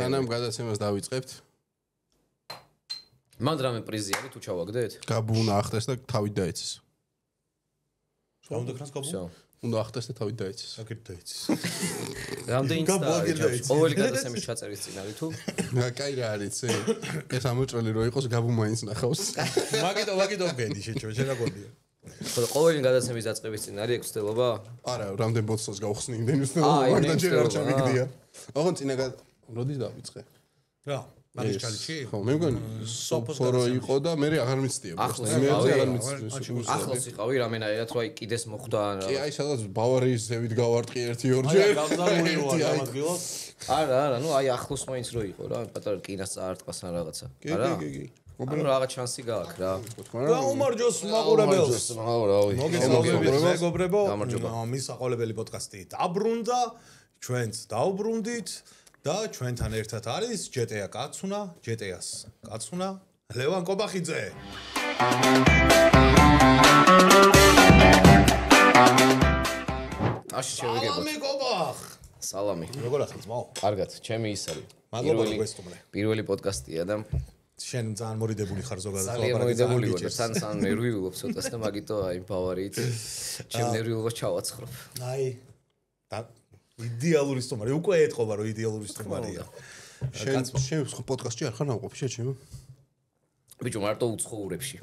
სანამ გადაცემას დავიწყებთ. მან რამე პრიზი არის თუ ჩავაგდეთ? გაბუ უნდა ახტეს და თავით დაეცეს. რა უნდა ქნას გაბუ? უნდა ახტეს და თავით დაეცეს. აკეთ დაეცეს. რამდენი ინსტა არის? ყოველი გადაცემის ჩაწერის წინ არის თუ? კაი რა არის ეს? ეს ამოჭრელი რო იყოს გაბუ მაინც ნახავს. მაგიტო გედი შეჭო, შენ რა გონია? ხო, ყოველი გადაცემის დაწყების წინ არის ექსტელობა? არა, რამდენ ბოთსოს გავხსნი იმდენი უცნაური და ჯერ არ ჩამიგდია. ოღონ წინა როდის დავიწყე? რა? მაგის ჩალიჩი? ხო, მე მგონი სოფორო იყო და მე აღარ მიცდია. მე აღარ მიცდია. ახლოს იყავი რამენაირად რომ აი კიდეს მოხვდა ან რა. კი, აი სადაც ბავარიის ზევით გავარტყი 1-2-ჯერ. გამზარული იყო ამ ადგილას. არა, ნუ აი ახლოს მაინც რო იყო რა, პატარა კინას წაარტყას ან რაღაცა. არა? კი. ანუ რაღაც შანსი გააქვს რა. გაუმარჯოს მაყურებელს. რავი. მეგობრებო, მის საყოლებელი პოდკასტი დაბრუნდა, ჩვენც დავბრუნდით და ჩვენთან ერთად არის ჯეტეა კაცუნა, ჯეტეას კაცუნა, ლევან კობახიძე. აში შევიგებოთ. სალამი კობახ. სალამი. როგორ ახალ ძმაო? კარგად, ჩემი ის არის. პირველი პოდკასტია და შენ ძალიან მორიდებული ხარ ზოგადად. ძალიან მორიდებული ვარ და თან ნერვიულობ ცოტას და მაგიტო აი ბავარიით ჩემ ნერვიულობას ჩავაცხრობ. აი და იდეალური სტუმარი, უკვე ეთყობა რომ იდეალური სტუმარია. შენ პოდკასტში არ ხარ ნამყოფი შეჩემო? ბიჭო მარტო უცხოურებში.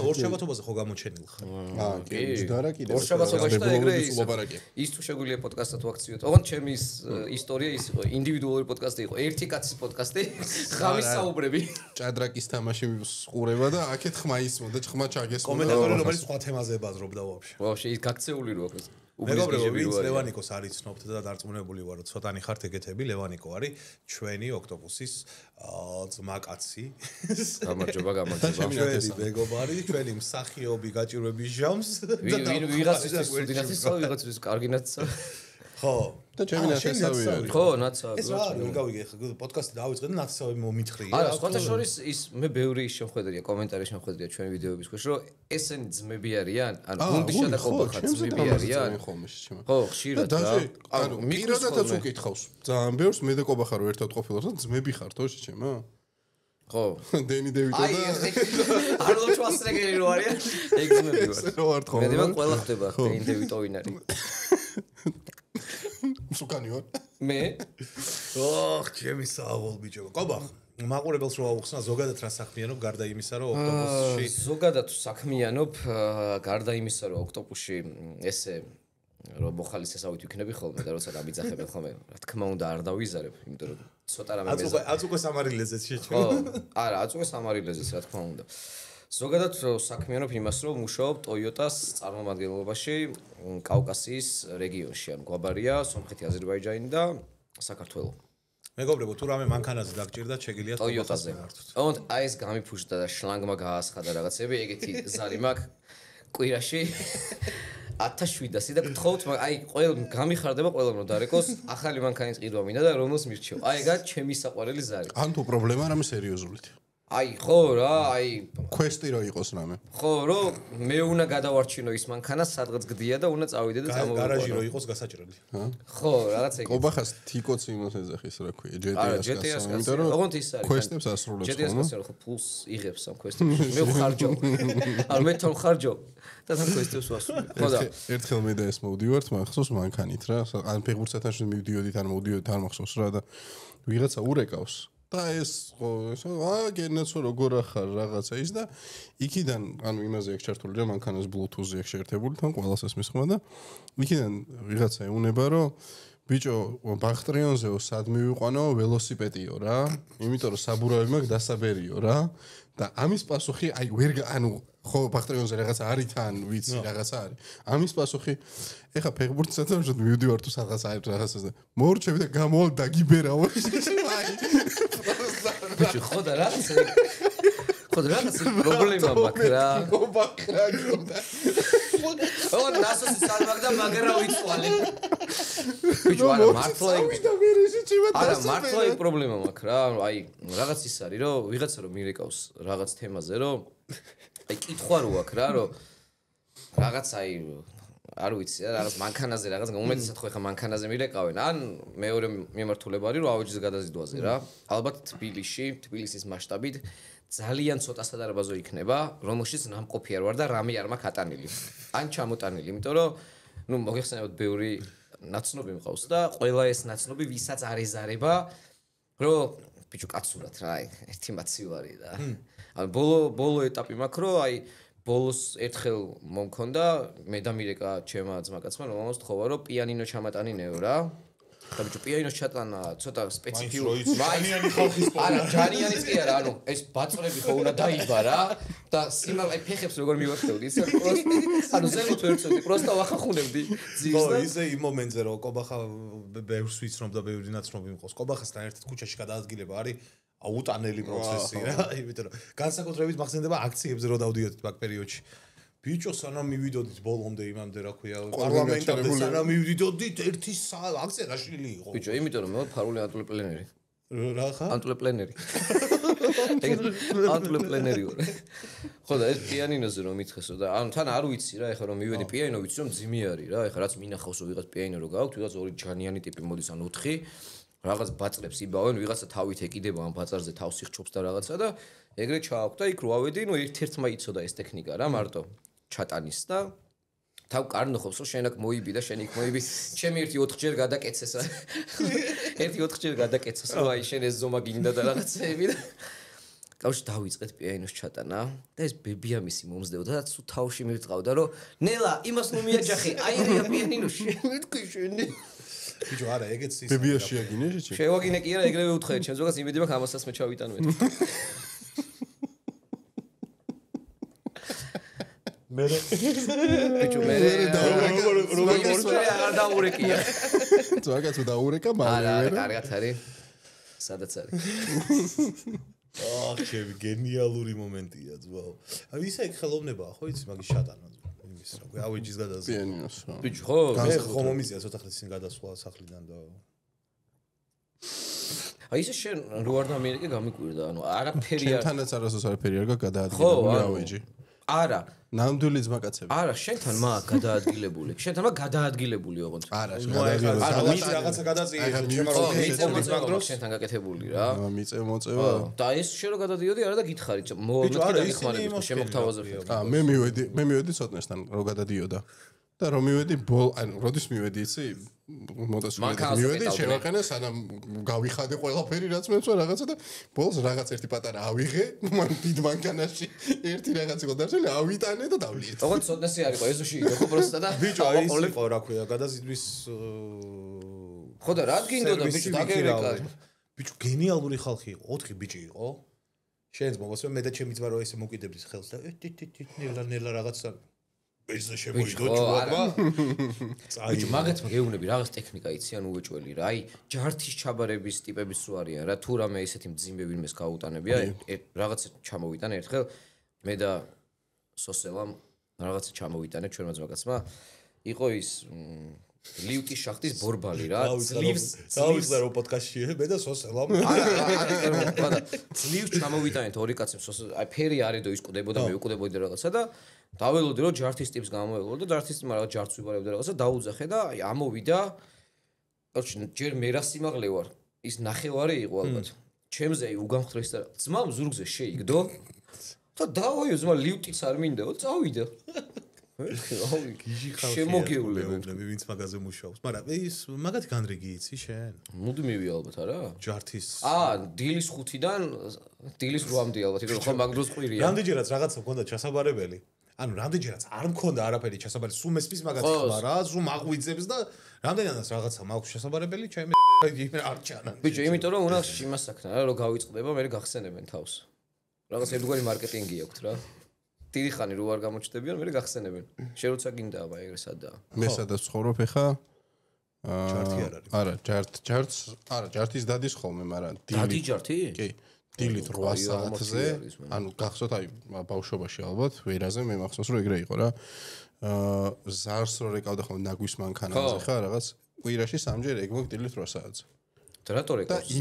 ორ შაბათობაზე ხო გამოჩენილ ხარ? კი, ჯდარა კიდე. ორ შაბათობაში და ეგრე ის თუ შეგვიძლია პოდკასტად ვაქციოთ. ოღონდ ჩემი ისტორია ის იყო, ინდივიდუალური პოდკასტი იყო, ერთი კაცის პოდკასტი, ხამის საუბრები. ჭადრაკის თამაში ყურება და აქეთ ხმა ისმოდა, ხმა ჩაგესმოდა. კომენტატორი რომელიც სხვა თემაზე ებაზრობდა ვაფშე. ვაფშე ის გაქცეული რო აქვს. მეგობრებო, ვინც ლევანიკოს არ იცნობთ და დარწმუნებული ვარ, რომ ცოტანი ხართ ეგეთები, ლევანიკო არის ჩვენი ოქტოპუსის ძმაკაცი. გამარჯობა. ჩვენი მეგობარი, ჩვენი მსახიობი გაჭირვების ჟამს და ვიღაცის დინასის სწავლა, ვიღაცის კარგი ნაცსა. ხო. და ჩემი ნაცსავი არის. ხო, ნაცსავი. ეს რა არის? გავიგე ხა პოდკასტი დავიწყე და ნაცსავი მომითხრია. არა, სხვათა შორის ის მე ბევრი შეხვედრია, კომენტარი შეხვედრია ჩვენი ვიდეოების ქვეშ, რომ ესენი ძმები არიან, ანუ გუნდიშა და კობახა ძმები არიან. ხო, ხშირად რა. ანუ პირადადაც უკითხავს. ძალიან ბევრს მე და კობახა რო ერთად ყოფილობთ და ძმები ხართ, ხო შეჩემა? ხო. დენი დევიდო და არნოლდ შვარცენეგერი რო არიან, ეგ ძმები ვარ. მე დევან ყველა ხდება დენი დევიდო ვინ არის. სუკანიო მე ჩემი საავოლ ბიჭო კობახ მაყურებელს რო აუხსნა ზოგადად რა საქმიანობ გარდა იმისა რომ ოქტოპუსში ზოგადად საქმიანობ გარდა იმისა რომ ოქტოპუსში ესე რომ მოხალისესავით ვიქნები ხოლმე და როცა დამიძახებენ ხოლმე რა თქმა უნდა არ დავიზარებ იმიტომ რომ ცოტა რამე მეზა აწუყე სამარილეზეც შეჭო ხო არა აწუყე სამარილეზეც რა თქმა უნდა ზოგადად საქმიანობ იმას რომ მუშაობ Toyota-ს წარმომადგენლობაში კავკასიის რეგიონში ან გვაბარია, სომხეთი, აზერბაიჯანი და საქართველო. მეგობრებო, თუ რამე მანქანაზე დაგჭირდათ, შეგიძლიათ Toyota-ზე. ოღონდ აი ეს გამიფუშდა და შლანგმა გაასხადა რაღაცები, ეგეთი ზარი მაქვს კვირაში 1700-ი და გთხოვთ, აი ყველა გამიხარდება ყველა რომ დარეკოს, ახალი მანქანის ყიდვა მინდა და რომელს მირჩევ. აი ეგა ჩემი საყვარელი ზარი. ან თუ პრობლემა რამე სერიოზულით. აი ხო რა, აი კვესტი რო იყოს რამე. ხო, რომ მე უნდა გადავარჩინო ის მანქანა, სადღაც გდია და უნდა წავიდე და წამოვიყვანო. გარაჟი რო იყოს გასაჭრელი. ხო, რაღაც ეგეთი. კობახას თიკოც იმას ეძახის რა ქვია, JTS-ს. იმიტომ რომ ოღონდ ის არის. კვესტებს ასრულებს ხოლმე. JTS-ს ხო ფულს იღებს ამ კვესტებში. მე ვხარჯო. არ მე თან ხარჯო. და თან კვესტებს ვასრულებ. ხო და ერთხელ მე და ეს მოვდივართ, მახსოვს მანქანით რა. ან ფეხბურთსთან შე მივდიოდით, ან მოვდიოდით, არ მახსოვს რა და ვიღაცა ურეკავს. და ეს ხო გენაცო როგორ ახარ რაღაცა ის და იქიდან ანუ იმაზე აქვს ჩართული რა მანქანას Bluetooth-ზე აქვს შეერთებული თან ყველას ეს მისხმა და იქიდან ვიღაცა ეუნება რომ ბიჭო ბახტრიონზეო სად მივიყვანო ველოსიპედიო რა იმიტომ რომ საბურავი მაქვს დასაბერიო რა და ამის პასუხი აი ვერ ანუ ხო ბახტრიონზე რაღაცა არის თან ვიცი რაღაცა არის ამის პასუხი ეხა ფეხბურთსაც ამჟამად მივდივარ თუ სადღაც არის რაღაცას და მორჩები და გამოვალ დაგიბერავო აი ბიჭო ხო და რაღაც პრობლემა მაქვს რა კობახა გონდა ო ნასოს სალმაგ და მაგრა ვიწვალე ბიჭო არა მართლა ეგ პრობლემა მაქვს რა აი რაღაც ის არის რომ ვიღაცა რომ მირეკავს რაღაც თემაზე რომ აი კითხვა რო აქვს რა რომ რაღაც აი არ ვიცი რა რაღაც მანქანაზე რაღაც უმეტესად ხო ეხა მანქანაზე მირეკავენ ან მეორე მიმართულება არის რომ ავეჯის გადაზიდვაზე რა ალბათ თბილისის მასშტაბით ძალიან ცოტა სადარბაზო იქნება რომელშიც ნამყოფი არ ვარ და რამე არ მაქვს ატანილი ან ჩამოტანილი იმიტომ რომ ნუ მოგეხსენებათ ბევრი ნაცნობი მყავს და ყველა ეს ნაცნობი ვისაც არ ეზარება რომ ბიჭო კაცურად რა აი ერთი მაცივარი და ან ბოლო ეტაპი მაქვს რომ აი ბოლოს ერთხელ მომქონდა მე და მირეკა ჩემმა ძმაკაცმა რომელსაც თხოვა რომ პიანინო ჩამატანინეო რა და ბიჭო პიანინოს ჩატანა ცოტა სპეციფიური ჯანიანი ხალხის არა ჯანიანიც კი არა ანუ ეს ბაწრები ხო უნდა დაიბა რა და სიმაღლე აი ფეხებს როგორ მივახდევდი ისე ანუ ზემოთ ვერ წვდი პროსტა ვახახუნებდი ძირს და ისე იმ მომენტზე რომ კობახა ბევრს ვიცნობ და ბევრი ნაცნობი მყავს კობახასთან ერთად ქუჩაში გადაადგილება არის აუტანელი პროცესი რა იმიტომ რომ განსაკუთრებით მახსენდება აქციებზე რო დავდიოდით მაგ პერიოდში ბიჭო სანამ მივიდოდით ბოლომდე იმამდე რა ქვია პარლამენტამდე სანამ მივიდოდით ერთი აქცია გაშლილი იყო ბიჭო იმიტომ რომ მე ფარული ანტულეპლენერი რა ხა ანტულეპლენერი ანტულეპლენერი ვარ ხო და ეს პიანინოზე რომ მითხესო და ანუ თან არ ვიცი რა ეხლა რომ მივედი პიანინო ვიცი რომ ძიმი არის რა ეხლა რაც მინახავსო ვიღაც პიანინო რო გააქვთ ვიღაც ორი ჯანიანი ტიპი მოდის ან 4 რაღაც ბაწრებს იბავენ ვიღაცა თავით ეკიდება ამ ბაწარზე თავს იხჩობს და რაღაცა და ეგრე ჩააქვთ და იქ რო ავედი ნუ ერთ-ერთმა იცოდა ეს ტექნიკა რა მარტო ჩატანის და თავ კარნოხობს რომ შენ აქ მოიბი და შენ იქ მოიბი ჩემი ერთი 4 ჯერ გადაკეცესა ერთი 4 ჯერ გადაკეცეს რომ აი შენ ეს ზომა გინდა და რაღაცები და კავშირი დავიწყეთ პიანინოს ჩატანა და ეს ბებიამისი მომზდებოდა და თუ თავში მივწყავდა რომ ნელა იმას ნუ მიაჯახე აი რა პიანინოში მეთქი შენი ბიჭო არა ეგეც ის ბებიაში აგინე შეჭი შევაგინე კი არა ეგრევე უთხრეთ ჩემს ზოგადად იმედი მაქვს ამასაც მე ჩავიტანო მე ბიჭო მე როგორ აღარ დაურეკია თუ აგაც დაურეკა მაგრამ არა კარგად არის სადაც არის აх ჩემი გენიალური მომენტია ძმაო აი ისა იქ ხელოვნებაა ხო იცი მაგის შატანა იმის რა ქვია ავეჯის გადაზიდვა პიანინოს რა ბიჭო ხო მე ხომ მომიზია ცოტა ხნის წინ გადასვლა სახლიდან და აი ეს შენ რო არ დამიერეკე გამიკვირდა ანუ არაფერი არ შენთანაც არასდროს არაფერი არ გადაადგილებული ავეჯი არა ნამდვილი ძმაკაცები არა შენთან მაგ გადაადგილებული შენთან მაგ გადაადგილებული ოღონდ არა ანუ ის რაღაცა გადაწია ჩემო რომ შენთან გაკეთებული რა მიწევ მოწევა და ეს შენ რო გადადიოდი არა და გითხარი მოვამეთქი და გიხმარები შემოგთავაზებ მე მივედი ცოტნესთან რო გადადიოდა და რომ მივედი ანუ როდის მივედი იცი მოტოსვლიეთ მივედი შევაყენე სანამ გავიხადე ყველაფერი რაც მეცვა რაღაცა და ბოლოს რაღაც ერთი პატარა ავიღე მან დიდ მანქანაში ერთი რაღაც იყო დარჩენილი ავიტანე და დავლიეთ ოღონდ ცოტნესი არისო ეზოში იყო ხო პროსტა და ბიჭო აი ის იყო რა ქვია გადაზიდვის ხო და რა გინდოდა ბიჭო დაგერეკა ბიჭო გენიალური ხალხი იყო 4 ბიჭი იყო შენს მოგასწრე მე და ჩემი ძმა რო ესე მოკიდებდის ხელს და ნელა რაღაცა ეს შემოიდო ჩუბაბა ბიჭო მაგათმა გეუბნები რაღაც ტექნიკა იცი ან უეჭველი რა აი ჯართის ჩაბარების ტიპებიც რო არიან რა თუ რამე ისეთი მძიმე ვინმეს გაუტანებია რაღაც ჩამოვიტანე ერთხელ მე და სოსელამ რაღაცა ჩამოვიტანე ჩვენმა ძმაკაცმა იყო ის ლიუტის შახტის ბორბალი რა ძლივს რო პოდკასტში მე და სოსელამ არა ძლივს ჩამოვიტანეთ ორი კაცი აი ფერი არიდო ის ყდებოდა მე უყდებოდი რაღაცა და დაველოდი რომ ჯართის ტიპს გამოველო და ჯართის ტიპმა რაღაც ჯართს ვიბარებდა რაღაცა დაუძახე და აი ამოვიდა კაცი ჯერ მე რა სიმაღლე ვარ ის ნახევარი იყო ალბათ ჩემზე აი უგამხრეს და ძმამ ზურგზე შეიგდო და დავაიო ძმა ლიუტიც არ მინდაო წავიდა გიჟი ხალხი შემოგეულები ვინც მაგაზე მუშაობს მაგრამ ის მაგათი განრიგი იცი შენ მოდი მივი ალბათ არა ჯართის დილის 5-დან დილის 8-მდე ალბათ იყო ხო მაგ დროს ყვირია რამდენჯერაც რაღაცა მქონდა ჩასაბარებელი ანუ რამდენჯერაც არ მქონდა არაფერი ჩასაბარებელი სულ მესმის მაგათი ხმა რა სულ მაღვიძებს და რამდენადაც რაღაცა მაქვს ჩასაბარებელი ჩემი არ ჩანა ბიჭო იმიტომ რომ უნდა იმას საქმე რა რომ გავიწყდება მე გახსენებენ თავს რაღაც ერთგვარი მარკეტინგი აქვს რა დიდი ხანი რო არ გამოჩნდებიან მე გახსენებენ შენ როცა გინდა აბა ეგრე სადაა მე სადაც ცხოვრობ ხა ჯართი არ არის არა ჯართს არა ჯართის დადის ხოლმე მაგრამ დადი ჯართი კი დილით 8 საათზე ანუ გახსოვთ აი ბავშვობაში ალბათ ვერაზე მე მახსოვს რომ ეგრე იყო რა ზარს რო რეკავდა ხოლმე ნაგვის მანქანაზე ხა რაღაც კვირაში 3 ჯერ ეგ მოგ დილით 8 საათზე რატო და რეკავს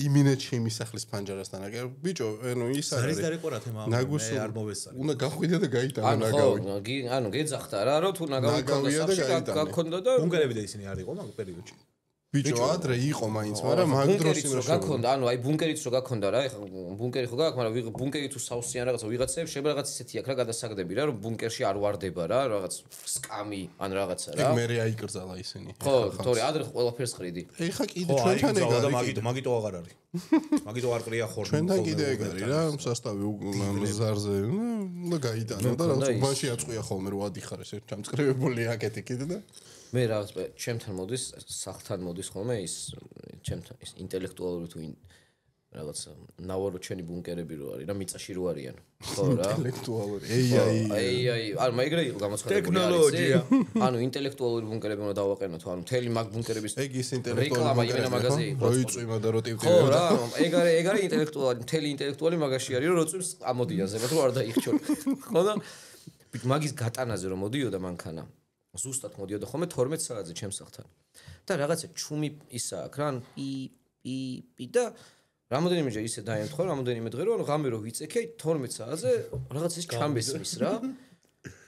იმინა ჩემი სახლის ფანჯარასთან აგერ ბიჭო ანუ ის არის და რეკორა თემა მე არ მოვესწარი უნდა გახვიდე და გაიტანე ნაგავი ანუ გეძახდა რა რომ თუ ნაგავი ქონდა სახში გაქონდა და ბუნკერები და ისინი არ იყო მაგ პერიოდში ბიჭო ადრე იყო მაინც მაგრამ მაგ დროს იმას გაქონდა ანუ აი ბუნკერიც რო გაქონდა რა ეხლა ბუნკერი ხო გაქვს მაგრამ ბუნკერი თუ საუსიან რაღაცა ვიღაცებს შეიძლება რაღაც ისეთი აქვს რა გადასაგდები რა რომ ბუნკერში არ ვარდება რა რაღაც სკამი ან რაღაცა რა მე მე აიკრძალა ისინი ხო თორე ადრე ყველაფერს ყრიდი ეხა კიდე ჩვენთან ეგ არის მაგიტო აღარ არის მაგიტო არ ყრია ხორ ჩვენთან კიდე ეგ არის რა სასტავი ზარზე და გაიტანო და რაღაც უბანში აწყვია ხოლმე რომ ადიხარ ეს ჩამწკრივებული აკეთი კიდე და მე რაღაც ჩემთან მოდის სახლთან მოდის ხოლმე ის ჩემთან ის ინტელექტუალური თუ რაღაც ნავარო ჩვენი ბუნკერები რო არის რა მიწაში რო არიან ხო რა ინტელექტუალური აი ანუ მაგრე იყო გამოცხადებული ტექნოლოგია ანუ ინტელექტუალური ბუნკერები უნდა დავაყენოთ ანუ თელი მაგ ბუნკერების ეგ ის ინტელექტუალური რეკლამა იმენა მაგაზე იყო რო იწვიმა და რო ტივტივება ხო რა ეგ არის ინტელექტუალური თელი ინტელექტუალი მაგაში არის რომ როწვიმს ამოდიან ზემოთ რომ არ დაიხჩონ ხო და მაგის გატანაზე რომ მოდიოდა მანქანა ზუსტად მოდიოდა ხოლმე 12 საათზე ჩემს სახლთან და რაღაცა ჩუმი ისა აქ რა პი და რამოდენიმეჯერ ისე დაემთხვა რამოდენიმე დღე რომ ღამე რო ვიწექე 12 საათზე რაღაც ის ჩამბესმის რა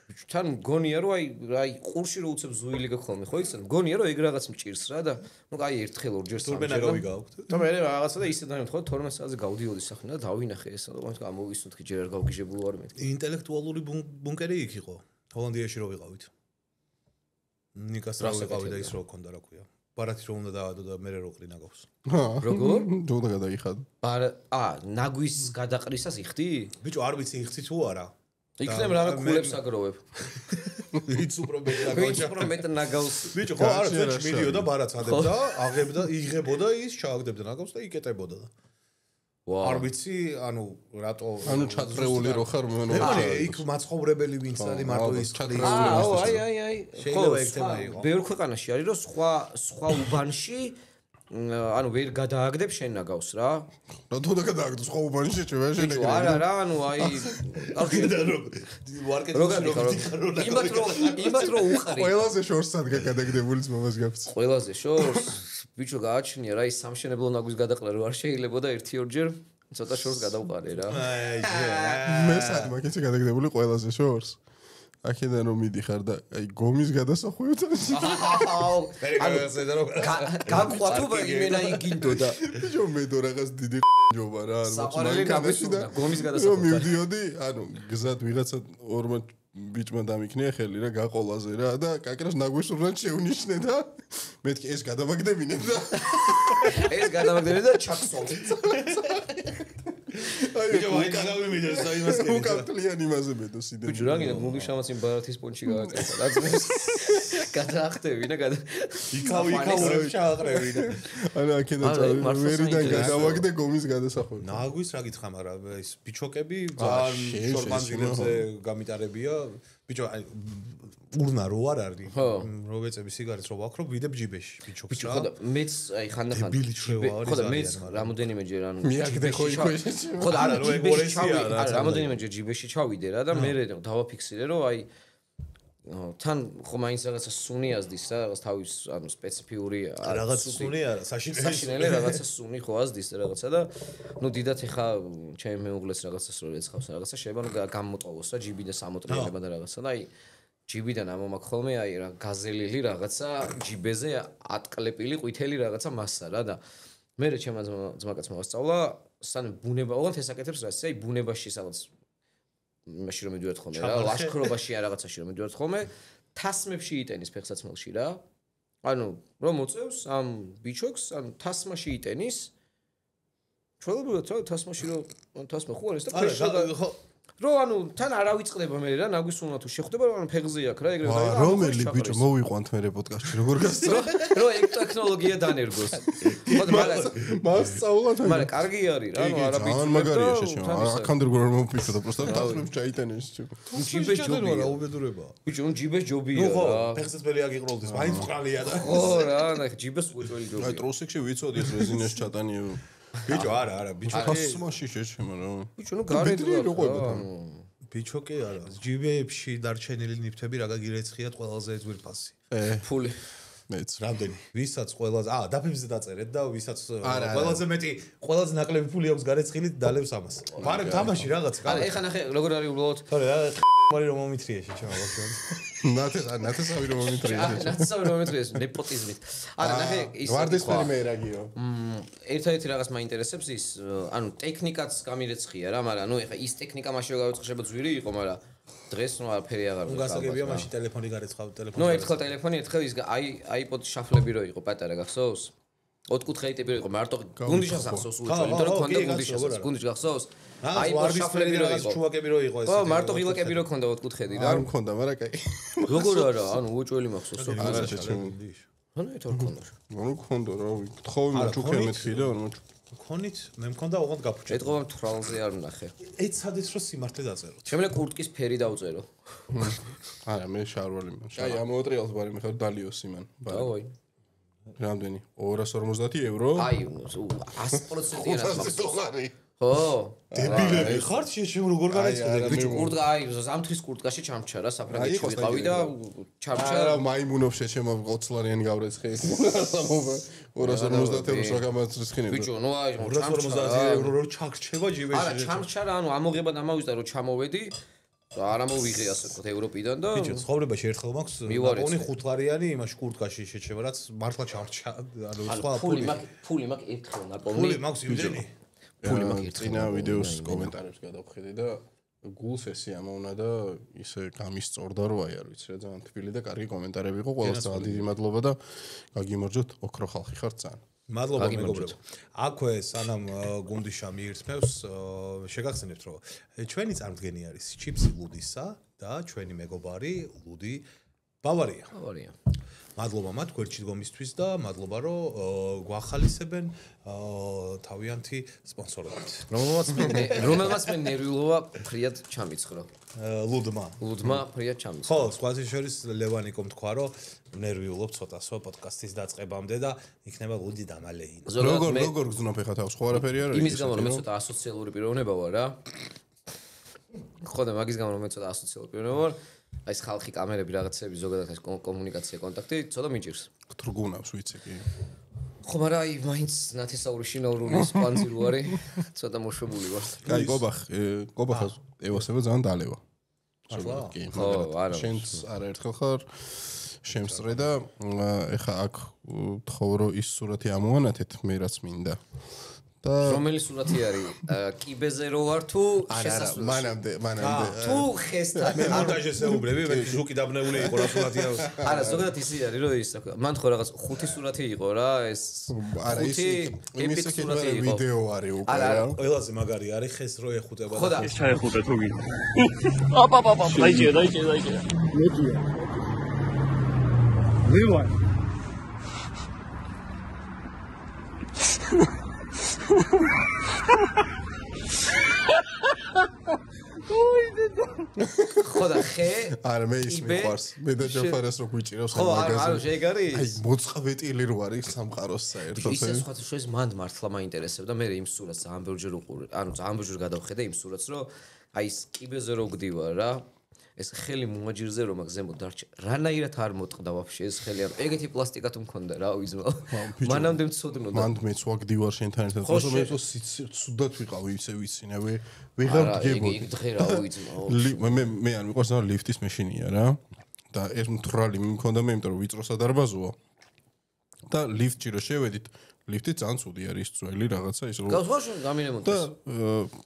თან მგონია რომ აი ყურში რო უცებ ზუილი გქონმე ხო იცი მგონია რომ ეგ რაღაც მჭირს რა და ნუ აი ერთხელ ორჯერ სამჯერ ნაგავი გაქვთ და მე რაღაცა და ისე დაემთხვა 12 საათზე გავდიოდი სახლიდან და დავინახე ეს და გამოვისუნთქი ჯერ არ გავგიჟებული ვარ მეთქი ინტელექტუალური ბუნკერი იქ იყო ჰოლანდიაში რო ვიყავით ნიკას რა ვიყავი და ის რო ქონდა რა ქვია ბარათი რო უნდა დაადო და მე რო ყრი ნაგავს როგორ ჯოდა გადაიხადო ნაგვის გადაყრისას იხდი ბიჭო არ ვიცი იხცი თუ არა იქნებ რა კულებს აგროვებ ვიც უფრო მეტ ნაგავს უფრო მეტ ნაგავს ბიჭო ხო არა წეჩ მიდიოდა ბარათს ადებდა აღებდა იღებოდა ის ჩააგდებდა ნაგავს და იკეტებოდა და არ ვიცი ანუ რატო ანუ ჩათრეული რო ხარ მე იქ მაცხოვრებელი ვინც არის მარტო ის აი შეიძლება ეგ თემა იყო ბევრ ქვეყანაში არის რომ სხვა უბანში ანუ ვერ გადააგდებ შენ ნაგავს რა რატო და გადააგდო სხვა უბანში შევა შენ ეგრე არა რა ანუ აი იმათ რო უყარი ყველაზე შორს ადგა გადაგდებულიც მომას გაფცი ყველაზე შორს ბიჭო გააჩნია რა ის სამშენებლო ნაგვის გადაყრა რო არ შეიძლება და 1-2 ცოტა შორს გადავყარე რა მე სად მაგეთი გადაგდებული ყველაზე შორს აქედან რომ მიდიხარ და აი გომის გადასახვევთან გაყვა თუ იმენა იგინდოდა ბიჭო მე დო რაღაც დიდი ჯობა რა არ საყარელი გამესუდა გომის გადასახვევთან მივდიოდი ანუ გზად ვიღაცა ორმა ბიჭმა დამიქნია ხელი რა გაყოლაზე რა და კაკრას ნაგვისურნად შეუნიშნე და მეთქი ეს გადავაგდებინე და ჩაქსოვ ბიჭო ვაი გადავიმიდე და იმას კეთე უკანტლიან იმაზე მეტო სიდე ბიჭო რა გინდა გუგლის შამაც იმ ბარათის პონჩი გააკეთა რაც მე გადაახტევინა იქაურებს ჩააყრევი და ანუ აქედან ვერიდან გადავაგდე გომის გადასახვევ ნაგვის რა გითხრა მაგრამ ეს ბიჩოკები ძალიან შორბანძილებზე გამიტარებია ბიჭო აი ურნა რო არ არის რო ვეწები სიგარეტს რო ვაქრო ვიდებ ჯიბეში ბიჭოქს ბიჭო ხო და მეც აი ხანდახან დებილი ჩვევა არის ხო და მეც რამოდენიმეჯერ ანუ მიაგდე ხო იქ ხო და არა რო ეგორესია რა რამოდენიმეჯერ ჯიბეში ჩავიდე რა და მე დავაფიქსირე რომ აი თან ხო მაინც რაღაცა სუნი აზდის რა რაღაც თავის ანუ სპეციფიური რაღაც სუნი არა საშინელი რაღაცა სუნი ხო აზდის რაღაცა და ნუ დიდათ ეხა ჩემი მეუღლეს რაღაცას რო ეცხავს რაღაცა შეიძლება ნუ გამოტყოვოს რა ჯიბი და სამოტრიალება და რაღაცა და აი ჯიბიდან ამომაქ ხოლმე აი რა გაზელილი რაღაცა ჯიბეზე ატყლეპილი ყვითელი რაღაცა მასა რა და მე ჩემმა ძმაკაცმა ვასწავლა სანამ ბუნება ოღონდ ეს აკეთებს რა აი ბუნებაში რაღაც იმაში რომ მიდივართ ხოლმე რა ლაშქრობაში ან რაღაცაში რომ მიდივართ ხოლმე თასმებში იტენის ფეხსაცმელში რა ანუ რომ მოწევს ამ ბიჩოქს ან თასმაში იტენის ჩვეულებრივად რა თასმაში რომ თასმა ხო არის და ფეხში რო ანუ თან არ ავიწყდება მე რა ნაგვის უნდა თუ შეხვდება რომ ფეხზე აქვს რა ეგრე და რომელი ბიჭო მოვიყვანთ მე პოდკასტში როგორ გასწრო რო ეგ ტექნოლოგია დანერგოს მას სწავლოთ მაგრამ კარგი არის რა ნუ არაბი ძალიან მაგარია შეშმა აქამდე როგორ მომფიქრო და პროსტა თასმებს ჩაიტანეს ჯიბეს ჯობია რა უბედურება ბიჭო ნუ ჯიბეს ჯობია ხო რა ფეხსაცმელი აგიყროლდეს მაინც ყრალია და ხო რა ნახე ჯიბეს უწველი ჯობია აი ტროსიქში ვიცოდი ეს რეზინას ჩატანიო ბიჭო არა ბიჭო თასმაში შეჩემა რა ბიჭო ნუ გარეთ რა ბიჭო კი არა ჯიბეებში დარჩენილი ნიფთები რა გაგირეცხიათ ყველაზე ძვირფასი ფული მეც. რამდენი? ვისაც ყველაზე დაფებზე დაწერეთ და ვისაც ყველაზე მეტი, ყველაზე ნაკლები ფული აქვს გარეცხილით დალევს ამას. ვარებ თამაში რაღაც. არა, ეხა ნახე როგორ არის უბრალოდ. თორე რა მარი რომ მომიტრიე შეჩემ ბავშვებს. ნათესავი რომ მომიტრიე. ნათესავი რომ მომიტრიე ნეპოტიზმით. არა, ნახე ის ვარდისფერი მე რაგიო. ერთ-ერთი რაღაც მაინტერესებს ის, ანუ ტექნიკაც გამირეცხია რა, მაგრამ ეხა ის ტექნიკა მაშინ გავიწყება ძვირი იყო, მაგრამ დღეს ნუ არაფერი აღარ უნდა გასაგებია მაშინ ტელეფონი გარეცხავ ტელეფონი. ნუ ერთხელ ტელეფონი, ერთხელ ის iPod შაფლები რო იყო პატარა გახსოვს? 4 კუთხე ტიპი იყო, მარტო გუნდიშას ახსოვს უწევი, იმიტომ რომ ქონდა გუნდიშას, გუნდიშ გახსოვს? iPod შაფლები რო იყო, ჩუვაკები რო იყო ეს. ხო, მარტო ღილაკები რო ქონდა 4 კუთხედი რა. არ მქონდა, მაგრამ კაი. როგორ არა, ანუ უჭველი მახსოვს. არა შეჩემი. ანუ ეთორ ქონდა. ანუ ქონდა რა, გთხოვი მაჩუქე მეთქი და ანუ მქონით, მე მქონდა ოღონდ გაფუჭე. ეთყობა თვალზე არ ვნახე. ეცადეთ რომ სიმართლე დაწეროთ. შემიძლია კურტკის ფერი დავწერო. არა, მე შარვალი მან. აი, ამ მოტრიალს ბარი მე ხარ დალიოს იმან. დავაი. რამდენი? 250 ევრო? აი, 100%-იან $500 დოლარი. ხო. დებილები ხართ შეჩემ როგორ გარეცხილე? ბიჭო კურტკა აი, ზამთრის კურტკაში ჩამჩა რა, საფრანგეთში ვიყავი და ჩამჩა. არა, მაიმუნов შეჩემ 20 ლარიანი გავრეცხე. 250 ევროს რა გამარცხინებ. ბიჭო, ნუ აი, 250 ევრო რო ჩაგრჩება ჯიბეში. არა, ჩამჩა რა, ანუ ამოღება დამავიზდა რომ ჩამოვედი. არა მოვიღე ასე ვთქვათ ევროპიდან და ბიჭო, ცხოვრებაში ერთხელ მაქვს ნაპოლი 5 ლარიანი იმაში კურტკაში შეჩება, რაც მართლა ჩარჩა, ანუ სხვა ფული მაქვს ერთხელ ნაპოლი. ფული მაქვს იმდენი. ფული მაქვს ერთხელ. წინა ვიდეოს კომენტარებს გადავხედე და გულს ესე ამოვნა და ისე გამისწორდა რომ აი არ ვიცი რა ძალიან თბილი და კარგი კომენტარები იყო ყველას ძალიან დიდი მადლობა და გაგიმარჯოთ ოქრო ხალხი ხართ ძალიან მადლობა მეგობრებო. აქვე სანამ გუნდიშა მიირთმევს, შეგახსენებთ რომ ჩვენი წარმდგენი არის ჩიპსი ლუდისა და ჩვენი მეგობარი ლუდი ბავარია. ბავარია. მადლობა მათ გვერდში დგომისთვის და მადლობა რომ გვახალისებენ თავიანთი სპონსორობით. რომელმაც მე ნერვიულობა ფრიად ჩამიცხრო. ლუდმა ფრიად ჩამიცხრო. ხო, სხვათა შორის ლევანიკომ თქვა რომ ნერვიულობ ცოტასო პოდკასტის დაწყებამდე და იქნება ლუდი დამალეინ. როგორ გძნობ ეხა თავს ხო არაფერი არ არის? იმის გამო რომ მე ცოტა ასოციალური პიროვნება ვარ რა. ხო და მაგის გამო რომ მე ცოტა ასოციალური პიროვნება ვარ. აი ეს ხალხი კამერები რაღაცები ზოგადად ეს კომუნიკაცია კონტაქტი ცოტა მიჭირს. გთრგუნავს ვიცი კი. ხო, მაგრამ აი მაინც ნათესაური შინაურულის პანძი რო არის, ცოტა მოშვებული ვარ. კაი, გობახას ევასება ძალიან დალევა. კი, ხო, არა. შენც არაერთხელ ხარ შემსწრე და ეხა აქ თხოვ რომ ის სურათი ამოვანათეთ მე რაც მინდა. და რომელი სურათი არის? კიბეზე რო ვარ თუ შესასვლელში? მანამდე. თუ ხესთან. მე მონტაჟეს ეუბნები, მე ჟუკი დაბნეული იყო რა სურათი აქვს. არა, ზოგადად ისი არის რომ ის მან ხო რაღაც 5 სურათი იყო რა, ეს არა ის იმის სურათი იყო. ვიდეო არის უკვე რა. ყველაზე მაგარი არის ხეს რო ეხუტება. ხო და ეს ჩაეხუტე თუ გინდა. აპა დაიჭირა. მოდია. ვიوان ხოდა ხე არა მე ის მიყვარს მე და ჯაფარას რო გვიჭირავს ხო არა შეგარი აი მოწყვითილი რო არის სამყაროს საერთოდ ისე სხვა შორის მანდ მართლა მაინტერესებდა მე იმ სურათს ძალიან ბევრჯერ უყურე ანუ ძალიან ბევრჯერ გადავხედე იმ სურათს რომ აი ეს კიბეზე რო გდივარ რა ეს ხელი მომაჯირზე რომ მაგზემო დარჩა რანაირად არ მოტყდა ვაფშე ეს ხელი ანუ ეგეთი პლასტიკა თუ მქონდა რა უიზმო მანამდე მცოდნოდა მანდ მეც ვაგდივარ შენთან ერთად ხო მე სუდად ვიყავი ისე ვიცინე ვიღარ დგებოდი იქ დღე რა უიზმო მე არ მიყვარს რა ლიფტის მეშინია რა და ეს მთრალი მქონდა მე იმიტომ რომ ვიწროსა დარბაზოა და ლიფტში რო შევედით ლიფტი ძალიან ცუდი არის ძველი რაღაცა ის რო გავსვაშო გამირემონტეს და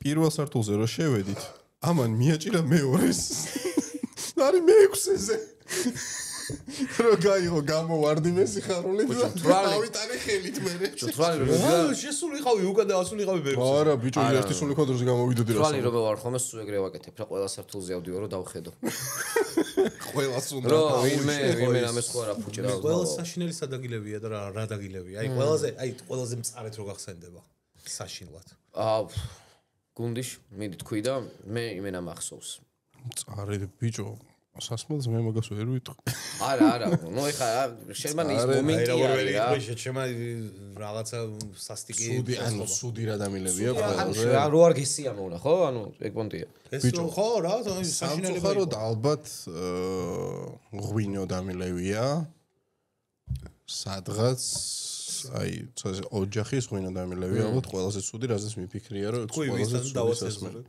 პირველ სართულზე რო შევედით ამან მიაჭირა მეორეს არის მე-6-ზე. რო გაიღო გამოვარდი მე სიხარული და ავიტანე ხელით მე. თვალი რომ შესულიყავი უკან და ასულიყავი ბერს. არა ბიჭო ერთი სული კონტროლზე გამოვიდოდი რა. თვალი რომ ვარ ხომ ეს ეგრე ვაკეთებ რა ყველა სართულზე ავდივარ რომ დავხედო. ყველას უნდა რო ვინმე რამეს ხო არა ფუჭი რა. ყველა საშინელი სადაგილებია და რა დაგილებია. აი ყველაზე მწარეთ რო გახსენდება საშინლად. გუნდიშ მიდი თქვი და მე იმენა მახსოვს. წარე ბიჭო სასმელს მე მაგას ვერ ვიტყვი. არა, ნუ ეხა შემანი ის მომენტი არის რა. შემა რაღაცა სასტიკი სუდი ანუ სუდი რა დამილებია ყველაზე. რო არ გესიამოვნა ხო? ანუ ეგ პონტია. ეს ხო რა, საშინელი ხარო და ალბათ ღვინო დამილევია. სადღაც აი ოჯახის ღვინო დამილევი ალბათ ყველაზე ცუდი რაზეც მიფიქრია რომ ყველაზე ცუდი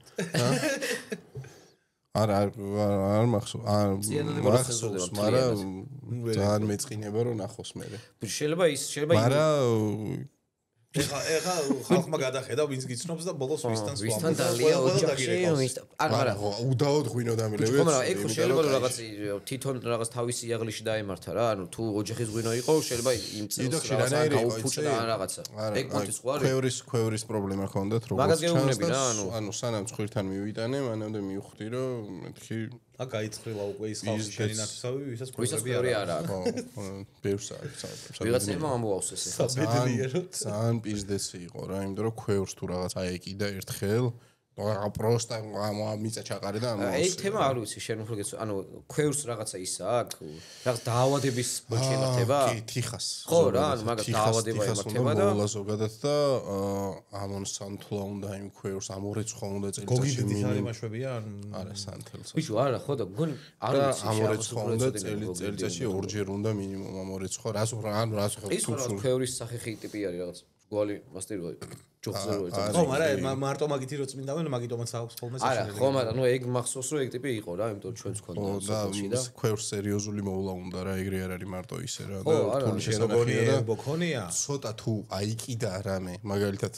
არ მახსოვს მაგრამ ძალიან მეწყინება რომ ნახოს მე შეიძლება მაგრამ ეხა ხალხმა გადახედა ვინც გიცნობს და ბოლოს ვისთან დალია ოჯახში არა უდაოდ ღვინო დამილევი მაგრამ ეგ ხო შეიძლება რომ რაღაც თვითონ რაღაც თავისი იაღლიში დაემართა რა ანუ თუ ოჯახის ღვინო იყო შეიძლება იმ წელს რაღაცა გაუფუჭდა ან რაღაცა ეგ პონტის ხო არის ქვევრის პრობლემა ჰქონდათ როგორც ჩანს ანუ სანამ ცხვირთან მივიტანე მანამდე მივხვდი რომ მეთქი ა გაიწრილა უკვე ის ხალხი შენი ნათესავი ვისაც ქვევრი არა ხო ბევრს არის ვიღაცებმა ამოავს ეს ძალიან პიზდეცი იყო რა იმიტომ რომ ქვევს თუ რაღაც აეკიდა ერთხელ რა პროსტა მიწა ჩაყარე და ამას ეს თემა არ ვიცი შენ უფრო გეცო ანუ ქვევს რაღაცა ისა აქვს რაღაც დაავადების ბოჩი ემართება კი თიხას ხო რა ანუ მაგას დაავადება ემართება და მოლა ზოგადად და ამონ სანთლა უნდა იმ ქვევს ამორეცხვა უნდა წელიწადში გოგიდი თიხარი მაშვებია არა სანთელს ბიჭო არა ხო და გონ არ ვიცი ამორეცხვა უნდა წელიწადში ორჯერ უნდა მინიმუმ ამორეცხვა რას ანუ რას ხო ის რა ქვევრის სახეხი ტიპი არის რაღაც გვალი მასტირო ჯოხზე რო ხო მაგრამ მარტო მაგითი რო წმინდავენ მაგიტომაც აქვს ხოლმე არა ხო მაგრამ ნუ ეგ მახსოვს რომ ეგ ტიპი იყო რა იმიტომ ჩვენც ქონდა სოფელში და ქვევს სერიოზული მოვლა უნდა რა ეგრე არ არის მარტო ისე რა და თული შესაძლებელი და ბოქონია ცოტა თუ აიკიდა რამე მაგალითად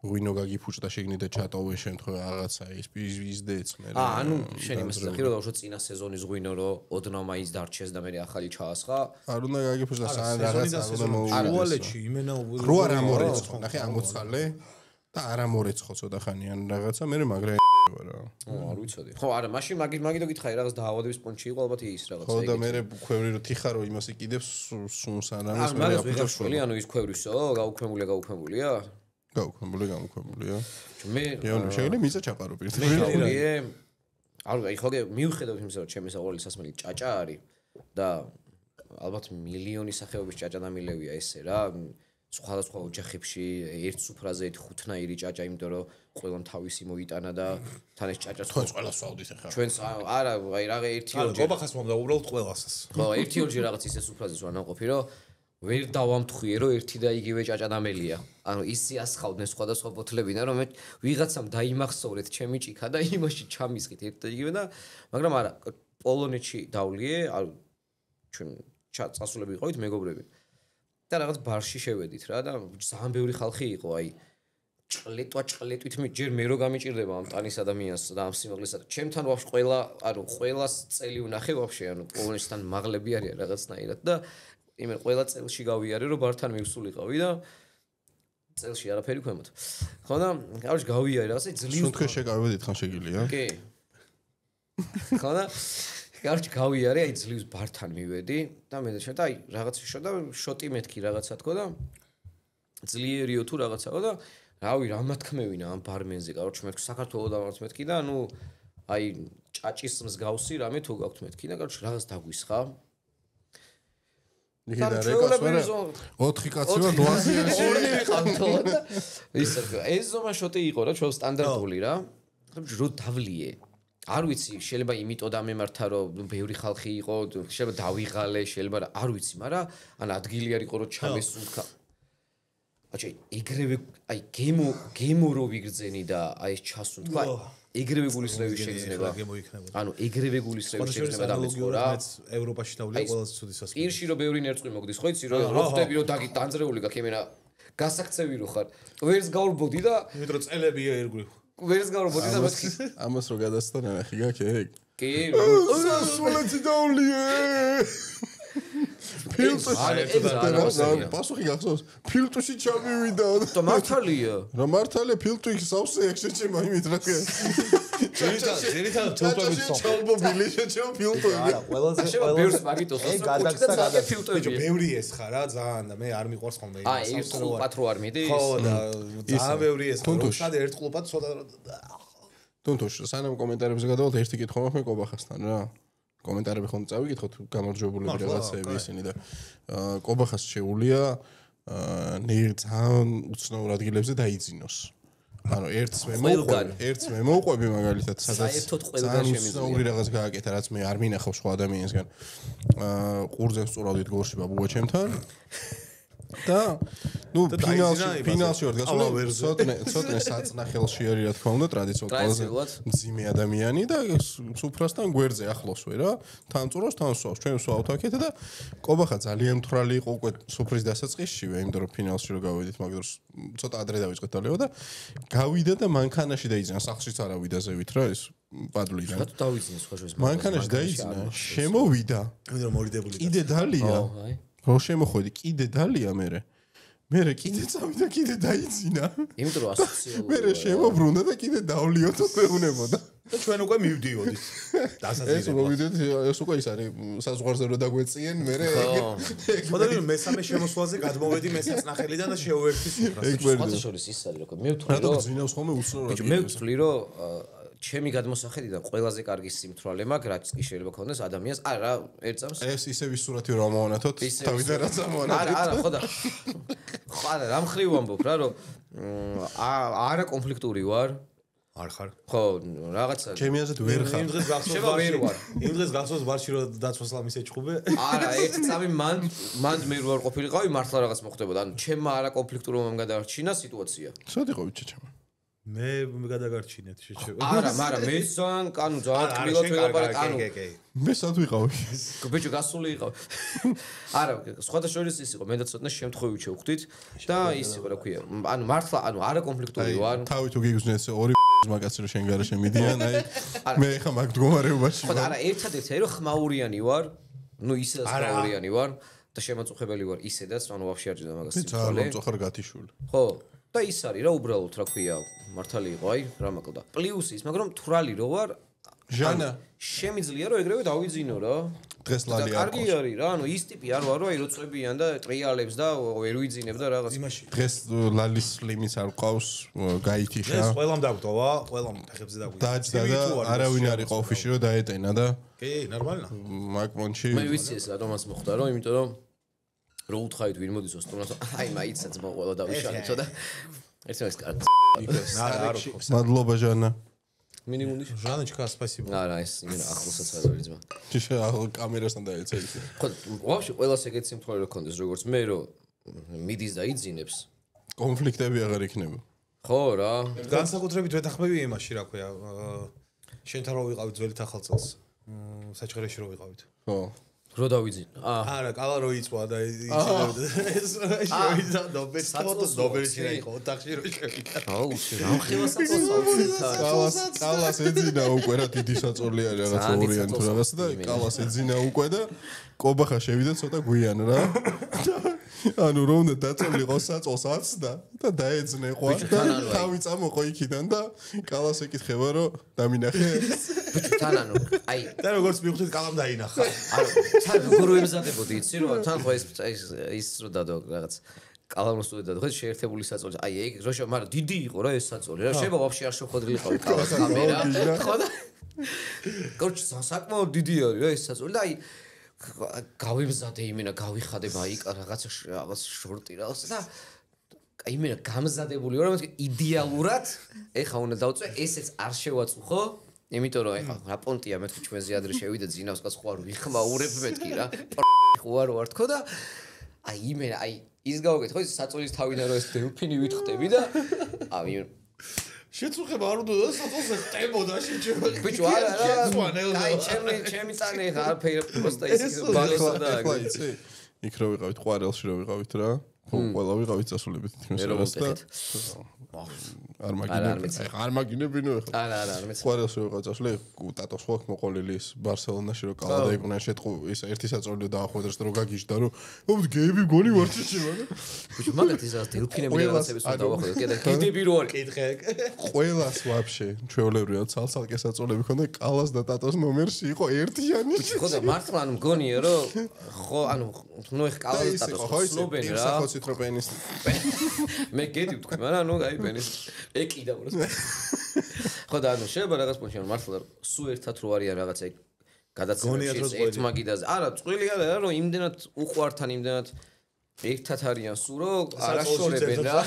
ღვინო გაგიფუჭდა შეგნიდა ჩატოვე შემთხვევა რაღაცა ის დეც მე რა ანუ შენ იმას ხირო დავშო წინა სეზონის ღვინო რო ოდნავ მაინც დარჩეს და მე ახალი ჩაასხა არ უნდა გაგიფუჭდა სან რაღაცა უნდა მოუვალეჩი იმენა რო არ ამორეცხო ნახე ამოცალე და არ ამორეცხო ცოტა ხანიან რაღაცა მე მაგრა რა არ ვიცოდი ხო არა მაშინ მაგითო გითხარი რაღაც დაავადების პონჩი იყო ალბათ ის რაღაცა ხო და მე ქვევრი რო თიხა რო იმას იყიდებს სუნს არ არის მე ვიღავშველი ანუ ის ქვევრისო გაუქმებულია გაუქმებულია მე შეიძლება მიწა ჩაყარო პირდაპირ აი ხო მივხედავთ იმისა რომ ჩემი საყვარელი სასმელი ჭაჭა არის და ალბათ მილიონი სახეობის ჭაჭა დამილევია ესე რა სხვადასხვა ოჯახებში ერთ სუფრაზე ერთ ხუთნაირი ჭაჭა იმიტომ რომ ყველამ თავისი მოიტანა და თან ეს ჭაჭა ყველას ვავდით ახლა ჩვენს არა აი რა ერთი ორჯერ გობახას მომდა უბრალოდ ყველასას ხო ერთი ორჯერ რაღაც ისე სუფრაზეს ვარ ნაყოფი რომ ვერ დავამთხვიე რომ ერთი და იგივე ჭაჭა დამელია ანუ ისე ასხავდნენ სხვადასხვა ბოთლებიდან რომ მე ვიღაცამ დაიმახსოვრეთ ჩემი ჭიქა და იმაში ჩამისხით ერთ და იგივე და მაგრამ არა პოლონეთში დავლიე ანუ ჩვენ წასულები ვიყავით მეგობრები და რაღაც ბარში შევედით რა და ძალიან ბევრი ხალხი იყო აი ჭლეტვით ჯერ მე რო გამიჭირდება ამ ტანის ადამიანს და ამ სიმაღლესა და ჩემთან ვაფშე ყველა ანუ ყველას წელი ვნახე ვაფშე ანუ პოლონეთთან მაღლები არიან რაღაცნაირად და იმენ ყველა წელში გავიარე რომ ბართან მივსულიყავი და წელში არაფერი ქვემოთ ხო და კაროჩ გავიარე რაღაცა ძლივს სუნთქე შეკავედით ხან შეგილია კი ხო და კაროჩ გავიარე აი ძლივს ბართან მივედი და მე და აი რაღაც შოდა შოტი მეთქი რაღაცა თქო და ძლიერიო თუ რაღაცაო და რავი რა მათქმევინა ამ ბარმენზე კაროჩ მეთქი საქართველოს და რაღაც მეთქი და ანუ აი ჭაჭის მსგავსი რამე თუ გაქვთ მეთქი და კაროჩ რაღაც დაგვისხა ნიკიდა რეკას ვარა 4 კაცი ვარ 800-ში ორი ვიყავთო ის ეს ზომა შოტი იყო რა ჩვენ სტანდარტული რა რო დავლიე არ ვიცი შეიძლება იმიტომ დამემართა რომ ბევრი ხალხი იყო შეიძლება დავიღალე შეიძლება არ ვიცი მაგრამ ან ადგილი არ იყო რომ ჩამესუნთქა აჩი ეგრევე აი გემო რო ვიგრძენი და აი ეს ჩასუნთქა ეგრევე გულისრევი შეიძლება ანუ ეგრევე გულისრევი შეიძლება დამეწყო რა ევროპაში დავლიე ყველაზე ცუდი სასწაული პირში რო ბევრი ნერწყვი მოგდის ხო იცი რომ ხდები რომ დანძრეული გაქვს იმენა გასაქცევი რო ხარ ვერს გავრბოდი და იმიტომ რომ წელები ერგვი ვერს გავრბოდი და მეთქი ამას რო გადასთან ნახი გაქე ეგ კი სულეთი დავლიე ფილტვი პასუხი გახსოვს ფილტვში ჩამივიდა და მართალია რა მართალია ფილტვი სავსე ეგ შეჭება იმით რა ძირითადად ფილტვები ჩალბობილი შეჭება ფილტვები არა ყველაზე ბევრს მაგიტოს ეს გადაგსა ფილტვები ბევრი ეს ხარ რა ძალიან და მე არ მიყვარს ხოლმე აი ერთ ყლუპად რო არ მიდის ხო და ძალიან ბევრი ეს ხარ რომ ერთ ყლუპად ცოტა თუნთუშ სანამ კომენტარებზე გადავალთ ერთი კითხვა მაქვს მე კობახასთან რა კომენტარები ხომ წავიკითხოთ გამარჯვებულები რაღაცები ისინი და კობახას შეუულია ძალიან უცნაურ ადგილებზე დაიძინოს ანუ ერთს მე მოვყვები მაგალითად სადაც საერთოდ ყველგან შემიძლია ორი რაღაც გააკეთა რაც მე არ მინახავ სხვა ადამიანისგან ყურზე სწურავდით გორში ბაბუა ჩემთან და ნუ ფინალში ვარ გასული ცოტნე საწნახელში არის რა თქმა უნდა ტრადიციულად ყველაზე მძიმე ადამიანი და სუფრასთან გვერდზე ახლოს ვე რა თან წურავს თან სვავს ჩვენ სვავთ აქეთ და კობახა ძალიან მთვრალი იყო უკვე სუფრის დასაწყისშივე იმიტომ რომ ფინალში რო გავედით მაგ დროს ცოტა ადრე დავიწყეთ დალიო და გავიდა და მანქანაში დაიძინა სახლშიც არავიდა ზევით რა ეს პადლიდან რა დავიძინე სხვა შორის მანქანაში დაიძინა შემოვიდა რომ მორიდებული კიდე დალია რო შემოხვედი კიდე დალია მე კიდე წავიდა კიდე დაიძინა იმიტომ რომ ასოციალური მე შემოbrunდა და კიდე დავლიოთ მეუნებოდა და ჩვენ უკვე მივდიოდით დასაწყისში ეს მოვიდეთ ეს უკვე ის არის საზღვარზე რო დაგვეწიენ მე ხოდა მესამე შემოსვლაზე გადმოვედი მესაწნახელიდან და შევერთი სუფრას სხვა შორის ის არის როგორ მე ვთვლი რომ ძინავს ხოლმე უცნაურად მე ვთვლი რომ ჩემი გადმოსახედიდან ყველაზე კარგი სიმთვრალე მაქვს რაც კი შეიძლება ქონდეს ადამიანს არა ერთ წამს ეს ისე ვის სურათი რომ ამოვანათოთ თავიდან რაც ამოვანათოთ არა ხოდა ხარა რამ ხრივ ამბობ რა რომ არა კონფლიქტური ვარ არ ხარ ხო რაღაცა ჩემი აზრით ვერ ხარ იმ დღეს გახსოვს ბარში რომ დაცვასლამის ეჭხუბე არა ერთ წამი მან მე რო არ ყოფილიყავი მართლა რაღაც მოხდებოდა ანუ ჩემმა არა კონფლიქტურობამ გადარჩინა სიტუაცია სად იყო ჩეჩემა მე გადაგარჩინეთ შეჩება არა მაგრამ მე ძალიან კბილად ვიყავ ანუ მე სად ვიყავი ბიჭო გასული იყავ არა სხვათა შორის ის იყო მე და ცოტა შემთხვევით შევხვდით და ის იყო რა ქვია ანუ მართლა ანუ არა კონფლიქტური ვარ თავი თუ გიგზნეს ორი მაგაცი რომ შენ გარეშე მიდიან აი მე ხა მაგ მდგომარეობაში ხო არა ერთადერთი აი რომ ხმაურიანი ვარ ნუ ისედაც ხმაურიანი ვარ და შემაწუხებელი ვარ ისედაც ანუ ვაფშე არ ჭირდა მაგას ძალიან მომწოხარ გათიშული ხო და ის არის რა უბრალოდ რა ქვია მართალი იყო აი რა მაკლდა პლუსი ის მაგრამ თვრალი რო ვარ ჟანა შემიძლია რომ ეგრევე დავიძინო რა დღეს ლალი არ კარგი არის რა ანუ ის ტიპი არ ვარ რომ აი როწებიან და ტრიალებს და ვერ ვიძინებ და რაღაც იმაში დღეს ლალის ლიმის არ ყავს გაითიშა ეს ყველამ დაგვტოვა ყველამ ფეხებზე დაგვიდა დაჯდა და არავინ არ იყო ოფისში რომ დაეტენა და კი ნორმალია მაკმონში მე ვიცი ეს რატომაც მოხდა რომ იმიტომ რომ რო უთხაით ვინ მოდის ოსტომას აი მაიცაც მოყოლა დავიშალე ცოტა ერთმა ის კარგი არა მადლობა ჟანა მინიმუმი ჟანეჩკა სპასიბო არა ეს იმენა ახლოსაც არ არის ძმა შე კამერასთან დაეცა ის ხო ვაფშე ყველას ეგეთ სიმთვრალე რო ქონდეს როგორც მე რო მიდის და იძინებს კონფლიქტები აღარ იქნება ხო რა განსაკუთრებით ვეთახმები იმაში რა ქვია შენთან რო ვიყავით ძველი ახალწელს საჭღერეში რო ვიყავით ხო რო დავიძინე არა კალა რო იწვა და ეს შევიდა ნობერში რა იყო ოთახში რო შევიდა აუ რა ხევასაც მოსავსეთ კალას ეძინა უკვე რა დიდი საწოლი არის რაღაც ორიანი თუ რაღაც და კალას ეძინა უკვე და კობახა შევიდა ცოტა გვიან რა ანუ რომ უნდა დაწოლიყო საწოლს აცდა და დაეძნე ყვა და თავი წამოყო იქიდან და კალას ეკითხება რომ დამინახე თან ანუ აი და როგორც მივხვდით კალამ დაინახა ანუ თან როგორ ვემზადებოდი იცი რომ თან ხო ის რო დადო რაღაც კალამს თუ დადო ხო შეერთებული საწოლი აი ეგ როშო მაგრამ დიდი იყო რა ეს საწოლი რა შეიძლება ვაფშე არ შეხვედრილიყავი კალას კამერა ხო და კორჩი საკმაოდ დიდი არის რა ეს საწოლი და აი გავიმზადე იმენა გავიხადებ აი რაღაც შორტი რაღაც და აი იმენა გამზადებული ვარ მაგრამ იდეალურად ეხა უნდა დავწვე ესეც არ შევაწუხო იმიტომ რომ ეხა რა პონტია მეთქი ჩვენზე ადრე შევიდა ძინავს კაც ხო არ ვიხმაურებ მეთქი რა ხო არ თქო და აი იმენა აი ის გავაკეთე ხო ის საწოლის თავიდან რომ ეს დელფინი ვითხტები და აი შეწუხება არ უნდა და საწოლზე ხტებოდა შეჭება ბიჭო არა აი ჩემი წანე ხა არაფერი პროსტა ის ბალოსა და ახლა იცი იქ რო ვიყავით ყვარელში რო ვიყავით რა ხო ყველა ვიყავით წასულებით თქმის და არ მაგინებინო ახლა არა არ მეც ყვარელში რო ვიყავით წასული ტატოს ხო მოყოლილი ის ბარსელონაში რო კალა დაიყვნენ შეტყუ ის ერთი საწოლი დაახვედრეს და რო გაგიჟდა რომ ო გეები გონი ვარ შეჭება ბიჭო მაგათ ის ტელეფონები რაღაცების უნდა დავახვედრე კიდე კიდები რო არის კითხე ყველას ვაფშე ჩვეულებრივად ცალ-ცალკე საწოლები ქონდა კალას და ტატოს ნომერში იყო ერთიანი ხო და მართლა ანუ მგონია რომ ხო ანუ ნუ ეხ კალას და ტატოს ცნობენ რა სახოცით რო პენის მე გედი ვთქვი მაგრამ ნუ აი პენის ეკიდა უბრალოდ ხო და ანუ შეიძლება რაღაც პონჩი ანუ მართლა სულ ერთად რო არიან რაღაცა გადაცემებში ერთ მაგიდაზე არა წყვილი არა რომ იმდენად უყვართან იმდენად ერთად არიან სულ რომ არაშორებენ რა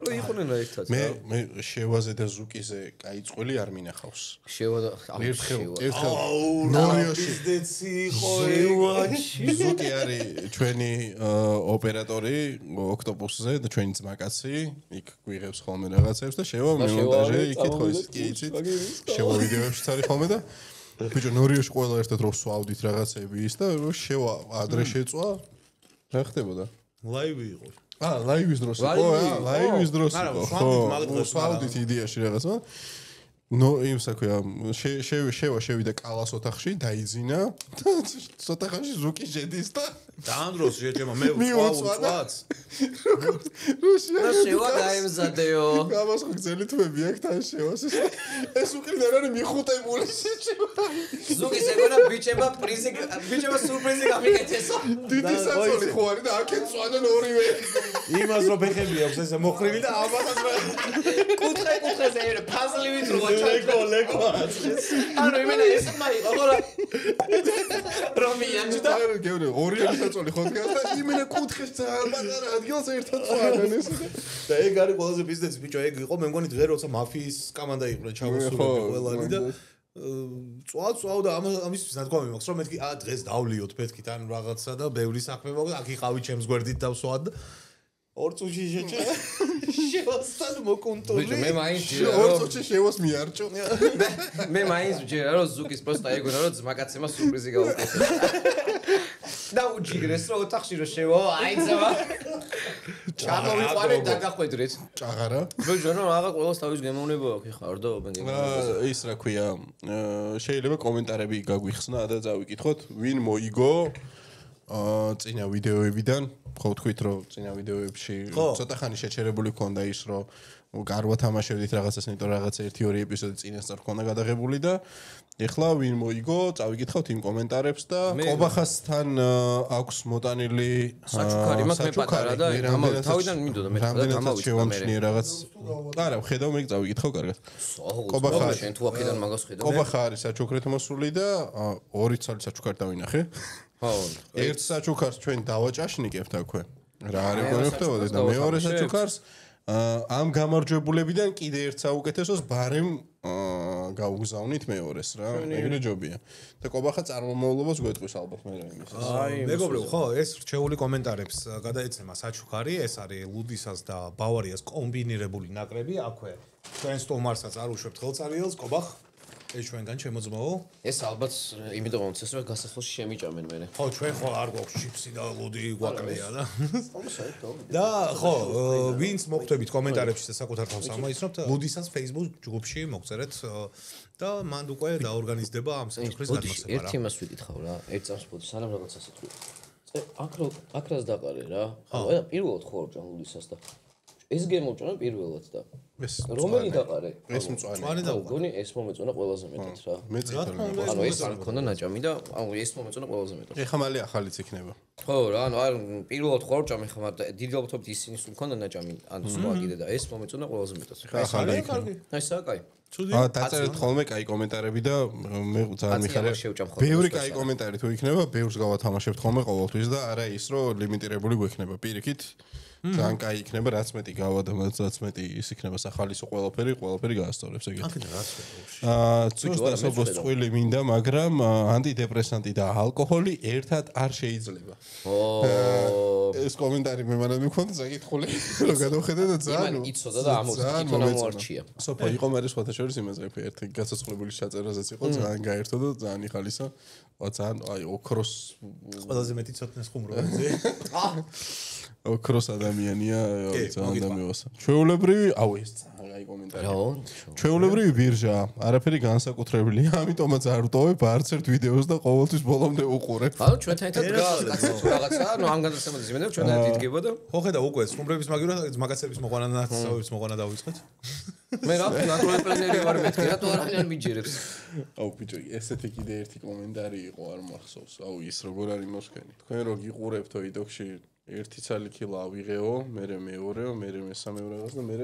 რო იყვნენ ერთად. მე შევაზე და ზუკიზე კაი წყვილი არ მინახავს. შევა ერთხელ ნორიოში დეცი იყო ზუკი არის ჩვენი ოპერატორი ოქტოპუსზე და ჩვენი ძმაკაცი იქ გვიღებს ხოლმე რაღაცებს და შევა მონტაჟი იქით ხო ის კი იცით შევა ვიდეოებშიც არის ხოლმე და ბიჭო ნორიოში ყველა ერთად რო სვავდით რაღაცები ის და რო შევა ადრე შეწვა რა ხდებოდა ლაივი იყო ლაივის დროს იყო ლაივის დროს იყო ხო სვავდით იდეაში რაღაცა ნო იმ საქმეა შევიდა კალას ოთახში დაიძინა ცოტა ხანში ზუკი შედის და დაანდროს შეჭემა მე ვწვავ შევა გაემზადეო გამას ხო გზელი თვები აქ თან შევას ეს უკრიდან არის მიხუტებული შეჭემა ზუკის ეგონა ბიჭება სურპრიზი გამიგეთესო დიდი საწოლი ხო არის და აქეთ წვადნენ ორივე იმას რო ფეხები აქვს ესე მოხრივი და ამასაც კუთხეზე ფაზლივით რო ლეგო ანუ იმენა ეს მაიყო ხო რა რომიან და გეუბნები ორივე საწოლი ხო დგას და იმენა კუთხეს ძალიან პატარა ადგილს ერთად წვადნენ ეს და ეგ არის ყველაზე ბიზნესი ბიჭო ეგ იყო მე მგონი დღე როცა მაფიის კამანდა იყვნენ ჩამოსულები ყველანი და წვავ და ამისთვის ნათქვამი მაქვს რომ მეთქი დღეს დავლიოთ მეთქით ან რაღაცა და ბევრი საქმე მაქვს აქ იყავი ჩემს გვერდით დავსვად და ორ წუთში შევასთან მოკუნტული მე მაინც ორ წუთში შევას მიარჭო მე მაინც ვჯერა რომ ზუკის პროსტა ეგონა რომ ძმაკაცემა სურპრიზი გაუკეთეს და უჯიგრეს რომ ოთახში რომ შევა აიძავა ჩამოვიყვანეთ და გახვედრეთ ჭაღარა ბიჭო რა რაღა ყველას თავის გემოვნება აქვს ხარ და ის რა ქვია შეიძლება კომენტარები გაგვიხსნა და წავიკითხოთ ვინ მოიგო წინა ვიდეოებიდან ხო თქვით რომ წინა ვიდეოებში ცოტა ხანი შეჩერებული ქონდა ის რომ გარვა თამაშებდით რაღაცას იმიტომ რაღაც 1-2 ეპიზოდი წინასწარ ქონდა გადაღებული და ეხლა ვინ მოიგო წავიკითხავთ იმ კომენტარებს და ყობახასთან აქვს მოტანილი საჩუქარი მაქვს მე პატარა და თავიდან მინდოდა მე გამოვიწყდა მე რაღაც არა ხედავ მე წავიკითხავ კარგად ყობახა შენ თუ აქედან მაგას ხედავ ყობახა არის საჩუქრით მოსული და 2 ცალი საჩუქარი დავინახე ერთ საჩუქარს ჩვენ დავაჭაშნიკებთ აქვე რა არის გონებდებოდეს და მეორე საჩუქარს ამ გამარჯვებულებიდან კიდე ერთ საუკეთესოს ბარემ გაუგზავნით მეორეს რა ეგრე ჯობია და ყობახა წარმომავლობას გვეტყვის ალბათ მე რა იმის მეგობრებო ხო ეს რჩეული კომენტარებს გადაეცემა საჩუქარი ეს არის ლუდისას და ბავარიას კომბინირებული ნაკრები აქვე ჩვენ სტომარსაც არ უშვებთ ხელწარიელს ყობახ ეს ჩვენგან შემოძმაო ეს ალბათ იმიტომ რომ წესრიგ გასასვლელში შემიჭამენ მე ხო ჩვენ ხო არ გვაქვს ჩიპსი და ლუდი გვაკლია და ხო ვინც მოხვდებით კომენტარებში და საკუთარ თავს ამოიცნობთ ლუდისას Facebook ჯგუფში მოგწერეთ და მანდ უკვე დაორგანიზდება ამ საჩუქრის გადმოსება რა ერთი იმას ვიკითხავ რა ერთ წამს პოდი სანამ რაღაცას ეთქვი აკრას დაყარე რა ხო პირველად ხო ვჭამ ლუდისას და ეს გემოვჭანა პირველად და რომელი დაყარე ეს მწვანე და უგონი ეს მომეწონა ყველაზე მეტად რა მე წითელი ანუ ეს არ მქონდა ნაჭამი და ანუ ეს მომეწონა ყველაზე მეტად ეხა მალე ახალიც იქნება ხო რა ანუ არ პირველად ხო ვჭამი ხომ და დიდი ალბათობით ისინი სულ მქონდა ნაჭამი ანუ სხვა კიდე და ეს მომეწონა ყველაზე მეტად ხა ახალი იქნება აი საკაი დაწერეთ ხოლმე კაი კომენტარები და მე ძალიან მიხარია ბევრი კაი კომენტარი თუ იქნება ბევრს გავათამაშებთ ხოლმე ყოველთვის და არა ის რომ ლიმიტირებული გვექნება პირიქით ძალიან კაი იქნება რაც მეტი გავა და რაც მეტი ის იქნება სახალისო ყველაფერი გაასწორებს ეგეთი ცოტა წყვილი მინდა მაგრამ ანტიდეპრესანტი და ალკოჰოლი ერთად არ შეიძლება ეს კომენტარი მე მანამ მქონდა საკითხული რომ გადავხედე და ძალიან იცოდა და ამოწითო ნამოარჩია სოფო იყო მე სხვათა შორის იმას ყოფი ერთი გასაცვლებელი ჩაწერაზეც იყო ძალიან გაერთო და ძალიან იხალისა ძალიან აი ოქროს ყველაზე მეტი ცოტნეს ხუმრობაზე ოქროს ადამიანია ძალიან დამევასა ჩვეულებრივი აუ ეს ძალიან კაი კომენტარი ჩვეულებრივი ბირჟა არაფერი განსაკუთრებელია ამიტომაც არ ვტოვებ არც ერთ ვიდეოს და ყოველთვის ბოლომდე უყურებ ანუ ჩვენთან ერთად გასაცვლელი რაღაცა ანუ ამ გადაცემაზე იმედი ჩვენ ერთად იდგება და ხო ხედა უკვე ხუმრების მაგაცების მოყვანა ნაცავების მოყვანა დავიწყეთ მე რა ნატურალ პლენერი ვარ მეთქი რატო არიან მიჯერებს აუ ბიჭო ესეთი კიდე ერთი კომენტარი იყო არ მახსოვს აუ ის როგორ არის მოსკენი თქვენ რო გიყურებთო იდოქში ერთი ცალი კილა ავიღეო, მე მეორეო, მე მესამე რაღაც და მე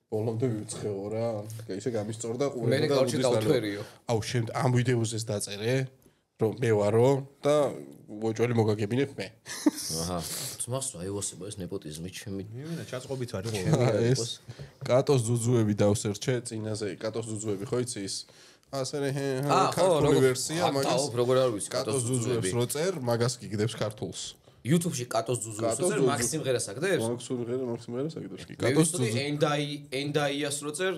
ბოლომდე ვიწყეო რა. ისე გამისწორდა ყურება და მე გავჩი დავთვერიო. აუ ამ ვიდეოზეს დაწერე, რომ მე ვარო და უოჭველი მოგაგებინებ მე. აჰა. ძმას რა ევოსება ეს nepotizmi ჩემი. იმენა ჩაწყობით არის ჩემი ხოლმე. არ ეს იყოს. კატოს ძუძუები დავსერჩე წინაზე კატოს ძუძუები ხო იცი ის ასე ქართული ვერსია მაგას როგორ არ ვიცი კატოს ძუძუებს რო წერ მაგას გიგდებს ქართულს YouTube-ში კატოს ძუძუებს რო წერ მაქსიმ ღერას აგდებს მაქსიმ ღერას აგდებს კი კატოს ძუძუები ენდაიას რო წერ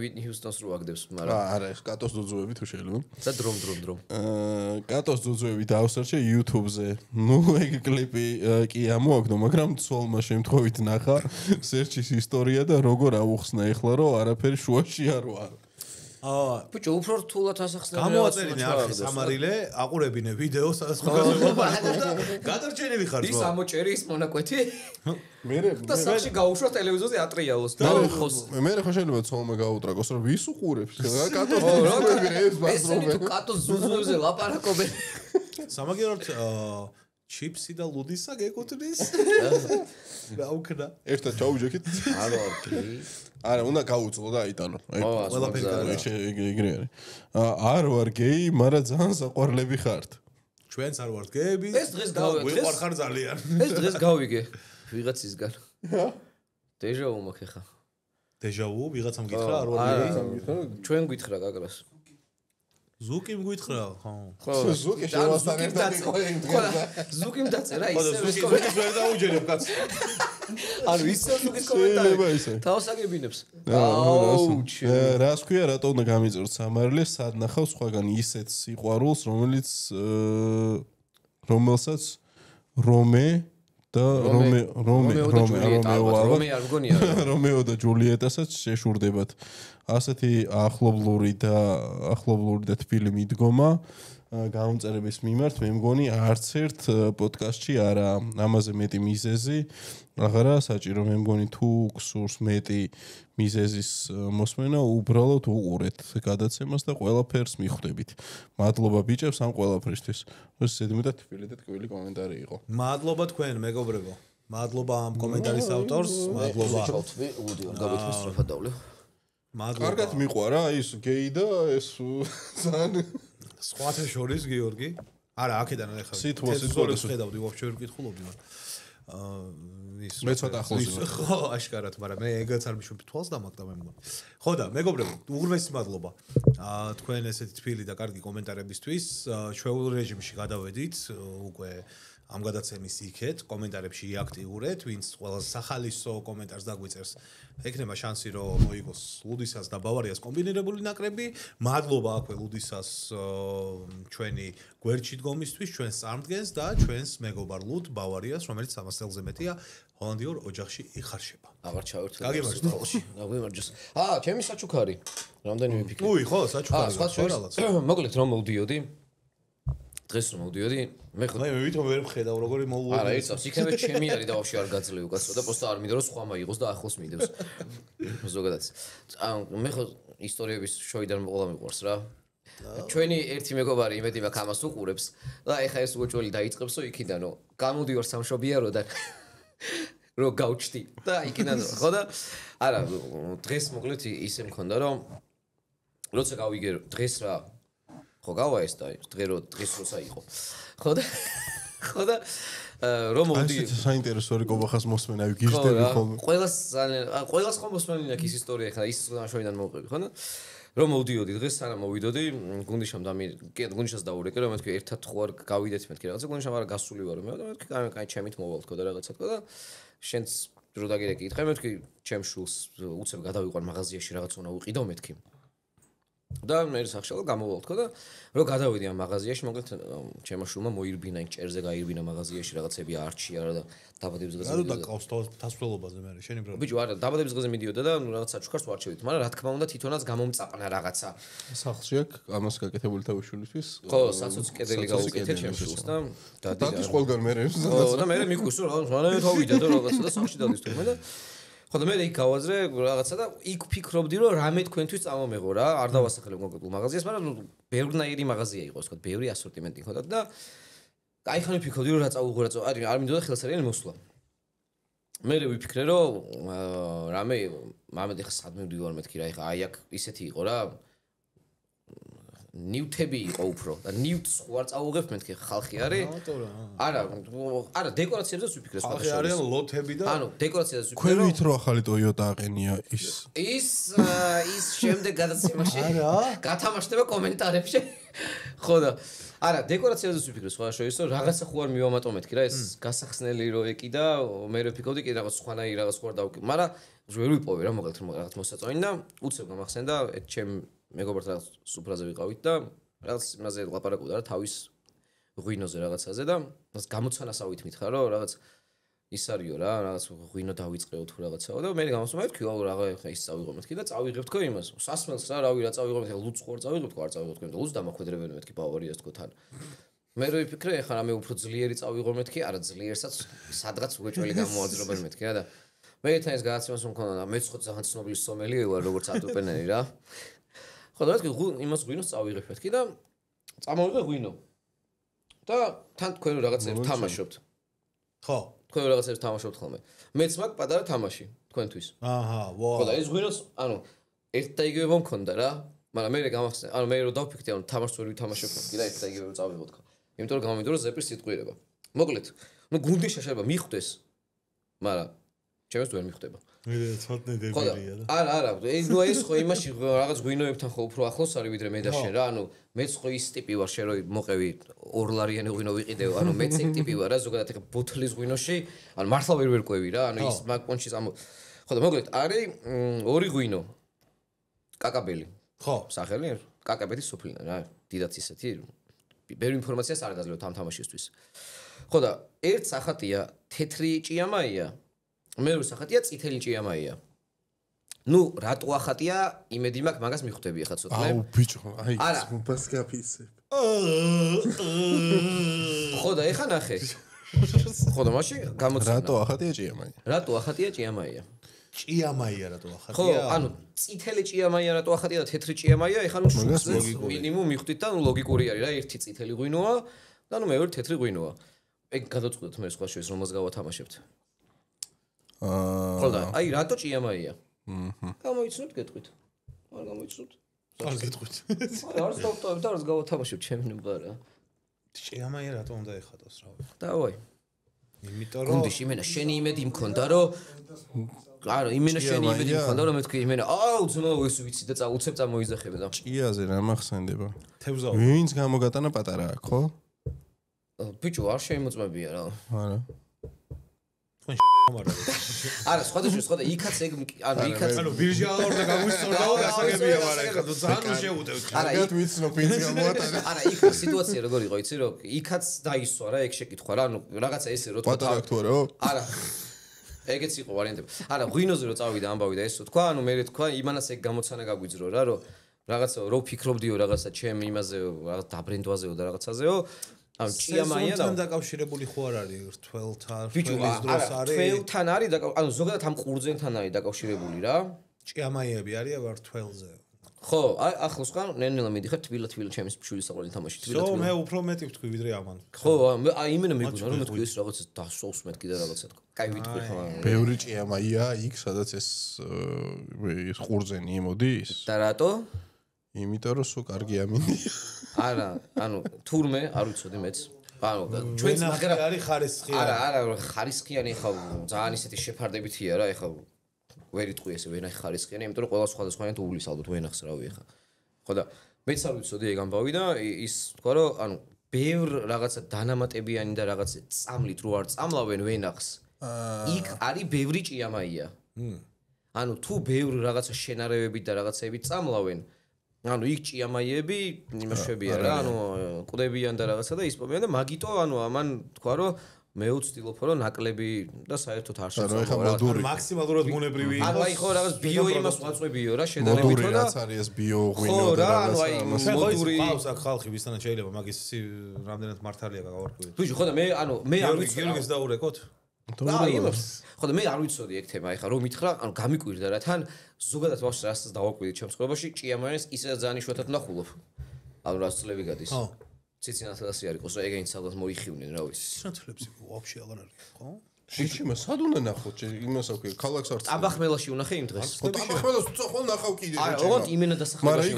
ვიტნი ჰიუსტონს რო აგდებს მაგრამ არა ეს კატოს ძუძუები თუ შეიძლება და დრომ კატოს ძუძუები დავსერჩე YouTube-ზე ნუ ეგ კლიპი კი ამოაგდო მაგრამ ცოლმა შემთხვევით ნახა სერჩის ისტორია და როგორ აუხსნა ეხლა რომ არაფერი შუაში არ ვარ ბიჭო უფრო რთულად ასახსნა გამოაწერინე არხის სამარილე აყურებინე ვიდეო სადაც გადარჩენილი ხარ ის ამოჭერი ის მონაკვეთი მე და სახში გაუშვა ტელევიზორზე ატრიალოს და ხოს მე ხო შეიძლება ცოლმა გაუტრაკოს რომ ვის უყურებს კატოს ძუძუები ეს ბაზრობენ ეს კატოს ძუძუებზე ლაპარაკობენ სამაგიეროდ ჩიპსი და ლუდისა გეკუთვნის რა უკნა ერთად ჩაუჯექით არა უნდა გაუძლო და აიტანო ეგრე არის არ ვარ გეი მაგრამ ძალიან საყვარლები ხართ ჩვენც არ ვართ გეები ეს დღეს ვიყარხარ ძალიან ეს დღეს გავიგე ვიღაცისგან დეჟავუ მაქვს ხა დეჟავუ ვიღაცამ გითხრა არ ვარ გეი ჩვენ გითხრა გაგრას ზუკიმ გითხრა ხო ზუკი შევასწავლებ ზუკიმ დაწერა ისე ვერ დაუჯერებ კაც ანუ ისე ზუკის კომენტარი თავსაგებინებს აუჩი რას ქვია რატო უნდა გამიწევთ სამარილე სად ნახავ სხვაგან ისეთ სიყვარულს რომელსაც რომე და რომეო და ჯულიეტასაც შეშურდებათ ასეთი ახლობლური და თბილი მიდგომა გამომწერების მიმართ მე მგონი არც ერთ პოდკასტში არა ამაზე მეტი მიზეზი აღარა საჭირო მე მგონი თუ გსურს მეტი მიზეზის მოსმენა უბრალოდ უყურეთ გადაცემას და ყველაფერს მიხვდებით მადლობა ბიჭებს ამ ყველაფრისთვის ეს ზედმეტად თბილი და ტკბილი კომენტარი იყო მადლობა თქვენ მეგობრებო მადლობა ამ კომენტარის ავტორს მადლობა გაბეთქეს სწრაფად დავლევ კარგად მიყვარა ის გეი და ეს ძალიან სხვათა შორის გიორგი არა აქედან ახლა სიტუაციას ხედავდი ვაფშე ვერ ვკითხულობდი მაგრამ ის მე ცოტა ახლოს ხო აშკარად მაგრამ მე ეგაც არ მიშვები თვალს დამაგდა მე მგონი ხო და მეგობრებო უღრმესი მადლობა თქვენ ესეთი თბილი და კარგი კომენტარებისთვის ჩვეულ რეჟიმში გადავედით უკვე ამ გადაცემის იქეთ კომენტარებში იაქტიურეთ ვინც ყველა სახალისო კომენტარს დაგვიწერს ეკნება შანსი რომ მოიგოს ლუდისას და ბავარიას კომბინირებული ნაკრები მადლობა აქვე ლუდისას ჩვენი გვერდში დგომისთვის ჩვენს წარმდგენს და ჩვენს მეგობარ ლუდ ბავარიას რომელიც 300 წელზე მეტია ჰოლანდიურ ოჯახში იხარშება აღარ ჩავერთვე გაგიმარჯოს გაგიმარჯოს ჩემი საჩუქარი რამდენიმე ფიქრი უი ხო საჩუქარი მოკლედ რომ მოვდიოდი დღეს რომ მოვდიოდი მე ვითომ ვერ მხედავ როგორი მოულოდნელი არა იცავს იქნებ ჩემი არის და ვაფშე არ გაძლევ კაცო და პოსტა არ მინდა რომ სხვა მაიღოს და ახლოს მიდევს ზოგადად მე ხო ისტორიების შოიდან ყველა მიყვარს რა ჩვენი ერთი მეგობარი იმედი მაქვს ამას უყურებს და ეხა ეს უოჭველი დაიწყებსო იქიდანო გამოდივარ სამშობიაროდან რო გავჩდი და იქიდან ხო და არა დღეს მოკლედ ისე მქონდა რომ როცა გავიგე დღეს რა ხო გავა ეს და დღეს როცა იყო ხო და რომ მოვდი საინტერესო რეკობახას მოსმენა ვიგიჟდები ხოლმე ყველას ხომ მოსმენინა ის ისტორია ხა ის შოიდან მოვყები ხო და რომ მოვდიოდი დღეს სანამ მოვიდოდი გუნდიშამ და გუნდიშას დაურეკე რომ მეთქი ერთად ხო არ გავიდეთ მეთქი რაღაცა გუნდიშამ არა გასული ვარ მე და მეთქი კაი ჩემით მოვალ თქო და რაღაცა თქო და შენც რო დაგირეკი ითხე მეთქი ჩემ შულს უცებ გადავიყვან მაღაზიაში რაღაც უნდა უყიდო მეთქი და მე სახშალ გამოვალ თქო და რო გადავედი ამ მაღაზიაში მოკლედ ჩემო შულმა მოირბინა იმ ჭერზე გაირბინა მაღაზიაში რაღაცები არჩია რა და დაბადების დღეზე რა დაკავს თასვლელობაზე მე შენი ბრალ ბიჭო არა დაბადების დღეზე მიდიოდა და რაღაც საჩუქარს ვარჩევით მაგრამ რა თქმა უნდა თვითონაც გამომწაყნა რაღაცა სახლში აქ ამას გაკეთებული თავშულისთვის ხო საცოცხი კედელი გაუკეთე ჩემ შულს და დადის ყველგან მე და მე მიკვისო რა თავიდა და რაღაცა და სახლში დადის თქო მე და ხო და მე იქ გავაზრე რაღაცა და იქ ფიქრობდი რომ რამე თქვენთვის წამომეღო რა არ დავასახელებ კონკრეტულ მაღაზიას მაგრამ ბევრნაირი მაღაზია იყო თქო ბევრი ასორტიმენტი ჰქონდა და აი ხანი ფიქრობდი რომ რა წაუღო რა არ მინდოდა ხელსარიანი მოსვლა მე ვიფიქრე რომ რამე მამედ ეხა სადმე ვდივარ მეთქი რა ეხა აი აქ ისეთი იყო რა ნიუთები იყო უფრო და ნიუთს ხო არ წაუღებთ მეთქი ხალხი არის? არა, დეკორაციებზეც ვიფიქრე სხვა ხალხი არიან ლოთები და ანუ დეკორაციებზეც ვიფიქრე. ქვევით რო ახალი Toyota აყენია ის შემდეგ გადაცემაში გათამაშდება კომენტარებში. ხო და არა, დეკორაციებზეც ვიფიქრე სხვა შოისო, რაღაცა ხო არ მივამატო მეთქი რა, ეს გასახსნელი რო ეკი და მე ვფიქრობდი კი რაღაც სხვანაირი რაღაც ხო არ დავკი, მაგრამ ვერ ვიპოვე რა მოკლედ რაღაც მოსაწონი და უცებ გამახსენდა ჩემ მეგობართან რაღაც სუფრაზე ვიყავით და რაღაც იმაზე ლაპარაკობდა რა თავის ღვინოზე რაღაცაზე და გამოცანასავით მითხრა რომ რაღაც ის არისო რა რაღაც ღვინო დავიწყეო თუ რაღაცაო და მე გამოსვლა მეთქი აუ რაღა ხა ის წავიღო მეთქი და წავიღებ თქო იმას სასმელს რა რავი რა წავიღო მეთქი ლუც ხო არ წავიღებ თქო არ წავიღო თქო და ლუც დამახვედრებენ მეთქი ბავარიას თქო თან მე რო ვიფიქრე ეხლა რამე უფრო ძლიერი წავიღო მეთქი არა ძლიერსაც სადღაც უეჭველი გამოაძრობენ მეთქი რა და მე თან ეს გადაცემას მქონდა და მეც ხო ძალიან ცნობილი სომელი ვარ როგორც ატუპენელი რა ხო და მეთქი იმას ღვინოს წავიღებ მეთქი და წამოვიღე ღვინო და თან თქვენ რაღაცებს თამაშობთ ხო თქვენ რაღაცებს თამაშობთ ხოლმე მეც მაგ პატარა თამაში თქვენთვის აჰა ვა ხო და ეს ღვინოს ანუ ერთ და იგივე მომქონდა რა მაგრამ მე გამახსენე ანუ მე რო დავფიქრდი ანუ თამაშს ვერ ვითამაშებ კი და ერთ და იგივე წავიღოთ ხო იმიტომ რომ გამომიდო რომ ზეპრის სიტყვიერება მოკლედ ნუ გუნდი შეშება მიხვდეს მაგრამ ჩემს ვერ მიხვდება მე ცოტნე დებილია და არა ნუ ეს ხო იმაში რაღაც ღვინოებთან ხო უფრო ახლოს არის ვიდრე მე და შენ რა ანუ მეც ხო ის ტიპი ვარ შენ რო მოყევი ორლარიანი ღვინო ვიყიდეო ანუ მეც ეგ ტიპი ვარ რა ზოგადად ეხა ბოთლის ღვინოში ანუ მართლა ვერ ყვევი რა ანუ ის მაგ პონჩის ამ ხო და მოკლედ არის ორი ღვინო კაკაბელი ხო სახელი კაკაბეთის სოფლინა რა დიდაც ისეთი ბევრი ინფორმაციას არ გაძლევთ ამ თამაშისთვის ხო და ერთ სახატია თეთრი ჭიამაია მეორე სახატია წითელი ჭიამაია ნუ რატო ახატია იმედი მაქვს მაგას მიხვდები ახლა ცოტა აუ ბიჭო აი არა ბასკაფისებ ხო და ეხა ნახე ხო და მაშინ გამოცნა რატო ახატია ჭიამაია რატო ახატია ჭიამაია ჭიამაია რატო ხო ახატია ანუ წითელი ჭიამაია რატო ახატია და თეთრი ჭიამაია ეხა ნუ მინიმუმ მიხვდით და ნუ ლოგიკური არის რა ერთი წითელი ღვინოა და ნუ მეორე თეთრი ღვინოა ეგ გადაწყვეტოთ მე სხვა შეს რომელს გავათამაშებთ ხო და აი რატო ჭიამაია გამოიცნოთ გეტყვით არ გამოიცნოთ არ გეტყვით არც დავტოვებ და არც გავათამაშებ ჩემი მყარა ჭიამაია რატო უნდა ეხატოს რა დავაი იმიტომ რომ გუნდში იმენა შენი იმედი მქონდა რომ არა იმენა შენი იმედი მქონდა რომ მეთქვი იმენა აუ ძმაო ეს ვიცი და უცებ წამოიზახები და ჭიაზე რა მახსენდება თევზაო ვინც გამოგატანა პატარა აქ ხო ბიჭო არ შემოწმებია რა არა არა სხვა იქაც ეგ ანუ იქაც ანუ ბირჟა არ და გამოსწორდაო გასაგებია მაგრამ ეხლა ძალიან შეუტევთ არა კარგად ვიცნობ ვინც გამოგატანა არა იქ სიტუაცია როგორ იყო იცი რომ იქაც დაისვა რა ეგ შეკითხვა რა ანუ რაღაცა ესე რო თქვა პატარა თუ არა არა ეგეც იყო ვარიანტები არა ღვინოზე რო წავიდა ამბავი და ესო თქვა ანუ მე თქვა იმანას ეგ გამოცანა გაგვიძრო რა რომ რაღაცა რო ფიქრობდიო რაღაცა ჩემ იმაზე რაღაც დაბრენდვაზეო და რაღაცაზეო ამ ჭიამაია და დაკავშირებული ხო არ არის რთველთან ბიჭო დროს არის რთველთან არის ანუ ზოგადად ამ ყურძენთან არის დაკავშირებული რა ჭიამაიები არიან რთველზე ხო აი ახლოს ხარ ნენელა მიდიხარ თბილა ჩემის შვილის საყვარელი თამაში თბილა ხო მე უფრო მეტი ვთქვი ვიდრე ამან ხო აი იმენა მეგონა რომ მეთქვი ეს რაღაცა დასოვს მეთქი და რაღაცა კაი ვიტყვი ხო ბევრი ჭიამაია იქ სადაც ეს ყურძენი იმოდის და რატო იმიტომ რომ სულ კარგი ამინდია არა ანუ თურმე არ ვიცოდი მეც ანუ ჩვენც მაგრამ არის ხარისხიანი არა ხარისხიანი ხა ძალიან ისეთი შეფარდებითია რა ეხა ვერ იტყვი ესე ვენახი ხარისხიანი იმიტომ რომ ყველა სხვადასხვანაირად უვლის ალბათ ვენახს რავი ეხა ხო და მეც არ ვიცოდი ეგ ამბავი და ის თქვა რომ ანუ ბევრ რაღაცა დანამატებიანი და რაღაცა წამლით რო არ წამლავენ ვენახს იქ არის ბევრი ჭიამაია ანუ თუ ბევრ რაღაცა შენარევებით და რაღაცეებით წამლავენ ანუ იქ ჭიამაიები იმაშვებია რა ანუ ყდებიან და რაღაცა და ისპობიან და მაგიტო ანუ ამან თქვა რომ მე ვცდილობ რომ ნაკლები და საერთოდ არ შეცვალო რა მაქსიმალურად ბუნებრივი იყოს ანუ აი ხო რაღაც ბიო იმას ვაწვევიო რა შედარებით რა რაც არის ეს ბიო ღვინო და ანუ აი მოდური ყავს აქ ხალხი ვისთანაც შეიძლება მაგის რამდენად მართალია გავარკვიეთ ბიჭო ხო და მე ანუ მე არ ვიცი გიორგის დაურეკოთ ხო და მე არ ვიცოდი ეგ თემა ეხლა რომ მითხრა ანუ გამიკვირდა რა თან ზოგადად ბავშვს რასაც დავაკვირდი ჩემს ცხოვრებაში ჭიამაიას ისე ძალიან იშვიათად ნახულობ ანუ რაც წლები გადის ციცინათლასი არ იყოს რა ეგენი სადღაც მოიხივნენ რა ვიცი ციცინათლებში ვაფშე აღარ არის ხო შიჩიმა სად უნდა ნახოთ? იმას აქვს ქალაქს არ აბახმელაში უნახე იმ დღეს. აბახმელას უცხო ნახავ კიდე. არა, ოღონდ იმენა დასახლებაში.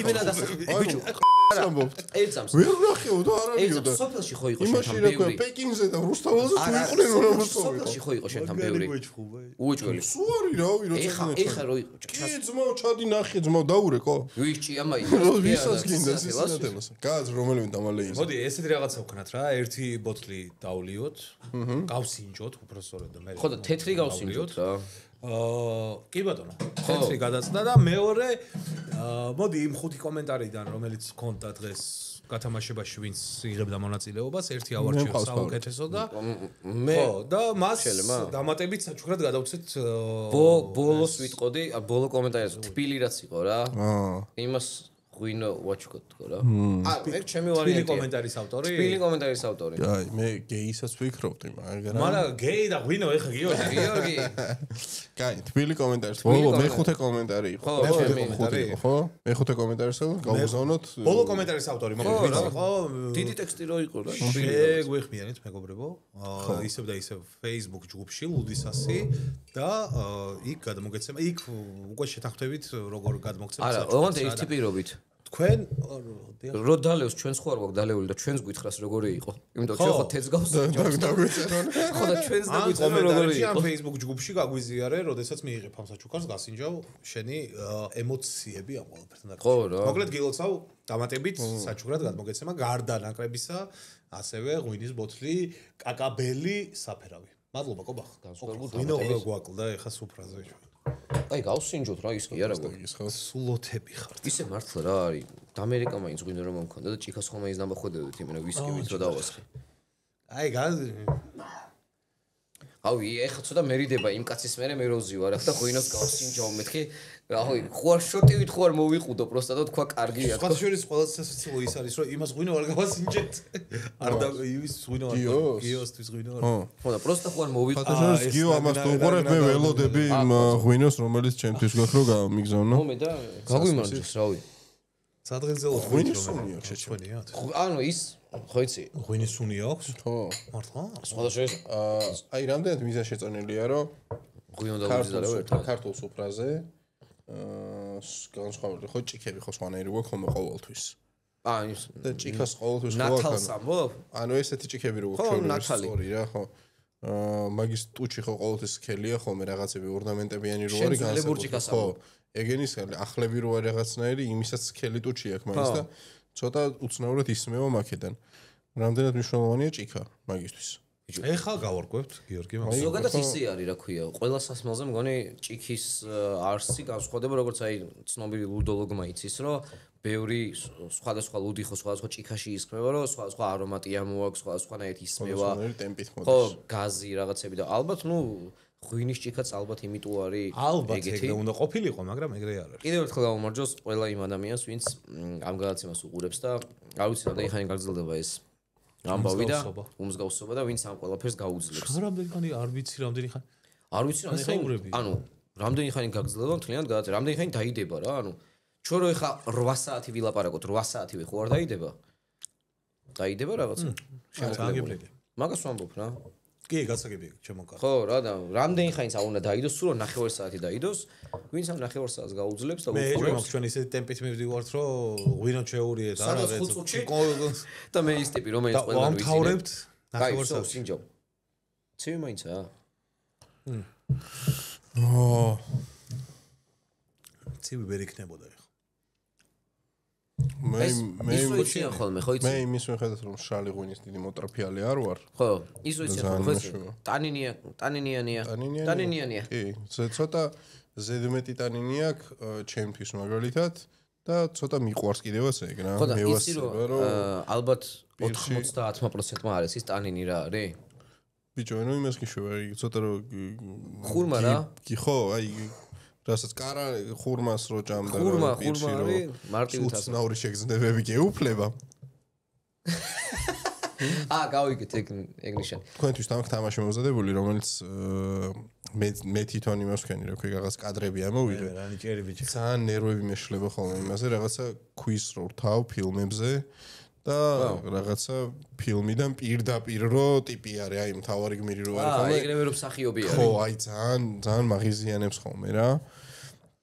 იმენა დასახლებაში. ბიჭო, ამბობთ. ერთსამს. ვერ ნახეო და არ არისო და. სოფელში ხო იყო იმაში შენთან რა ქვია, ბევრი. პეკინზე და რუსთაველზე თუ იყვნენ რა მოსწოვი. სოფელში ხო იყო შენთან ბევრი. უეჭველი. სუ არის რავი რა ეხა რო იყო. კი ძმაო ჩადი ნახე ძმაო დაურეკო. ვიში ჭიამაი. ვისაც გინდა სისინათელოს. გაზ რომელიმე დამალე ის. მოდი ესეთი რაღაცა ვქნათ რა, ერთი ბოთლი დავლიოთ, გავსინჯოთ უბრალოდ და მე. ხო და თეთრი გავსინჯოთ რა. კი ბატონო. თეთრი გადაცდა და მეორე მოდი იმ ხუთი კომენტარიდან რომელიც გქონდა დღეს გათამაშებაში ვინც იღებდა მონაწილეობას, ერთი ავარჩიო საუკეთესო და მე ხო და მას დამატებით საჩუქრად გადავცეთ ბოლოს ვიტყოდი, ბოლო კომენტარიც თბილი რაც იყო რა. იმას ღვინო ვაჩუკოთ თქო რა. მე ჩემი ვარიანტია. თბილი კომენტარის ავტორი? თბილი კომენტარის ავტორი. აი, მე გეისაც ვიქრობდი, მაგრამ გეი და ღვინო ეხა გიორგი. კაი, თბილი კომენტარის. ბოლო მეხუთე კომენტარი იყო. მეხუთე კომენტარი იყო, ხო? მეხუთე კომენტარისო გავუზავნოთ. ბოლო კომენტარის ავტორი მოგვიყვება, ხო? დიდი ტექსტი რო იყო რა. გვეხმიანეთ მეგობრებო. ისევ და ისევ Facebook ჯგუფში ლუდისასი და იქ გადმოგეცემა, იქ უკვე შეთანხმდებით როგორ გადმოგცემთ. არა, ოღონდ ერთი პირობით. თქვენ რო დალევს ჩვენს ხო არ გვაქვს დალეული და ჩვენს გითხრას როგორი იყო. იმიტომ ჩვენ ხო თეთრ გავსინჯავთ. ხო და ჩვენს დაგვიწერა როგორი იყო. ამ Facebook ჯგუფში გაგვიზიარე, როდესაც მიიღებ ამ საჩუქარს გასინჯავ შენი ემოციები ამ ყველაფერთან დაკავშირებით. ხო რა. მოკლედ გილოცავ დამატებით საჩუქრად გადმოგეცემა გარდა ნაკრებისა, ასევე ღვინის ბოთლი, კაკაბელი, საფერავი. მადლობა კობახ. ღვინო გვაკლდა ეხა სუფრაზე. აი გავსინჯოთ რა ის კი არა სულოთები ხართ. ისე მართლა რა არის. ამერიკა მაინც ღვინო რომ მომქონდა და ჭიქას ხომ ის ნამბახვედებით იმენა ვისკივით რო დავასხე. აი ავი ეხა ცოტა მერიდება იმ კაცის მერე მე როზი ვარ ახლა ღვინოს გავსინჯავ მეთქი აი ხوار შოტივით ხوار მოვიყუდო პროსტა და თქვა კარგია თქვა შორის ყველაზე სასაცილო ის არის რომ იმას ღვინო არ გავასინჯეთ არ და იმის ღვინო არ გიოსთვის ღვინო არ ხო და პროსტა ხوار მოვიყუდო შორის გიო ამას თუ უყურებ მე ველოდები იმ ღვინოს რომელიც ჩემთვის გვაქვს რომ გამიგზავნო ხო მე და გაგვიმარჯოს რავი სადღეზე ღვინის სუნია შეჩვენიათ ანუ ის ხო იცი ღვინის სუნი აქვს ხო მართლა სხვადასხვა აი რამდენად მიზა შეწონილია რომ ღვინო დავიზარებ ერთად ქართულ სუფრაზე განსხვავებული ხო ჭიქები ხო სხვანაირი გვაქვს ხოლმე ყოველთვის აი და ჭიქას ყოველთვის ხო ნათალს ამბობ ანუ ესეთი ჭიქები რო გვაქვს სწორი რა ხო მაგის ტუჩი ხო ყოველთვის სქელია ხოლმე რაღაცები ორნამენტებიანი რო არის განსხვავებული ხო ეგენის ახლები რო არის რაღაცნაირი იმისაც სქელი ტუჩი აქვს მაგის და ცოტა უცნაურად ისმევა მაქედან რამდენად მნიშვნელოვანია ჭიქა მაგისთვის ეხლა გავარკვევთ გიორგი მაგას ზოგადად ისე არის რა ქვია ყველა სასმელზე მგონი ჭიქის არსი განსხვავდება როგორც აი ცნობილი ლუდოლოგმა იცის რომ ბევრი სხვადასხვა ლუდი ხო სხვადასხვა ჭიქაში ისხმება რომ სხვადასხვა არომატი ამოაქვს სხვადასხვანაირად ისმევა ხო გაზი რაღაცები და ალბათ ნუ ღვინის ჭიქაც ალბათ იმიტომ არის ალბათ ეგრე უნდა ყოფილიყო მაგრამ ეგრე არ არის კიდევ ერთხელ გამომარჯოს ყველა იმ ადამიანს ვინც ამ გადაცემას უყურებს და არ ვიცი რამდენი ხანი გაგრძელდება ეს ამბავი და უმსგავსობა და ვინც ამ ყველაფერს გაუძლებს. რამდენი ხანი არ ვიცი რამდენი ხანი. არ ვიცი რამდენი ხანი. ანუ რამდენი ხანი გაგრძელდება მთლიანად გადაწერა. რამდენი ხანი დაიდება რა. ანუ ჩვენ რო ეხა 8 საათი ვილაპარაკოთ 8 საათივე ხო არ დაიდება? დაიდება რაღაცა. შემოგაგებლები. მაგას ვამბობ რა. კი, გასაგებია, ჩემო კარგი. ხო, რა და რამდენი ხანიც არ უნდა დაიდოს, სულ 9 საათი დაიდოს, ვინც ამ 9 საათს გაუძლებს და უყურებს. მე მაქვს ჩვენ ისეთი ტემპით მივდივართ, რომ ღვინო შეურიეთ, არა ვეც. და მე ის ტიპი, რომელიც ყველგან ვიცი. ვამთავრებთ 9 საათს. სინჯო. ცივი მაინცა? ცივი ვერ იქნებოდა ეხლა. მე ისოიციან ხოლმე, ხო იცი? მე იმის მიხედვით რომ შალი ღვინის დიდი მოტრაფიალი არ ვარ. ხო, ისოიციან ხოლმე. ტანინიანია. კი, ცოტა ზედმეტი ტანინი აქვს ჩემთვის მაგალითად და ცოტა მიყვარს კიდევაც ეგ რა. მევასება რომ ალბათ 90%-მა არის ის ტანინი რა არის? ბიჭო, ნუ იმას გიშვება, ცოტა რომ ხურმა რა? ხო, აი რასაც კარა ხურმას რო ჭამდა ხურმა არის მარტივით ასე უცნაური შეგრძნებები გეუფლება გავიგეთ ეგ ნიშანი თქვენთვის თამაშ თამაში მომზადებული რომელიც მე თვითონ იმას ვქენი რა ქვია რაღაც კადრები ამოვიღე რანი ჭერი ბიჭი ძალიან ნერვები მეშლება ხოლმე იმაზე რაღაცა ქვის რო ვთავ ფილმებზე და რაღაცა ფილმიდან პირდაპირ რო ტიპი არის, აი მთავარი გმირი რო არის ხოლმე. ეგრევე რომ მსახიობი არის. ხო, აი ძალიან მაღიზიანებს ხოლმე რა.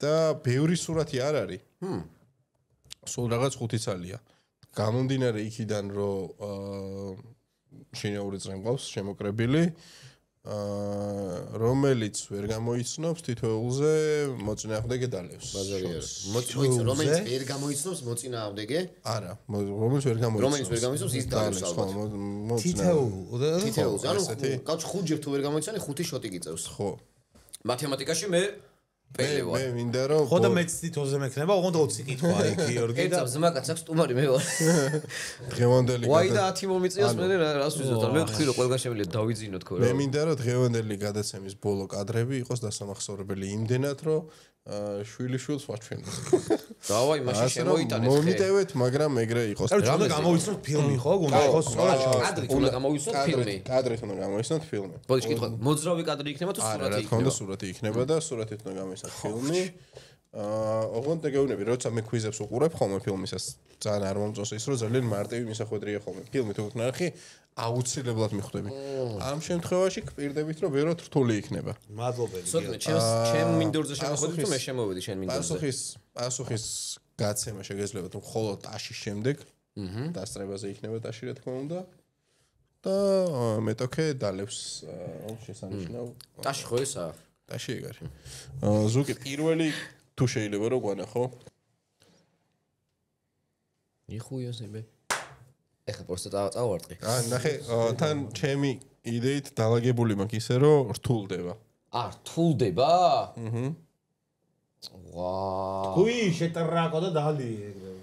და ბევრი სურათი არ არის. სულ რაღაც 5 წელია. გამომდინარე იქიდან რომ შინაური წრე მყავს შემოკრებილი რომელიც ვერ გამოიცნობს თითოეულზე მოწინააღმდეგე დალევს. ბაზარი არის. რომელიც ვერ გამოიცნობს მოწინააღმდეგე? არა, რომელიც ვერ გამოიცნობს ის დალევს ალბათ. თითოეულზე. ანუ კაცი 5 ჯერ თუ ვერ გამოიცანი 5 შოტი გიწევს. ხო. მათემატიკაში მე პელე ვარ. მე მინდა რომ ხო და მეც თითოზე მექნება, ოღონდ 20 კითხვა იქ გიორგი და ზმაკაც აქვს სტუმარი მე ვარ. დღევანდელი ვაი და 10 მომიწევს მე რას ვიზოთ? მე ვთქვი რომ ყველგან შემიძლია დავიძინოთ ხო რა. მე მინდა რომ დღევანდელი გადაცემის ბოლო კადრები იყოს დასამახსოვრებელი იმდენად რომ შვილი შვილს ვაჩვენოს. დავაი მაშინ შემოიტანეთ ხე. მომიტევეთ, მაგრამ ეგრე იყოს. რამე გამოვიცნოთ ფილმი ხო? უნდა იყოს სწორად კადრით უნდა გამოვიცნოთ ფილმი. კადრით უნდა გამოვიცნოთ ფილმი. ბოდიში კითხვა, მოძრავი კადრი იქნება თუ არა, რა სურათი თქმა უნდა იქნება? სურათი იქნება და სურათით უნდა გამოვიცნოთ ფილმი. ოღონდ ეგეუნები, როცა მე კვიზებს უყურებ ხოლმე ფილმისას, ძალიან არ მომწონს ის, რომ ძალიან მარტივი მისახვედრია ხოლმე. ფილმი თუ გქნახი, აუცილებლად მიხვდები. ამ შემთხვევაში გპირდებით, რომ ვეროთ რთული იქნება. მადლობელი. სოთნე, ჩემ მინდორზე შემოხვედი თუ მე შემოვედი შენ მინდორზე? პასუხის გაცემა შეგეძლება თუ მხოლოდ ტაშის შემდეგ. დასწრებაზე იქნება ტაში, რა თქმა უნდა. და მეტოქე დალევს შესანიშნავ. ტაში ხო ესაა? ტაში ეგ არის. ზუკი პირველი თუ შეიძლება რომ გვანახო? იხუიოსებე. ეხლა პროსტა წავარტყი. ნახე, თან ჩემი იდეით დაალაგებული მაქვს ისე რომ რთულდება. რთულდება? ვა. გუი შეტრაკო და დალი ეგრევე.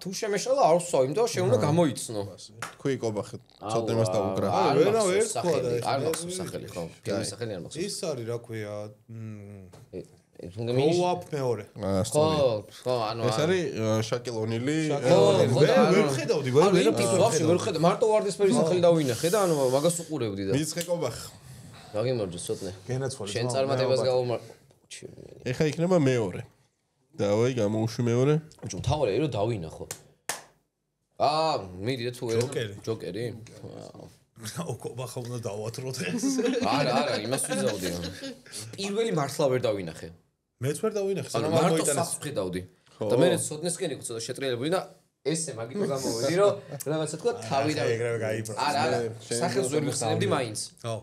თუ შემეშალა არ ვსვავ, იმიტომ რომ უნდა გამოიცნო. თქვი კობახი, ცოტა მას დაუგრა. ვერა ვერ თქვა და არ მახსოვს სახელი ხო? ფილმის სახელი არ მახსოვს. ის არის რა ქვია? გოუ აპ მეორე. ხო, ანუ ეს არის შაკილ ონილი. ვერ ხედავდი, ვერ ხედავ, მარტო ვარდისფერი სახელი დავინახე და ანუ მაგას უყურებდი და. მიცხე კობახ. გაგიმარჯოს ცოტნე. გენაცვალე. შენ წარმატებას გავუმარ. ეხა იქნება მეორე. დავაი გამოუშვი მეორე. ბიჭო, მთავარი რომ დავინახო. მიდი და თუ ვერ ჯოკერი? კობახა უნდა დავათროთ ეს. არა, იმას ვიზავდი. პირველი მართლა ვერ დავინახე. მეც ვერ დავინახე, ანუ მარტო საფს ხედავდი. და მე ცოტნესკენ იყო ცოტა შეტრიალებული და ესე მაგითო გამოვედი რომ რაღაცა თქვა თავი და ეგრევე გაიბრა. არა, სახელს ვერ ვიხსენებდი მაინც. ხო.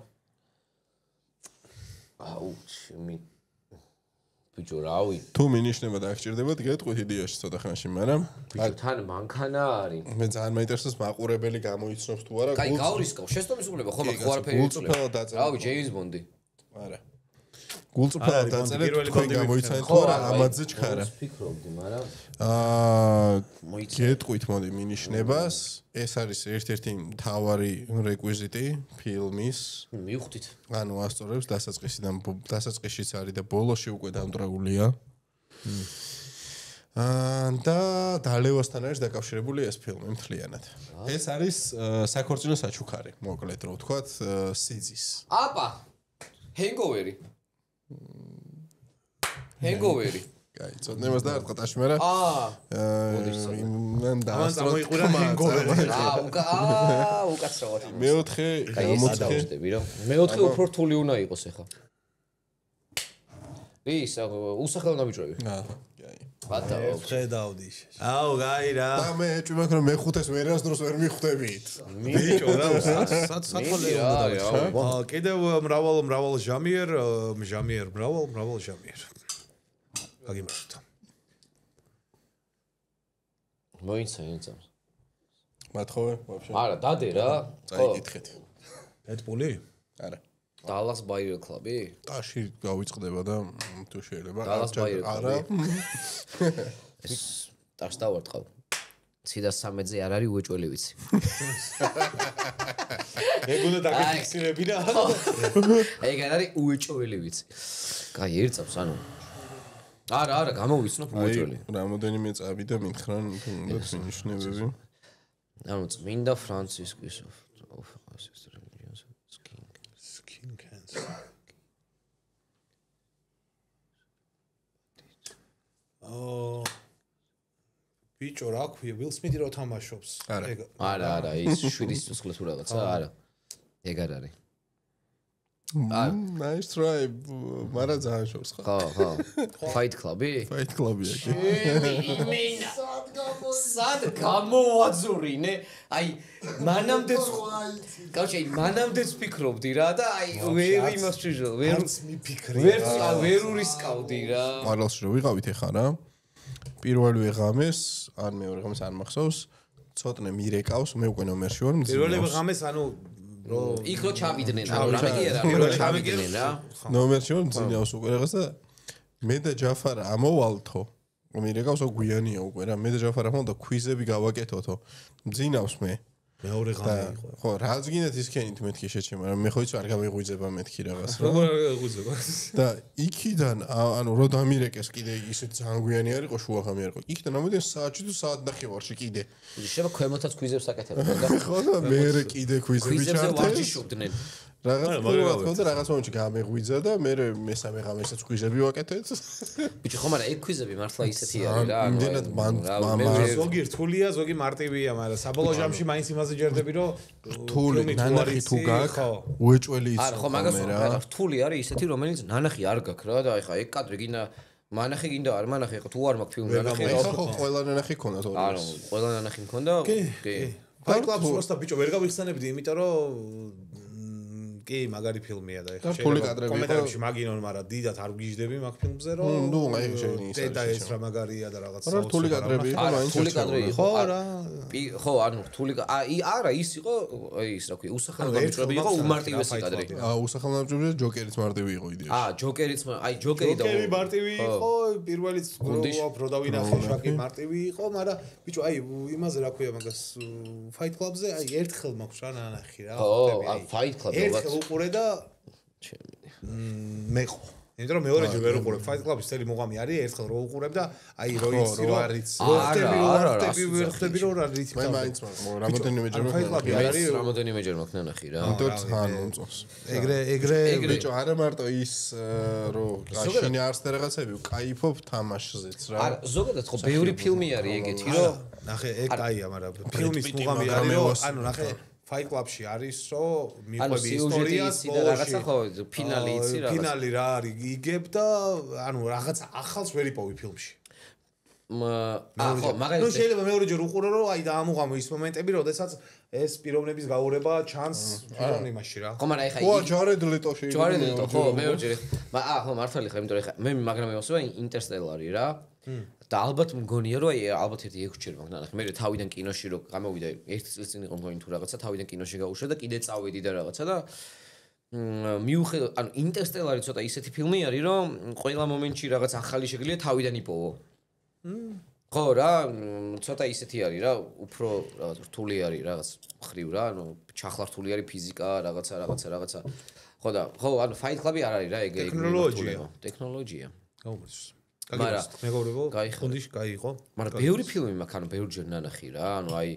ჩემი ბიჭო, რავი. თუ მინიშნება და აღჭირდებათ, გეტყვით იდეაში ცოტა ხანში, მაგრამ ბიჭო, თან მანქანა არის. მე ძალიან მაინტერესებს მაყურებელი გამოიცნობს თუ არა. კაი, გავრისკავ, შეცდომის უყურება ხომ აქ ხო არაფერი გულწრფელად დაწერა. რავი, ჯეიმს ბონდი. არა. გულწრფელად დაწერეთ, თქვენ გამოიცანეთ თუ არა ამაზე ჩქარა. ვფიქრობდი, მაგრამ გეტყვით მოდი მინიშნებას. ეს არის ერთ-ერთი მთავარი რეკვიზიტი ფილმის. მივხვდით. ანუ ასწორებს დასაწყისშიც არის და ბოლოში უკვე დამტრაულია. და დალევასთან არის დაკავშირებული ეს ფილმი მთლიანად. ეს არის საქორწინო საჩუქარი, მოკლედ რო ვთქვათ, სიძის. აპა. ჰენგოვერი. ჰენგოვერი. კაი, ცოტნებას დაარტყა ტაში, მაგრამ მან დაასწორა ჰენგოვერი. უკაცრავად. მეოთხე გამოცდები რა. მეოთხე უფრო რთული უნდა იყოს ახლა. ის უსახელო ნაბიჯები. კაი. ბატონო, ხედავდი. აუ, გაი რა. და მე ეჭვი მაქვს რომ მეხუთეს ვერასდროს ვერ მიხვდებით. ბიჭო, რა სათვალე უნდა დავიწყო. კიდევ მრავალ ჟამიერ, მრავალ ჟამიერ. გაგიმართო. მოიცა ინცამს. მათხოვე, ვაფშე. არა, დადე რა. წაიკითხეთ. ეტპული? არა. Dallas Buyer Club-ი? ტაში გავიწყდება და თუ შეიძლება. Dallas Buyer არა. ეს ტაშს დავარტყავ. 13-ზე არ არის უეჭველი ვიცი. ეგ უნდა დაგიფიქსირები და ეგ არ არის უეჭველი ვიცი. კაი, ერწავს ანუ. არა, გამოვიცნობ უეჭველი. რამოდენიმე წავი და მითხრან თუ უნდათ მინიშნებები. ანუ წმინდა ფრანცისკის skin cancer. ბიჭო რა ქვია Will Smith-ი რო თამაშობს არა ის 7 სიცოცხლე თუ რაღაცა არა ეგ არ არის nice try მარა ძალიან შორს ხო Fight Club-ი Fight Club-ია კი სად გამოვაძურინე აი მანამდეც კავშირი მანამდეც ფიქრობდი რა და აი ვერ იმას შეჟო ვერ ვერ ურისკავდი რა მარალს რო ვიყავით ეხა რა პირველი ღამეს ან მეორე ღამეს არ მახსოვს ცოტნე მირეკავს მე უკვე ნომერში ვარ პირველი ღამეს ანუ იქ რო ჩავიდნენ რა რამე არა რო ჩავიდნენ რა ნომერში ვარ მძინავს უკვე რაღაც და მე და ჯაფარა ამოვალთო მირეკავს გვიანია უკვე რა მე და ჯაფარა ამოვალ და ქვიზები გავაკეთოთო მძინავს მე მეორე ღამე იყო ხო რაც გინდათ ისქენით მეთქი შეჩი მაგრამ მე ხო იცი არ გამიღვიძება მეთქი რაღაც რა როგორ აღუძება და იქიდან ანუ რო დამირეკეს კიდე ისე ძალიან გვიანი არისო შუაღამე არისო იქიდან ამოდიან საათში თუ საათ ნახევარში კიდე შეიძლება ქვემოთაც ქვიზებს აკეთებდა და ხო და მე კიდე ქვიზები ქვიზებზე ჩართეს ვარჯიშობდნენ რაღაც რაღაც მომენტში გამეღვიძა და მე მესამე ღამესაც ქვიზები ვაკეთეთ ბიჭო ხო მაგრამ ეგ ქვიზები მართლა ისეთი არის რა იმდენად ზოგი რთულია ზოგი მარტივია მაგრამ საბოლოო ჟამში მაინც იმაზე ჯერდები რომ რთული ნანახი თუ გაქვს უეჭველი იცი არა ხო მაგას რთული არის ისეთი რომელიც ნანახი არ გაქვს რა და ეხა ეგ კადრი გინდა მანახი გინდა არ მანახი ეხა თუ არ მაქვს ფილმი ნანახი ხო ყველა ნანახი ქონდა თორე არა ყველა ნანახი მქონდა კი Fight Club просто ბიჭო ვერ გავიხსენებდი იმიტომ რომ კი მაგარი ფილმია და ეხლა შეიძლება კომენტარებში მაგინონ მაგრამ დიდად არ ვგიჟდები მაგ ფილმზე რომ ნუ აი შეიძლება და ეს რა მაგარია და რაღაც რა რთული კადრები იყო მაინც რთული კადრი იყო ხო რა ხო ანუ რთული არა ის იყო ის რა ქვია უსახელმოწმები იყო უმარტივესი კადრი უსახელმოწმები ჯოკერიც მარტივი იყო იდეაში ჯოკერიც აი ჯოკერი და ჯოკერი მარტივი იყო პირველიც რო დავინახე შაკი მარტივი იყო მაგრამ ბიჭო აი იმაზე რა ქვია მაგას Fight Club-ზე აი ერთხელ მაქვს რა ნანახი რა ხო Fight Club-ზე უყურე და მე ხო იმიტომ რომ მეორე ჯერ ვერ უყურებ Fight Club-ის წელი მოღამი არის ერთხელ რო უყურებ და აი რო იცი რომ ვერ ხდები რომ რა რითი მე მაინც რამოდენიმეჯერ არის რამოდენიმეჯერ მაქვს ნანახი რა იმიტომ თან მომწონს ეგრე ბიჭო არა მარტო ის რომ გაშინე არს და რაღაცები ვკაიფობ თამაშზეც რა არა ზოგადად ხო ბევრი ფილმი არის ეგეთი რომ ნახე ეგ კაია მაგრამ ფილმის მოღამი არის რომ ანუ ნახე Fight Club-ში არის რომ მიყვები ისტორიას და რაღაცა ხო ფინალი იცი რაღაც ფინალი რა არის იგებ და ანუ რაღაცა ახალს ვერ იპოვი ფილმში ხო მაგალითად ნუ შეიძლება მეორე ჯერ უყურო რომ აი დაამუღამო ის მომენტები როდესაც ეს პიროვნების გაურება ჩანს ფილმში რა ხო მაგრამ ეხა ხო ჯარედ ლეტოში ჯარედ ლეტო ხო მეორე ჯერ ხო მართალი ხარ იმიტომ ეხა მე მაგრამ მევასება ინტერსტელარი რა და ალბათ მგონია რომ აი ალბათ ერთი 6 ჯერ მაგ ნახე მე თავიდან კინოში რომ გამოვიდა 1 წლის წინ იყო მგონი თუ რაღაცა თავიდან კინოში გაუშვა და კიდე წავედი და რაღაცა და მიუხედავად ანუ ინტერსტელარი ცოტა ისეთი ფილმი არის რომ ყველა მომენტში რაღაც ახალი შეგვიძლია თავიდან იპოვო ხო რა ცოტა ისეთი არის რა უფრო რაღაც რთული არის რაღაც ხრივ რა ანუ ჩახლართული არის ფიზიკა რაღაცა ხო და ხო ანუ Fight Club-ი არ არის რა ეგ ტექნოლოგია გაუმეც მაგრამ მეგობრებო ხონდიში კაი იყო მაგრამ ბევრი ფილმი მაქვს ანუ ბევრი ჯერ ნანახი რა ანუ აი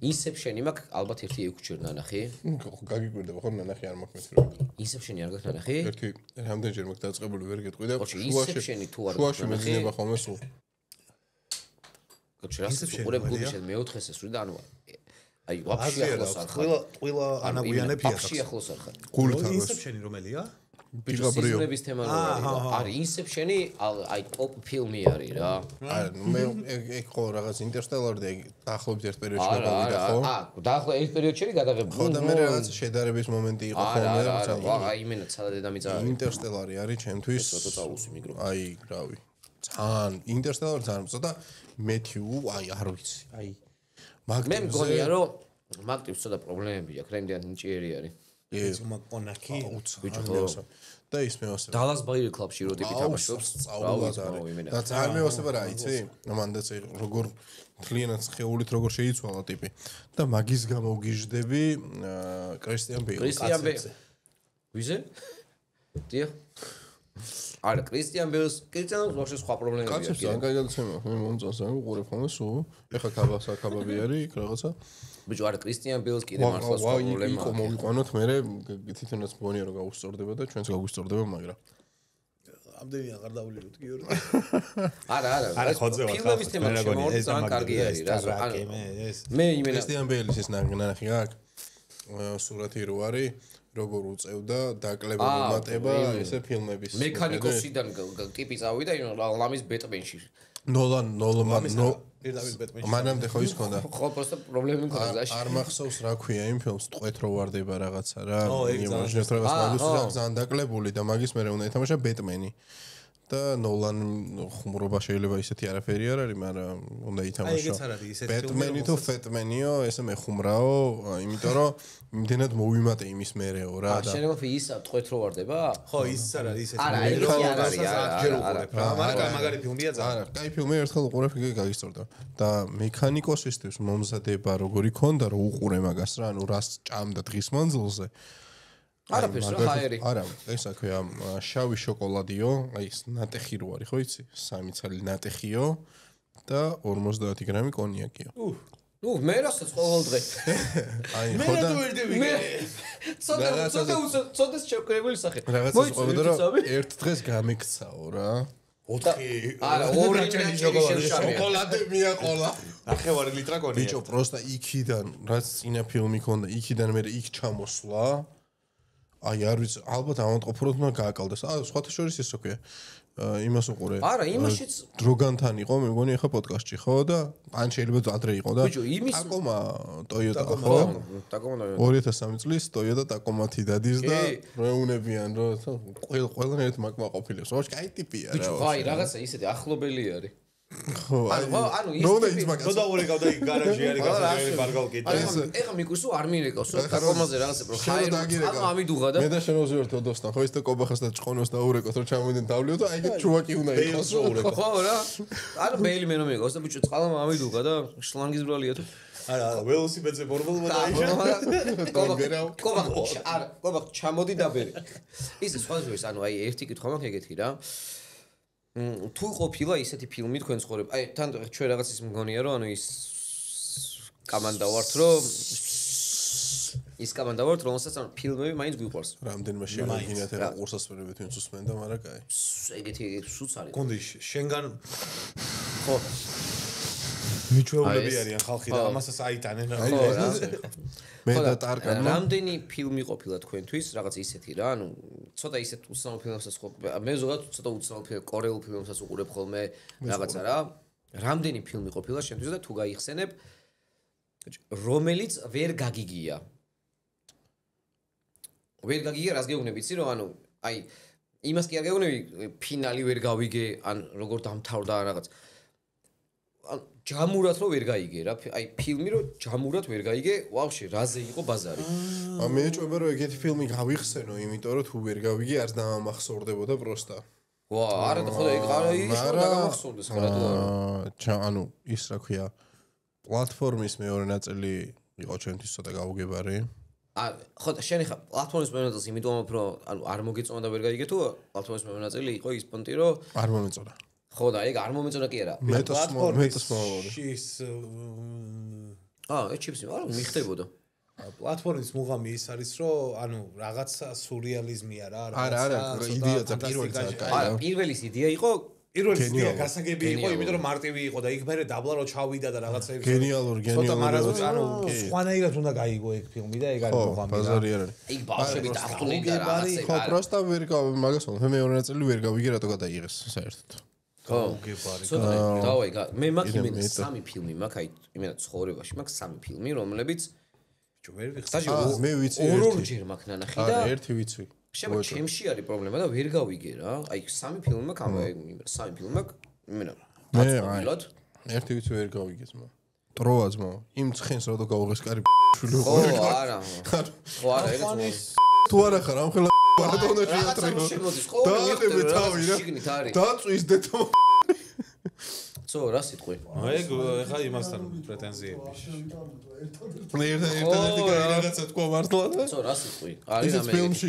Inception-ი მაქვს ალბათ ერთი 6 ჯერ ნანახი გაგიკვირდება ხო ნანახი არ მაქვს მეტრი Inception-ი არ გაქვს ნანახი ერთი რამდენჯერ მაქვს დაწყებული ვერ გეტყვი და Inception-ი თუ არ შუაში მეძინება ხოლმე სულ კოჩერას უყურებ გულში მეოთხეს ესვრი და ანუ აი ვაფშე ახლოს არ ხარ ყველა ანაგვიანებია ვაფშე ახლოს არ ხარ გულით ახლოს Inception-ი რომელია ბიჭების თემა არის Inception-ი აი ტოპ ფილმი არის რა არა მე ეგ ხო რაღაც ინტერსტელარი და დაახლოებით ერთ პერიოდში გადავიდა ხო დაახლოებით ერთ პერიოდში გადაღებული ხო და მე რაღაც შედარების მომენტი იყო ხოლმე აი იმენა ცალად დედამიწა ინტერსტელარი არის ჩემთვის აი რავი ძალიან ინტერსტელარი ძალიან ცოტა მეთიუ აი არ ვიცი აი მე მგონია რომ მაგტივს ცოტა პრობლემები აქვს რა იმდენ ნიჭიერი არის ეს მაკონაკი ბიჭო და ის მეოსება Dallas Buyers Club-ში რო ტიპი თამაშობს სწავლულად არის და ძალიან მეოსება რა იცი მანდაც როგორ თლიანად ხეულით როგორ შეიცვალა ტიპი და მაგის გამო გიждები კრისტიან ბეილს ვიზე დიახ არა კრისტიან ბეილს ვაფშე სხვა პრობლემებია კაცებს ძალიან კაი გადაცემა მე მომწონს ან უყურებ ხოლმე სულ ეხა კაბაბი არის იქ რაღაცა ბიჭო არა კრისტიან ბეილს კიდე მართლა სხვა პრობლემაა იყო მოვიყვანოთ მე თვითონაც მგონია რომ გაუსწორდება და ჩვენც გაგვისწორდება მაგრამ ამდენი აღარ დავლიოთ გიორგი. არა, ფილმების თემა შემოვარდ ძალიან კარგი არის რა. მე იმენა კრისტიან ბეილის ის ნახი აქ სურათი რო არის როგორ უწევდა დაკლება მომატება ესე ფილმების მექანიკოსიდან ტიპი წავიდა ლამის ბეტმენში პირდაპირ ბეტმენში მანამდე ხო ის ქონდა ხო პროსტა პრობლემები მქონდა ზაში არ მახსოვს რა ქვია იმ ფილმს ტყვეთ რო ვარდება რაღაცა რა იმოჟნეთ რაღაც მაგის ძალიან დაკლებული და მაგის მერე უნდა ეთამაშა ბეტმენი და ნოლან ხუმრობა შეიძლება ისეთი არაფერი არ არის, მაგრამ უნდა ითამაშო. ბეტმენი თუ ფეტმენიო, ესე მეხუმრაო, იმიტომ რომ იმდენად მოვიმატე იმის მერეო რა და. შეიძლება ისა ტყვეთ რო ვარდება? ხო, ის არ არის ისეთი. არა, მაგარი ფილმია ძალიან. არა, კაი ფილმი ერთხელ უყურებ იგი გაგისწორდა. და მექანიკოსისთვის მომზადება როგორი ქონდა, რომ უყურე მაგას რა, ანუ რას ჭამდა დღის მანძილზე. არაფერს რა ჰაერი. არა, ეს აქვეა შავი შოკოლადიო, აი ეს ნატეხი რო არის, ხო იცი? 3 ცალი ნატეხიო და 50 გრამი კონიაკიო. მე რასაც ყოველ დღე. აი ხო და მე ცოტა შოკოლადური სახე. რაღაცა ყვებოდა რომ ერთ დღეს გამიქცაო რა. 4 არა, 2 შოკოლადე მიაყოლა. ნახევარი ლიტრა კონიაკი. ბიჭო, პროსტა იქიდან, რაც წინა ფილმი ქონდა, იქიდან მე იქ ჩამოსვლა. აი არ ვიცი, ალბათ ავანტყოფურად უნდა გააკალდეს. სხვათა შორის ისო ქვია. იმას უყურე. არა, იმაშიც დროგანთან იყო, მე მგონი ახლა პოდკასტში ხო და ან შეიძლება ადრე იყო და ბიჭო, იმის ტაკომა Toyota ხო? ტაკომა 2003 წლის Toyota Tacoma-თი დადის და რეუნებიან რომ ყველანაირად მაგმა ყოფილებს. ხო, კაი ტიპია რა. ბიჭო, აი რაღაცა ისეთი ახლობელი არის. ხო, ანუ ის ტიპი რო დაურეკავდა იქ გარაჟი არის გასაგები ბარგალკი. ეხა მიკურსო არ მირეკავს, ტაკომაზე რაღაცა პრო ჰაერი. ანუ ამიდუღა და მე და შენ ვზივართ ოდოსთან, ხო ის და კობახას და ჭყონოს დაურეკოს რომ ჩამოვიდნენ დავლიო და აი ეს ჩუვაკი უნდა იყოს. ხო რა. ანუ ბეილი მე რომ მიყავს და ბიჭო წყალმა ამიდუღა და შლანგის ბრალია თუ არა, ველოსიპედზე ფორმულმა დაიშა. კობახ ჩამოდი დაბერი. ის სხვადასხვა ანუ აი ერთი კითხვა მაქვს ეგეთი რა. თუ ყოფილა ისეთი ფილმი თქვენ ცხოვრებ, აი თან ჩვენ რაღაც ის მგონია რომ ანუ ის კომანდა ვართ რომ ის კომანდა ვართ რომელსაც ანუ ფილმები მაინც გვიყვარს. რამდენიმე შეგინათ რა ყურსასმენები თუნდაც უსმენდა, მაგრამ კაი. ეგეთი სუც არის. კონდი შენგან ხო მიჩვეულები არიან ხალხი და ამასაც აიტანენ რა. მე და ტარკანმა რამდენი ფილმი ყოფილა თქვენთვის რაღაც ისეთი რა, ანუ ცოტა ისეთ უცნაურ ფილმებსაც ხო მე ზოგადად ცოტა უცნაურ კორეულ ფილმებსაც უყურებ ხოლმე რაღაცა რა. რამდენი ფილმი ყოფილა შენთვის და თუ გაიხსენებ რომელიც ვერ გაგიგია. ვერ გაგიგია რას გეუბნები იცი რომ ანუ აი იმას კი არ გეუბნები ფინალი ვერ გავიგე ან როგორ დამთავრდა რაღაც ჯამურად რო ვერ გაიგე რა აი ფილმი რო ჯამურად ვერ გაიგე ვავში რაზე იყო ბაზარი მე ეჭვება რომ ეგეთი ფილმი გავიხსენო იმიტომ რომ თუ ვერ გავიგე არც დამახსოვრდებოდა პროსტა ვა არა და ხო და ეგ არა ის რომ დაგამახსოვრდეს რა თუ არა ანუ ის რა ქვია პლატფორმის მეორე ნაწილი იყო ჩვენთვის ცოტა გაუგებარი ხო და შენ ხა პლატფორმის მეორე ნაწილი იმიტომ რომ ანუ არ მოგეწონა და ვერ გაიგე თუ პლატფორმის მეორე ნაწილი იყო ის პონტი რომ არ მომეწონა ხო და ეგ არ მომეწონა კი არა პლატფორმის ეს ჩიპსი არა მიხდებოდა პლატფორმის მუღამი ის არის რომ ანუ რაღაცა სურეალიზმია რა არა იდეა და პირველი არა პირველი იდეა იყო პირველი იდეა გასაგები იყო იმიტომ რომ მარტივი იყო და იქ მერე დაბლა რო ჩავიდა და რაღაცა გენიალური ანუ სხვანაირად უნდა გაიგო ეგ ფილმი და ეგ არის მუღამი რა ბაზარი არ არის იქ ბავშვები დახვდნენ და რაღაცა ხო პროსტა ვერ მაგას ვთქვი მე მეორე ნაწილი ვერ გავიგე რატო გადაიღეს საერთოდ ხო დავაი მე მაქვს სამი ფილმი მაქვს აი იმენა ცხოვრებაში მაქვს სამი ფილმი რომლებიც ვერ ვიხსნა მე ვიცი ორ-ორჯერ მაქვს ნანახი და ერთი ვიცი შევა ჩემში არის პრობლემა და ვერ გავიგე რა აი სამი ფილმი მაქვს ამე სამი ფილმი მაქვს იმენა დაწყვეტილად ერთი ვიცი ვერ გავიგეს მა ტროაზმა იმ ცხენს რატო გავუღეს კარი შული ხო არა ხო არა ეგეც თუ არა ხარ ამ ხელა ბატონო შეატრიო დააღები თავი რა დაწვის დეთო ცო რა სიტყვი ეგ ხა იმასთან პრეტენზიები ერთადერთი კაი რაღაცა თქვა მართლა და ცო რა სიტყვი არის ამე ფილმში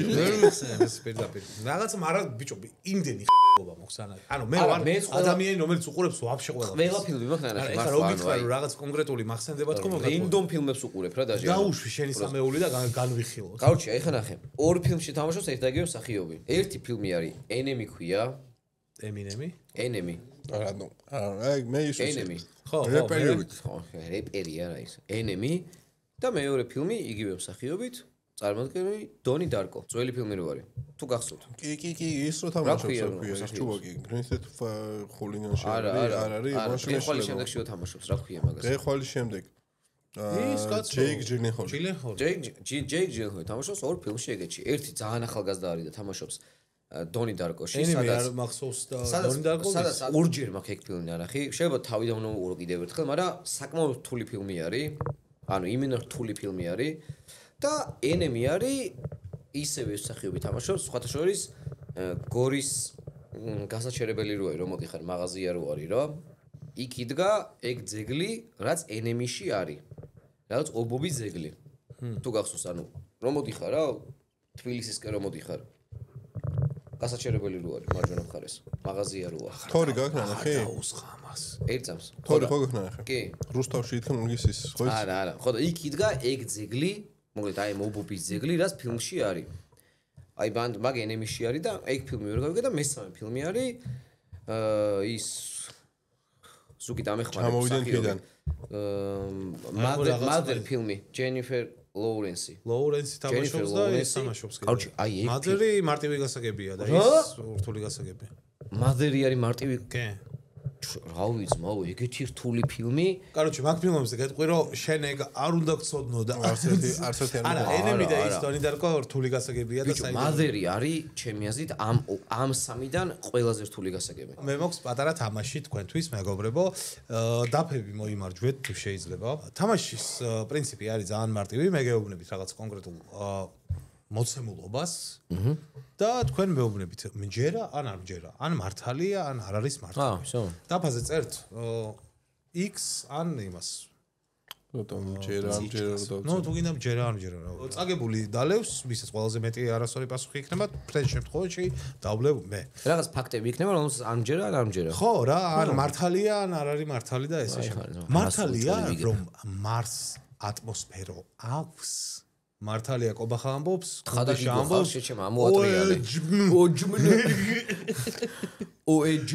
ეს პირდაპირ რაღაცა მარა ბიჭო იმდენი ხობა მოხს ანუ მე ვარ ადამიანი რომელიც უყურებს ვაფშე ყველა ფილმი მაქვს ნანახი მართლა რომ გითხრა რომ რაღაც კონკრეტული მახსენდება თქო მაგათ რენდომ ფილმებს უყურებ რა დაჟე დაუშვი შენი სამეული და განვიხილო კაუჩი აი ხა ნახე ორი ფილმში თამაშობს ერთადაგიო მსახიობი ერთი ფილმი არის ენემი ქვია ემინემი? ენემი. რატომ? აი მე ის ენემი. ხო, რეპერი. ხო, რეპერი არა ის. ენემი და მეორე ფილმი იგივე მსახიობით წარმოადგენელი დონი დარკო. ძველი ფილმი რო არის. თუ გახსოვთ. კი, ის რო თამაშობს ის ჩუბაკი. გრინსტეთ ხულინანში არ არის, მაშინ ხვალის შემდეგში რო თამაშობს, რა ქვია მაგას? ხვალის შემდეგ. ის კაცო. ჯეიკ ჯილენჰოლი. ჯეიკ ჯილენჰოლი თამაშობს ორ ფილმში ეგეთში. ერთი ძალიან ახალგაზრდა არის და თამაშობს დონი დარკოში, ენემი არ მახსოვს და დონი დარკო. სადაც ორჯერ მაქვს ეგ ფილმი ნანახი. შეიძლება თავიდან ვუყურო კიდევ ერთხელ, მაგრამ საკმაოდ რთული ფილმი არის. ანუ იმенно რთული ფილმი არის. და ენემი არის ისევე მსახიობი თამაშობს, სხვათა შორის გორის გასაჩერებელი რო არის, რომ მოდიხარ მაღაზია რო არის, რა. იქ იდგა ეგ ძეგლი, რაც ენემიში არის. რაც ობობის ძეგლი. თუ გახსოვს, ანუ რომ მოდიხარ რა, თბილისისკენ რომ მოდიხარ. გასაჩერებელი რო არის, მარჯვენა მხარეს. მაღაზია რო არის. თორი გაქნა ნახე? დაუსხამას. ერთ წამს. თორი ხო გაქნა ნახე? კი. რუსთავში ითქვა მაგის ის, ხო? არა. ხო და იქ იდგა ეგ ძეგლი, მოგეთ აი ობობის ძეგლი, რაც ფილმში არის. აი ბანდ მაგ ენემიში არის და ეგ ფილმი ვერ გავიგე და მესამე ფილმი არის ის ზუგი დამეხმარე ჩამოვიდნენ თვიდან. მადერ ფილმი ჯენიფერ ლოურენსი თამაშობს და ის თამაშობს კიდე. კაროჩი აი ეგ მადერი მარტივი გასაგებია და ის რთული გასაგებია. მადერი არის მარტივი კი. რა ვიცი მაო ეგეთი რთული ფილმი კაროჩი მაგ ფილმებზე გეტყვი რომ შენ ეგ არ უნდა გწოდნო და არც ერთი არა ენემი და ის დონი დარკო რთული გასაგებია და საერთოდ მადერი არის ჩემი აზრით ამ სამიდან ყველაზე რთული გასაგები მე მოქვს პატარა თამაში თქვენთვის მეგობრებო დაფები მოიმარჯვეთ თუ შეიძლება თამაშის პრინციპი არის ძალიან მარტივი მე გეუბნებით რაღაც კონკრეტულ მოცემულობას და თქვენ მეუბნებით მჯერა ან არ მჯერა ან მართალია ან არ არის მართალი. всё. დაფაზე წერთ x ან იმას. რატომ მჯერა რომ დავწერო? ნუ თუ გინდა მჯერა ან მჯერა რა. წაგებული დალევს, ვისაც ყველაზე მეტი არასწორი პასუხი იქნება, ფრენ შემთხვევაში დავლევ მე. რაღაც ფაქტები იქნება, რომელსაც არ მჯერა ან არ მჯერა. ხო რა, ან მართალია ან არ არის მართალი და ესე შემდეგ. მართალია რომ მარს ატმოსფერო აქვს. მართალია კობახა ამბობს, ხადაში ამბობს, შეჩემა ამოატრიალე. ოეჯმ.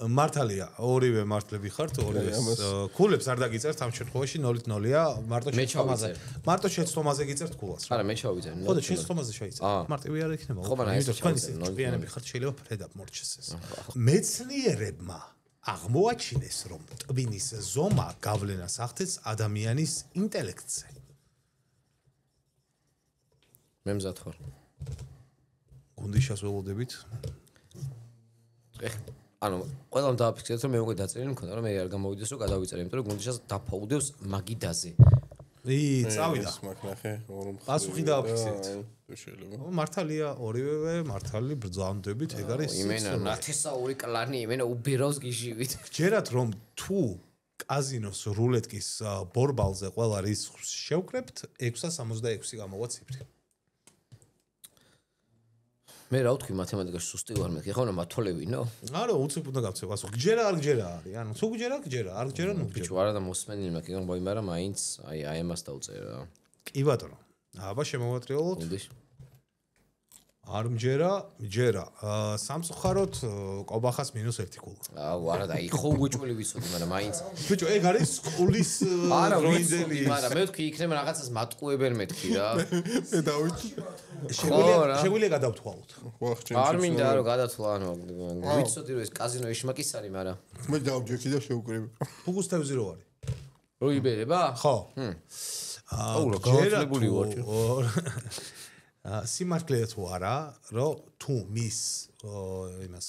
მართალია, ორივე მართლები ხართ, ორივე ქულებს არ დაგიწერთ ამ შემთხვევაში 0-0-ია, მარტო შეცდომაზე. მარტო შეცდომაზე გიწერთ ქულას. არა, მე ჩავიძერ. ხო და შეცდომაზე შეიწერთ. მარტივი არ იქნება. ხო, მაგრამ ეს თქვენი ხართ შეიძლება ფრედა მორჩეს ეს. მეცნიერებმა აღმოაჩინეს, რომ ტვინის ზომა გავლენას ახდენს ადამიანის ინტელექტზე. მე მზად ხარ. გუნდიშას ველოდებით. ანუ ყველამ დააფიქსირეთ, რომ მე უკვე დაწერილი მქონდა, რომ მე არ გამოვიდეს, რომ გადავიწერე, იმიტომ რომ გუნდიშას დაფაუდევს მაგიდაზე. წავიდა. მაგნახე, პასუხი დააფიქსირეთ. თუ შეიძლება. მართალია, ორივე მართალი ბრძანდებით, ეგ არის. იმენა ნათესაური კლანი, იმენა უბერავს გიჟივით. ჯერათ რომ თუ კაზინოს რულეტკის ბორბალზე ყველა რისკს შევკრებთ, 666 გამოვა ციფრი. მე რა ვთქვი მათემატიკაში სუსტი ვარ მე, ხო რა მათოლევინო? არა, უცებ უნდა გავცე პასუხი. გჯერა არ გჯერა არის. ანუ თუ გჯერა, არ გჯერა, ნუ ბიჭო, არა და მოსმენილი მაქვს, იგივე მოი, მაგრამ მაინც აი ამას დავწერე რა. კი ბატონო. აბა შემოვატრიალოთ. გუნდიშ. არ მჯერა, მჯერა. სამწუხაროდ კობახას -1 ქულა. აუ, არა და იხო უგუჭვილი ვიცოდი, მაგრამ მაინც. ბიჭო, ეგ არის სკოლის როინდელი. მაგრამ მე ვთქვი, იქნება რაღაცას მატყუებენ მეთქი რა. მე დავიჭი. შეგვიძლია გადავთვალოთ. არ მინდა რომ გადათვალა, ანუ ვიცოდი რომ ეს კაზინო ეშმაკის არის, მაგრამ მე დავჯექი და შევკრები. ფუგუსტევზი რო არის? რო იბერება? ხო. აუ, რა გაძლებული ვარ. სიმართლეა თუ არა, რომ თუ მის იმას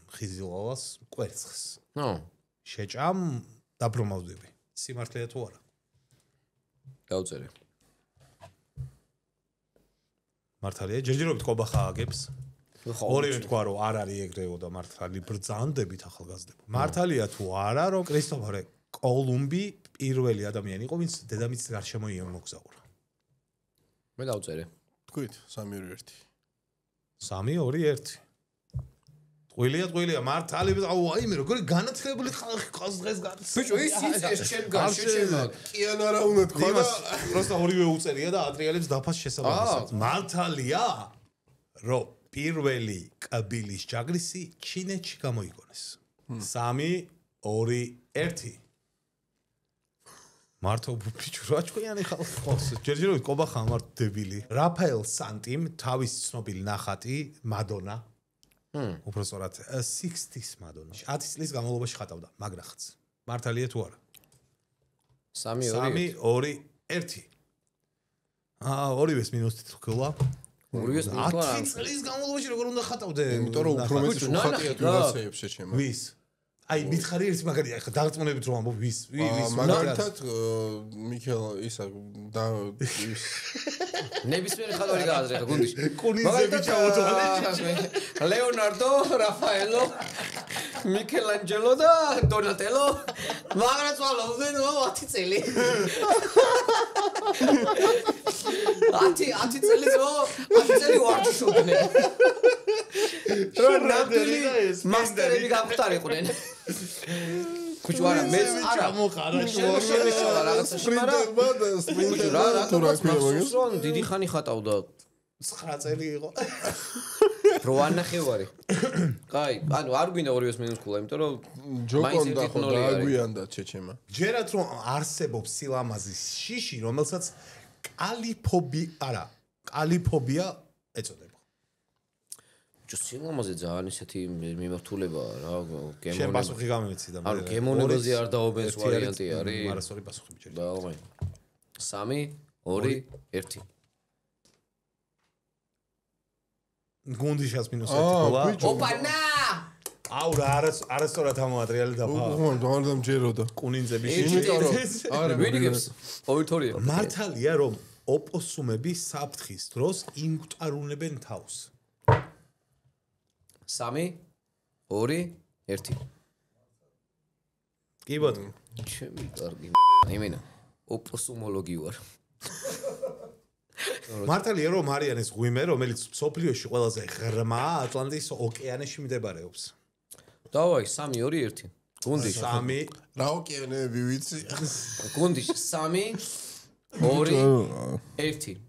ხიზილოვას კვერცხს. ნო, შეჭამ დაბრმავდები. სიმართლეა თუ არა? დავწერე. მართალია, ჯერჯერობით კობახა აგებს. ორივე თქვა რომ არ არის ეგრეო და მართალი ბრძანდებით ახალგაზრდებო. მართალია თუ არა, რომ კრისტოფორ კოლუმბი პირველი ადამიანი იყო, ვინც დედამიწის გარშემო იმოგზაურა. მე დავწერე. თქვით 3-2-1. 3-2-1. ტყუილია მართალი აუ აი მე როგორი განათლებული ხალხი ყავს დღეს გადის ბიჭო ის ჩემგან შეჩემა კი ან არა უნდა თქვა და პროსტა ორივე უწერია და ატრიალებს დაფას შესაბამისად მართალია რომ პირველი კაბილის ჯაგრისი ჩინეთში გამოიგონეს 3 2 1 მართო ბიჭო რა ჩვენი ხალხი ყავს ჯერჯერობით ყობა ხამარ დებილი რაფაელ სანტიმ თავის ცნობილი ნახატი მადონა უბრალოდ 60-ის მადონა 10 წლის განმავლობაში ხატავდა მაგრახაც მართალია თუ არა 3 2 1 ორივეს მინუსით თქვა ორივეს მინუსით 10 წლის განმავლობაში როგორ უნდა ხატავდე იმიტომ რომ უფრო მეტი უხატია თუ რაცეებს შეჩემა ვის აი მითხარი ერთი მაგალითად ახლა დაგწმუნებით რომ ამბობ ვის მაგალითად მიქელ ისა და ის ნებისმიერი ხალხი გააზრება გუნდში კუნიზები ჩავოთვალე ლეონარდო რაფაელო მიკელანჯელო და დონატელო მაგრამ წვალობდნენ 10 წელი 10 წელი 10 წელი ვარჯიშობდნენ რა ნამდვილი მასტერები გამختارიყვნენ კუჩუ არა მე არა მოხარა შემოშევა რაღაცა სპრინტერმა და სპრინტერმა თუ რა ქვია მაგას დიდი ხანი ხატავდა 9 წელი იყო რო ანახევარი კაი ანუ არ გვინდა ორივეს მინუს ქულა იმიტომ რომ ჯოკონ და ხო დააგვიანდა ჩეჩემა ჯერათ რომ არსებობს სილამაზის შიში რომელსაც კალიფობია ეწოდება სილამაზე ძალიან ისეთი მიმართულებაა რა შენ პასუხი გამემეცი და ანუ გემონებაზე არ დაობენს ვარიანტი არის არასორი პასუხი ბიჭო და ომაი 3 2 1 გუნდიშას -1 ხოლა ოპანა აუ რა არასწორად ამოატრიალი და არ დამჯეროდა კუნინძების იმიტომ რომ არა ვინიგებს ოითორია მართალია რომ ოპოსუმები საფრთხის დროს იმგვტარუნებენ თავს 3 2 1 კი ბატონო ჩემი კარგი იმენა ოპოსუმოლოგი ვარ მართალია რომ მარიანეს ღვიმე რომელიც სოფლიოში ყველაზე ღრმა ატლანტის ოკეანეში მდებარეობს დავაი 3 2 1 გუნდიშ 3 რა ოკეანეები ვიცი გუნდიშ 3 2 1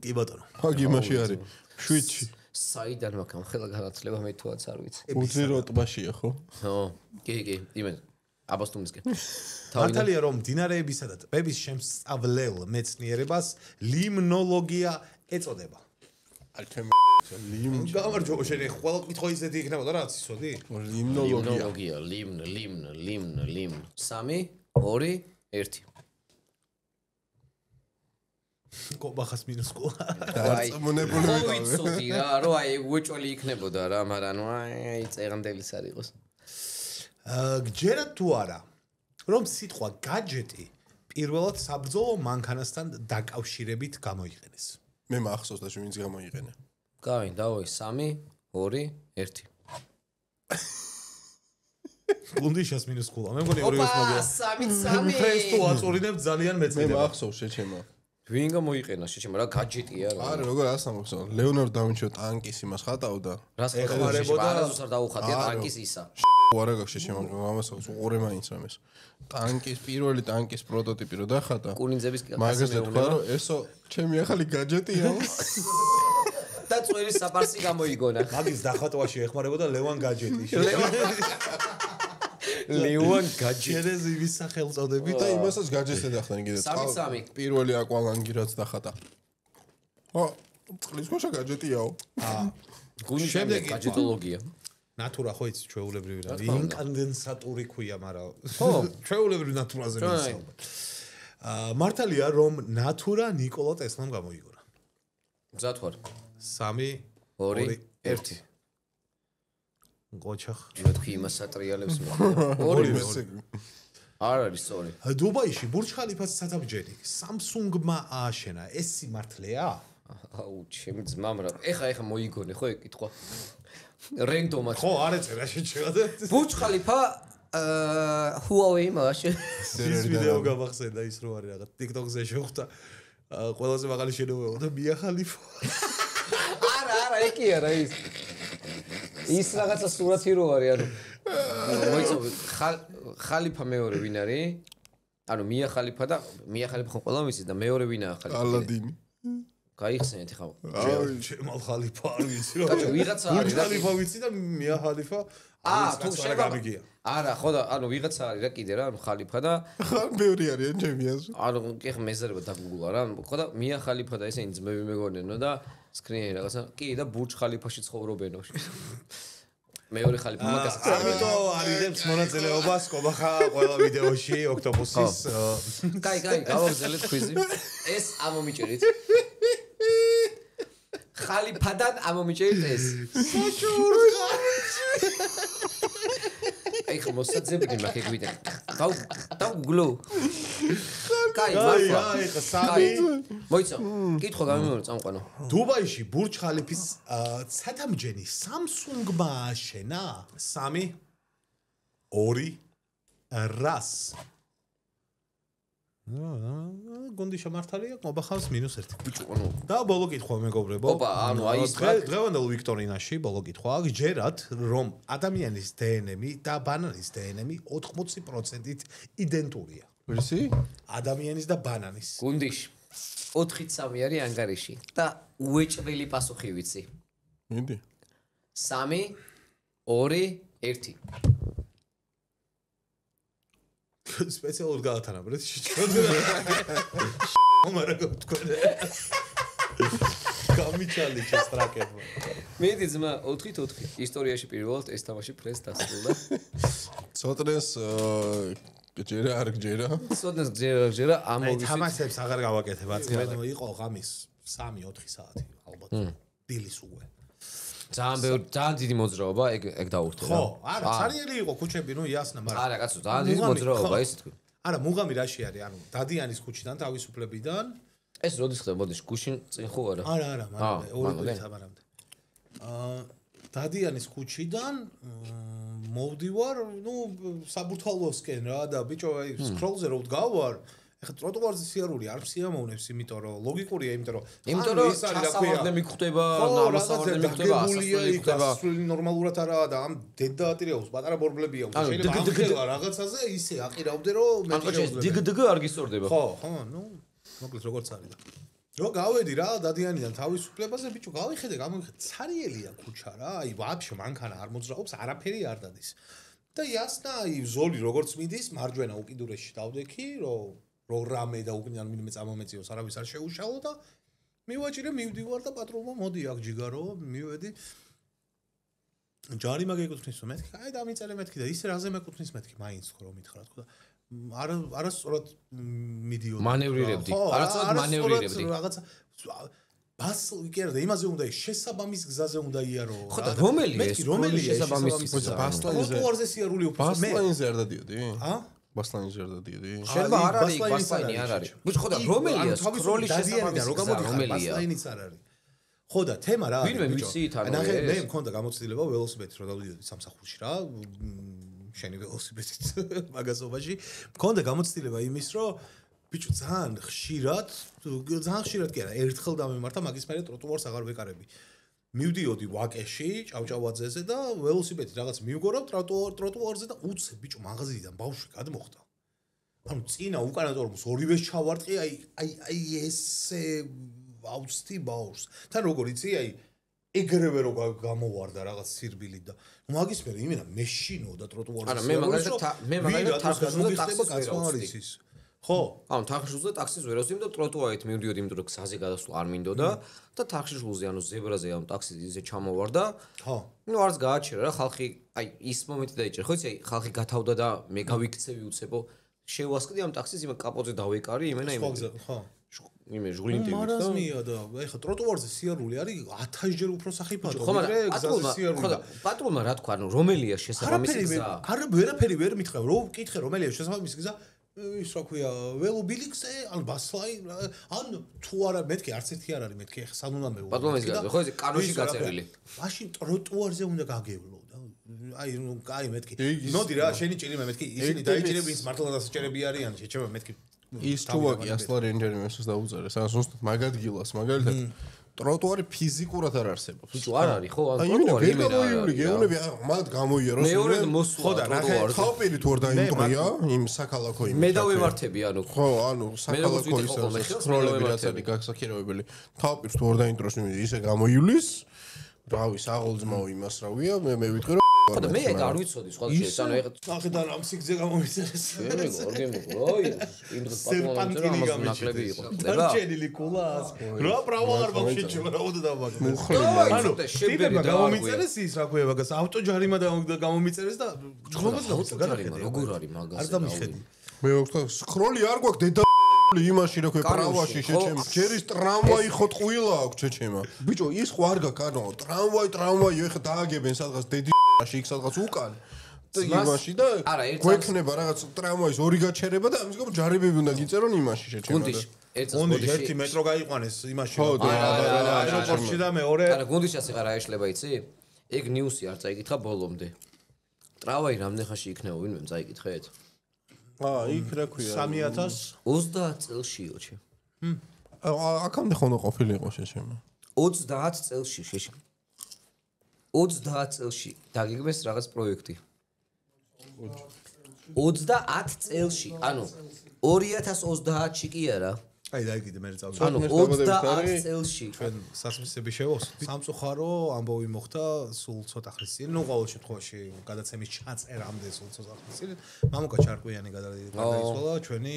კი ბატონო მაგ იმაში არის შვიდში საიდან მაგამ ხელა განათლება მე თუაც არ ვიცი უძირო ტბაშია ხო ხო კი იმენ აბასტუმისკენ მართალია რომ მდინარეებისა და ტბების შემსწავლელ მეცნიერებას ლიმნოლოგია ეწოდება აი ჩემი ლიმნი გამარჯობა შენ ყველა კითხვა ისეთი იქნებოდა რა ცისოდი ლიმნოლოგია ლიმნ 3 2 1 კობახას -1 დარწმუნებული ვიყავი ხო ვიცოდი რა რომ აი უეჭველი იქნებოდა რა მაგრამ აი წერანდელის არ იყოს გჯერათ თუ არა რომ სიტყვა გაჯეტი პირველად საბრძოლო მანქანასთან დაკავშირებით გამოიყენეს მე მახსოვს და ვინც გამოიყენე კაი დავაი 3 2 1 გუნდიშას -1 მე მგონი ორივეს მოგია 3 ფრენს თუ აწურინებ ძალიან მე მეწდება მახსოვს შეჩემა ვინ გამოიყენა შეჩემა რა გაჯეტია რა არა როგორ ასამბობ ლეონარდო დავინჩი ტანკის იმას ხატავდა რას ეხმარებოდა არასდროს არ დაუხატია ტანკის ისა არა გაქვს შეჩემა ამასაც უყურე მაინც რამეს ტანკის პირველი ტანკის პროტოტიპი რო დახატა კუნინძების მაგაზე თქვა რომ ესო ჩემი ახალი გაჯეტია და წვერის საპარსი გამოიგონა მაგის დახატვაში ეხმარებოდა ლევან გაჯეტი ლევან გაჯეტი ჯერეზივის სახელწოდებით და იმასაც გაჯესე დახტანი კიდე 3 პირველი აკვალანგი რაც დახატა ო წყლის გოშა გაჯეტიაო გუნდიშემდე გაჯეტოლოგია ნატურა ხო იცი ჩვეულებრივი რა ინკანდენსატური ქვია მაგრამ ხო ჩვეულებრივი ნატურაზე მისაუბრა მართალია რომ ნატურა ნიკოლო ტესლამ გამოიგონა გზად ვარ 3 2 1 გოჩახ მე თქვი იმას სატრიალებს მე არ არის სწორი დუბაიში ბურჯ ხალიფას სათაბჯენი Samsung-მა ააშენა ეს სიმართლეა აუ ჩემი ძმამ რა ეხა მოიგონე ხო ეკითხვა რენდომად ხო არ ეწერა შეჩევადა ბურჯ ხალიფა Huawei მაშ ის ვიდეო გამახსენდა ის რო არის რაღაც TikTok-ზე შეხვდა ყველაზე მაღალი შენობაა და მია ხალიფა არა ეკი არა ის ის რაღაცა სურათი რო არის, ანუ მოიცავ ხალიფა მეორე ვინ არის? ანუ მია ხალიფა და მია ხალიფა ხო ყველა ვიცი და მეორე ვინაა ხალიფა? ალადინი. გაიხსენეთ ახლა. ჩემალ ხალიფა არ ვიცი რა. კაცო ვიღაცა არის რა. ხალიფა ვიცი და მია ხალიფა თუ შეგამიგია. არა, ხო და ანუ ვიღაცა არის რა კიდე რა, ანუ ხალიფა და ხან ბევრი არიან ჩემი აზრით. ანუ კი ხა მეზარება დაგუგლა რა. ხო და მია ხალიფა და ესენი ძმები მეგონენო და სკრინერი რაღაცა. კი და ბურჯ ხალიფაში ცხოვრობენო. მეორე ხალიფა მაგას ამიტომ არიდებს მონაწილეობას კობახა ყველა ვიდეოში ოქტოპუსის კაი გავაგზავნეთ კვიზი ეს ამომიჭერით ხალიფადან ამომიჭერით ეს საჭურხა აი ხო მოსაძებდი მაგ ვიდეო დავგუგლო კაი მართლა აი ხა სამი მოიცა კითხვა გამიმეორე წამყვანო დუბაიში ბურჯ ხალიფის ცათამჯენი Samsung-მა აშენა 3 2 რას გონდი შემართალია მობახავს -1 ბიჭო ანუ და ბოლო კითხვა მეგობრებო ოპა ანუ აი ის დღევანდელ ვიქტორინაში ბოლო კითხვა გჯერათ რომ ადამიანის დნმ და ბანანის დნმ 80%-ით იდენტურია ვერსი? ადამიანის და ბანანის გუნდიში 4-3 არის ანგარიში და უეჭველი პასუხი ვიცი მინდი 3 2 1 სპეციალურად გაათანაბრეთ შეჭროდა მაგრამ თქვენ გამიჩალი შესტრაკებმა მედი ძმა 4-4 ისტორიაში პირველად ეს თამაში ფრენს დასრულდა ცოტნეს ჯერა არ გჯერა სოდნეს გჯერა ამოვისით თამაშებს აღარ გავაკეთებ აწყება იყო ღამის 3-4 საათი ალბათ დილის უკვე ძალიან დიდი მოძრაობა ეგ დაურთო რა ხო არა ცარიელი იყო ქუჩები ნუ იასნა მაგრამ არა კაცო ძალიან დიდი მოძრაობა ისე თქვი არა მუღამი რაში არის ანუ დადიანის ქუჩიდან თავისუფლებიდან ეს როდის ხდება მოდიში გუშინ წინ ხო არა არა მაგრამ ორი დღე საბარამდე დადიანის ქუჩიდან მოვდივარ ნუ საბურთალოსკენ რა და ბიჭო აი სკროლზე რო ვდგავარ ეხლა ტროტუარზე სიარული არ სიამოვნებს იმიტომ რომ ლოგიკურია იმიტომ რომ ის არის რა ქვია ჩასავარდნები ხდება ნამოსავარდნები ხდება ასასვლელი ხდება ასასვლელი ნორმალურად არაა და ამ დედაატირეავს პატარა ბორბლებია უნდა შეიძლება აღხელა რაღაცაზე ისე აყირავდე რომ მე დგ არ გისწორდება ხო ნუ მოკლედ როგორც არის და რო გავედი რა დადიანიდან თავისუფლებაზე ბიჭო გავიხედე ცარიელია ქუჩა რა აი ვაფშე მანქანა არ მოძრაობს არაფერი არ დადის და იასნა აი ზოლი როგორც მიდის მარჯვენა უკიდურესში დავდექი რომ რამე და უკნიან მინიმე წამომეწიოს არავის არ შეუშალო და მივაჭირე მივდივარ და პატრულმა მოდი აქ ჯიგარო მივედი ჯარიმა გეკუთვნის რომ მეთქი აი დამიწერე მეთქი და ისე რაზე მეკუთვნის მეთქი მაინც ხო რომ მითხრა თქო და არასწორად მიდიოდი მანევრირებდი არასწორად მანევრირებდი რაღაცა ბას იქერდა იმაზე უნდა შესაბამის გზაზე უნდა იარო ხო და რომელია ეს შესაბამის გზა ბასლანზე სიარული უფრო ბასლანზე არ დადიოდი ა ბასლანზე არ დადიოდი შეიძლება არ არის ბასლანი არ არის ბიჭო ხო და რომელია სკროლის შესაბამის რომელია ბასლანიც არ არის ხო და თემა რა ვინმე ვიცით ანუ მე მქონდა გამოცდილება ველოსიპედით რომ დავიდოდი სამსახურში რა შენი ველოსიპედით მაგასობაში მქონდა გამოცდილება იმის რომ ბიჭო ძალიან ხშირად კი არა ერთხელ დამემართა მაგის მერე ტროტუარს აღარ ვეკარები მივდიოდი ვაკეში ჭავჭავაძეზე და ველოსიპედით რაღაც მივგორავ ტროტუარზე და უცებ ბიჭო მაღაზიიდან ბავშვი გადმოხდა ანუ წინა უკანა ტორმოს ორივეს ჩავარტყი აი ესე აუცთი ბავშვს თან როგორ იცი აი ეგრევე რო გამოვარდა რაღაც სირბილით და მაგის მერე იმენა მეშინო და ტროტუარზე არა მე მაგალითად თარხაშულზე ტაქსის ვერ ავწდი ხო ანუ თარხაშულზე ტაქსის ვერ ავწდი და ტროტუარით მივდიოდი იმიტომ რომ გზაზე გადასვლა არ მინდოდა და თარხაშულზე ანუ ზებრაზე ამ ტაქსის ისე ჩამოვარდა ხო ნუ არც გააჩერა რა ხალხი აი ის მომენტი დაიჭერა ხო იცი აი ხალხი გათავდა და მე გავიქცევი უცებო შევასყდი ამ ტაქსის იმ კაპოზე დავეკარი იმენა ხო იმე ჟღლინტივით და მარაზმია და ეხა ტროტუარზე სიარული არის 1000 ჯერ უფრო სახიფათო ხო მაგრამ პატრულმა რა თქვა ანუ რომელია შესაბამისი გზა არა ვერაფერი ვერ მითხრა რომ ვკითხე რომელია შესაბამისი გზა ის რა ქვია ველობილიქზე ან ბასლაი ან თუ არა მეთქი არც ერთი არ არის მეთქი ეხა სანუნამეო პატრულმის გზა ხო ეს კანონში გაწერილი მაშინ ტროტუარზე უნდა გაგევლო და აი ნუ კაი მეთქი მოდი რა შენი ჭირიმე მეთქი ისინი დაიჭირები ის მართლა დასაჭერები არიან შეჩება მეთქი ის თუაკი ასლა რენჯერი მოსს დაუწერეს ან ზუსტად მაგ ადგილას მაგალითად ტროტუარი ფიზიკურად არ არსებობს. ბიჭო არ არის ხო? აი იმენა ვერ გამოივლი, გეუნები მათ გამოიეროს. მეორე მოსულა ტროტუარზე. ხალპირით ვარ დაიმტრია იმ საქალაქო იმ. მე დავემართები ანუ. ხო, ანუ საქალაქო ის სროლები რაც არის გასაქირავებელი. ხალპირით ვარ დაიმტროს ისე გამოივლის. რავი, საღოლძმაო იმას რავია, მე ვიტყვი რომ ხოდა მე ეგ არ ვიცოდი სხვა შეიძლება ანუ ეხლა ახედან ამ სიგზე გამომიწერეს. აი იმ დროს პატრონი ამას ნაკლები იყო. ხდება? დარჩენილი კულას. რა ბრავა არ მოგშეჭება რა უნდა დავაგდო. ანუ შებერი გამომიწერეს ის რა ქვია მაგას ავტოჯარიმა გამომიწერეს და ჯგუფს ავტოჯარიმა როგორ არის მაგას? არ დამიხედი. მე ვთქვა სკროლი არ გვაქვს დედა იმაში რა ქვია პრავაში შეჩემა. ჯერის ტრამვაი ხო ტყუილა აქვს შეჩემა. ბიჭო ის ხო არ გაქვს ანუ ტრამვაი ეხა დააგებენ სადღაც დედი ში იქ სადღაც უკან იმაში და გვექნება რაღაც ტრამვაის ორი გაჩერება და ამის გამო ჯარებები უნდა გიწერონ იმაში შეჩემა. გუნდიში ერთი მეტრო გაიყვანეს იმაში აეროპორტში და მეორე არა გუნდიშას იყარა ეშლება იცი? ეგ ნიუსი არ წაიკითხა ბოლომდე. ტრამვაი რამდენ ხანში იქნება ვინმე წაიკითხეთ? იქ რა ქვია 30 წელშიო ჩე. აქამდე ხონდა ყოფილიყო შეჩემა. 30 წელში შეშ 30 წელში დაგიგმეს რაღაც პროექტი 30 წელში ანუ 2030-ში კი არა აი დაიგიდე მე წავდი ანუ 30 წელში ჩვენ სასმისები შევავსოთ სამწუხარო ამბავი მოხდა სულ ცოტა ხნის წინ ნუ ყოველ შემთხვევაში გადაცემის ჩაწერამდე სულ ცოტა ხნის წინ მამუკა ჩარკვიანი გადაიცვალა ჩვენი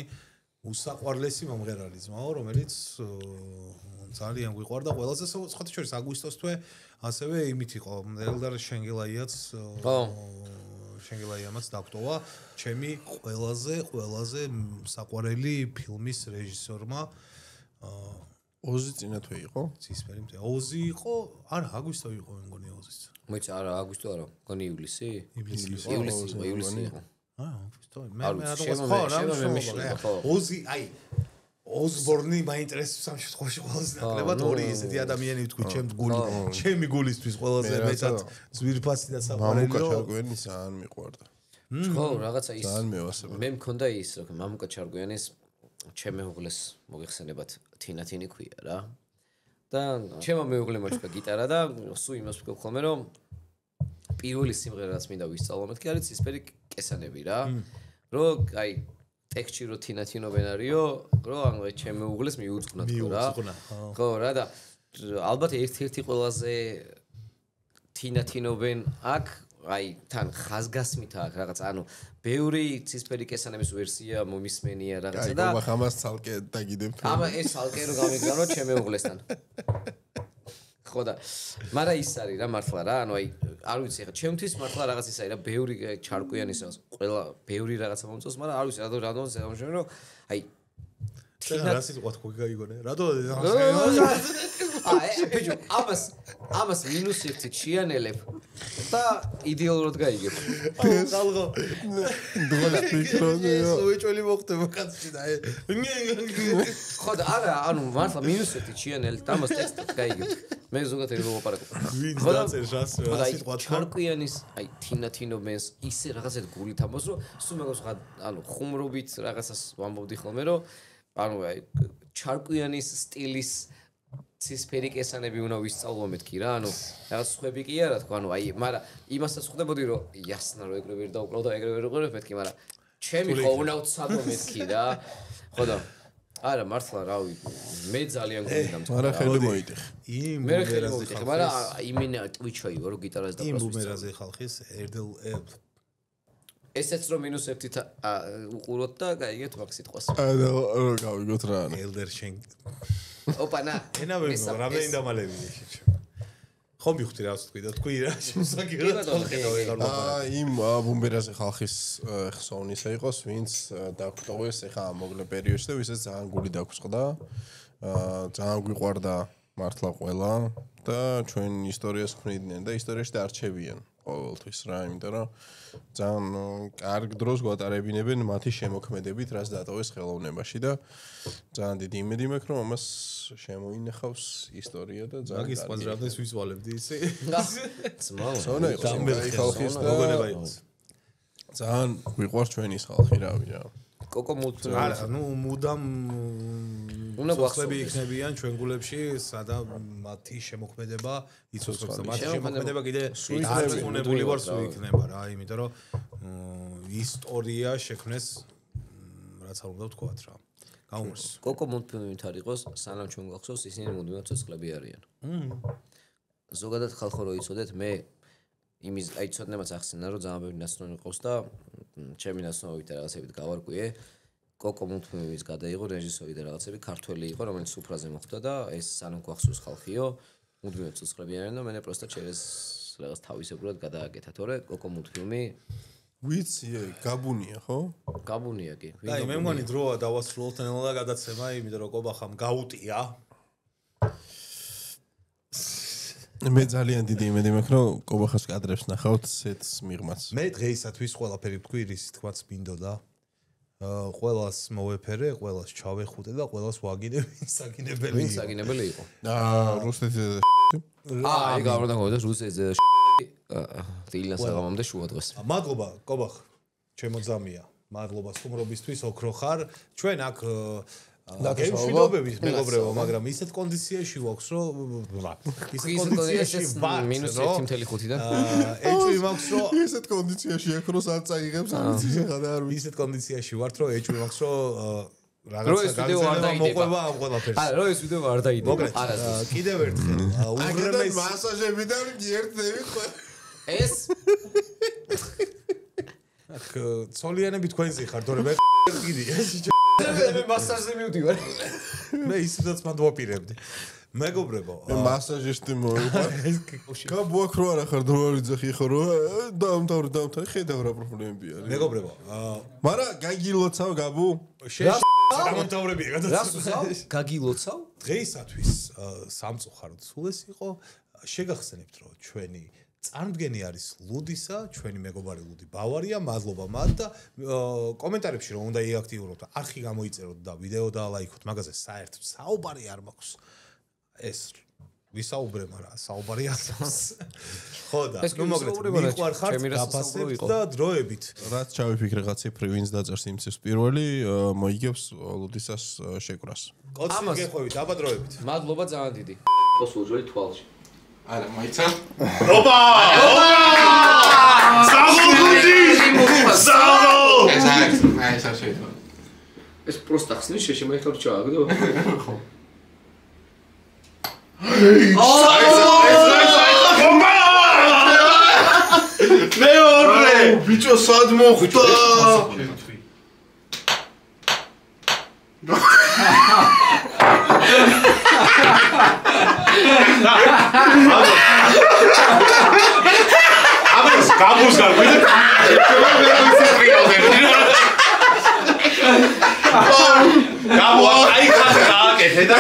უსაყვარლესი მომღერალი ძმაო რომელიც ძალიან გვიყვარდა ყველაზე სხვა შორის აგვისტოს თვე ასევე იმით იყო ელდარ შენგელაიაც შენგელაიამაც დაგტოვა ჩემი ყველაზე საყვარელი ფილმის რეჟისორმა ოზი წინა თვე იყო ცისფერი მთე ოზი იყო არა აგვისტო იყო მე მგონი ოზიც მოიცა არა აგვისტო არა მგონი ივლისი ივლისი იყო აგვისტო მე ოზი აი ოზბორნი მაინტერესებს ამ შემთხვევაში ყველაზე ნაკლებად ორი ისეთი ადამიანი ვთქვი ჩემი გულისთვის ყველაზე მეტად ძვირფასი და საყვარელი მამუკა ჩარკვიანის ძალიან მიყვარდა ხო რაღაცა ის ძალიან მევასება მე მქონდა ის რომ მამუკა ჩარკვიანის ჩემ მეუღლეს მოგეხსენებათ თინათინი ქვია რა და ჩემო მეუღლემ მოჭდა გიტარა და სულ იმას ვქო ხოლმე რომ პირველი სიმღერა რაც მინდა ვისწავლო მეთქი არის ცისფერი კესანები რა რომ აი ტექსტი რო თინათინობენ არისო, რო ანუ ჩემ მეუღლეს მიუძღვნათ ხო რა. ხო რა და ალბათ ერთ-ერთი ყველაზე თინათინობენ აქ, აი თან ხაზგასმით აქ რაღაც ანუ ბევრი ცისფერი კესანების ვერსია მომისმენია რაღაცა და აი ამას ცალკე დაგიდებთ. აბა ეს ცალკე რო გამიგზავნო ჩემ მეუღლესთან. ხო და მაგრამ ის არის რა მართლა რა ანუ აი არ ვიცი ხა ჩემთვის მართლა რაღაც ის არის რა ბევრი ჩარკვიანის რაღაც ყველა ბევრი რაღაცა მომწონს მაგრამ არ ვიცი რატომ ამჟამად რომ აი რა სიტყვა თქვი გაიგონე რატო აი ბიჭო ამას -1 ჩიანელებ და იდეალურად გაიგებ ხალხო დღოლა ფიქრობდი უეჭველი მოხდება კაცში და ხო და არა ანუ მართლა -1 ჩიანელებ და ამას ტექსტად გაიგებ მე ზოგადად რო ვაპარაკო ვინ დაწერს რას სიტყვა ჩარკვიანის აი თინათინობს ისე რაღაცეთ გულით ამბობს რომ სულ მეგონს ანუ ხუმრობით რაღაცას ვამბობდი ხოლმე რომ ანუ აი ჩარკვიანის სტილის ცისფერი კესანები უნდა ვისწავლო მეთქი რა ანუ რაღაც ხვები კი არა თქო ანუ აი მაგრამ იმასაც ხვდებოდი რომ იასნა რო ეგრევე ვერ დაუკლავ და ეგრევე ვერ ვიყურებ მეთქი მაგრამ ჩემი ხო უნდა ვცადო მეთქი რა ხო და არა მართლა რავი მე ძალიან გინდა არა ხელი მოიტეხ იმ მე ხელი მოიტეხ მაგრამ იმენა ტვიჩო იყო რომ გიტარაზე და იმ ბუმერაზე ხალხის ერდელ ესეც რომ -1 უყუროთ და გაიგეთ მაგ სიტყვას არა რა გავიგოთ რა ელდერ შენ ოპანა ენავე რამდენი დამალები ხო მივხვდი რა ვთქვი და თქვი რა შემოსაგებად იმ ბუმბერაზე ხალხის ხსოვნისა იყოს ვინც დაგტოვეს ეხა მოკლე პერიოდში და ვისაც ძალიან გული დაგვწყდა ძალიან გვიყვარდა მართლა ყველა და ჩვენ ისტორიას ქმნიდნენ და ისტორიაში დარჩებიან ყოველთვის რა იმიტომ რომ ძალიან კარგ დროს გვატარებინებენ მათი შემოქმედებით რაც დატოვეს ხელოვნებაში და ძალიან დიდი იმედი მაქვს რომ ამას შემოინახავს ისტორია და ძალიან მაგის პაზრაბდეს ვისვალებდი ისე ზონა იყო ხალხის და ძალიან გვიყვარს ჩვენი ხალხი რავი რა კოკო მუდამ არა ნუ მუდამ უნდა გვახსოვდეს იქნებიან ჩვენ გულებში სადა მათი შემოქმედება იცოცხლებს და მათი შემოქმედება კიდე დარწმუნებული ვარ სულ იქნება რა იმიტომ რომ ისტორია შექმნეს რაც არ უნდა ვთქვათ რა გაუმარს კოკო მულტფილმი ვით არ იყოს სანამ ჩვენ გვახსოვს ისინი მუდმივად ცოცხლები არიან ზოგადად ხალხო რო იცოდეთ მე იმის აი ცოდნებაც ახსენა რომ ძალიან ბევრი ნაცნობი ყავს და ჩემი ნაცნობებით რაღაცებით გავარკვიე კოკო მულტფილმის გადაიღო რეჟისორი და რაღაცები ქართველი იყო რომელიც სუფრაზე მოხვდა და ეს სანამ გვახსოვს ხალხიო მუდმივად ცოცხლები არიან და მე პროსტა через რაღაც თავისებურად გადააკეთა თორე კოკო მულტფილმი ვიცი გაბუნია ხო? გაბუნია კი. აი მე მგონი დროა დავასრულოთ ნელა გადაცემა, იმიტომ რომ კობახამ გაუტია. მე ძალიან დიდი იმედი მაქვს რომ კობახას კადრებს ნახავთ სეტს მიღმაც. მე დღეისათვის ყველაფერი ვთქვი, რის თქმაც მინდოდა. ყველას მოვეფერე, ყველას ჩავეხუტე და ყველას ვაგინებ, საგინებელი. ვინ საგინებელი იყო? რუსეთის აი გავრდა გქონდა რუსეთის დილას აღამამდე შუა დღეს. მადლობა, კობახ. ჩემო ძამია. მადლობა სტუმრობისთვის, ოქრო ხარ. ჩვენ აქ გემშვიდობებით მეგობრებო, მაგრამ ისეთ კონდიციაში ვაქვს, რომ ისეთ კონდიციაში ვარ, -1.5-დან. ეჭვი მაქვს, რომ ისეთ კონდიციაში აქ რო არ წაიღებს, არ ვიცი ხადა არ ვიცი. ისეთ კონდიციაში ვარ, რომ ეჭვი მაქვს, რომ რაღაცა გაგზავნა მოყვება ამ ყველაფერს. არა, რო ეს ვიდეო არ დაიდება. არა, კიდევ ერთხელ უღრმეს მასაჟებიდან გიერთდები ყველა. ეს აქ ცოლიანები თქვენზე ხართ, თორე მე კიდე ეს მე მასაჟზე მივდივარ. მე ისედაც მანდვაპირებდი. მეგობრებო, მე მასაჟისტი მოვიყარ. გაბუაქ რო არა ხარ დროარიძახი ხო რო დაამთავრე ხედავ რა პრობლემები არის. მეგობრებო, მარა გაგილოცავ გაბუ? დამთავრებია გადაცემა. გაგილოცავ? დღეისათვის სამწუხაროდ სულ ეს იყო. შეგახსენებთ რომ ჩვენი წარმდგენი არის ლუდისა, ჩვენი მეგობარი ლუდი ბავარია, მადლობა მათ და კომენტარებში რომ უნდა იაქტიუროთ, არხი გამოიწეროთ და ვიდეო დაალაიქოთ, მაგაზე საერთოდ საუბარი არ მაქვს. ეს ვისაუბრე, მაგრამ საუბარი აქვს. ხო და ნუ მოგეთ, მიყვარხართ დაფასებთ და დროებით. რაც ჩავიფიქრე რა ციფრი ვინც დაწერს იმ ციფრს პირველი, მოიგებს ლუდისას შეკვრას. კოცი გეხვევით, აბა დროებით. მადლობა ძალიან დიდი. ხოსულჯვარი თვალში. არა, მაიცა. ოპა! საგულუდი! საგულ! ეს არ შეიძლება. ეს პროსტა ხსნის შეში მოიხარ ჩააგდო? ხო. მეორე ბიჭო სად მოხვდა? აბას გაბუს გაგვიდე. გაბუ აი ხარ გააკეთე და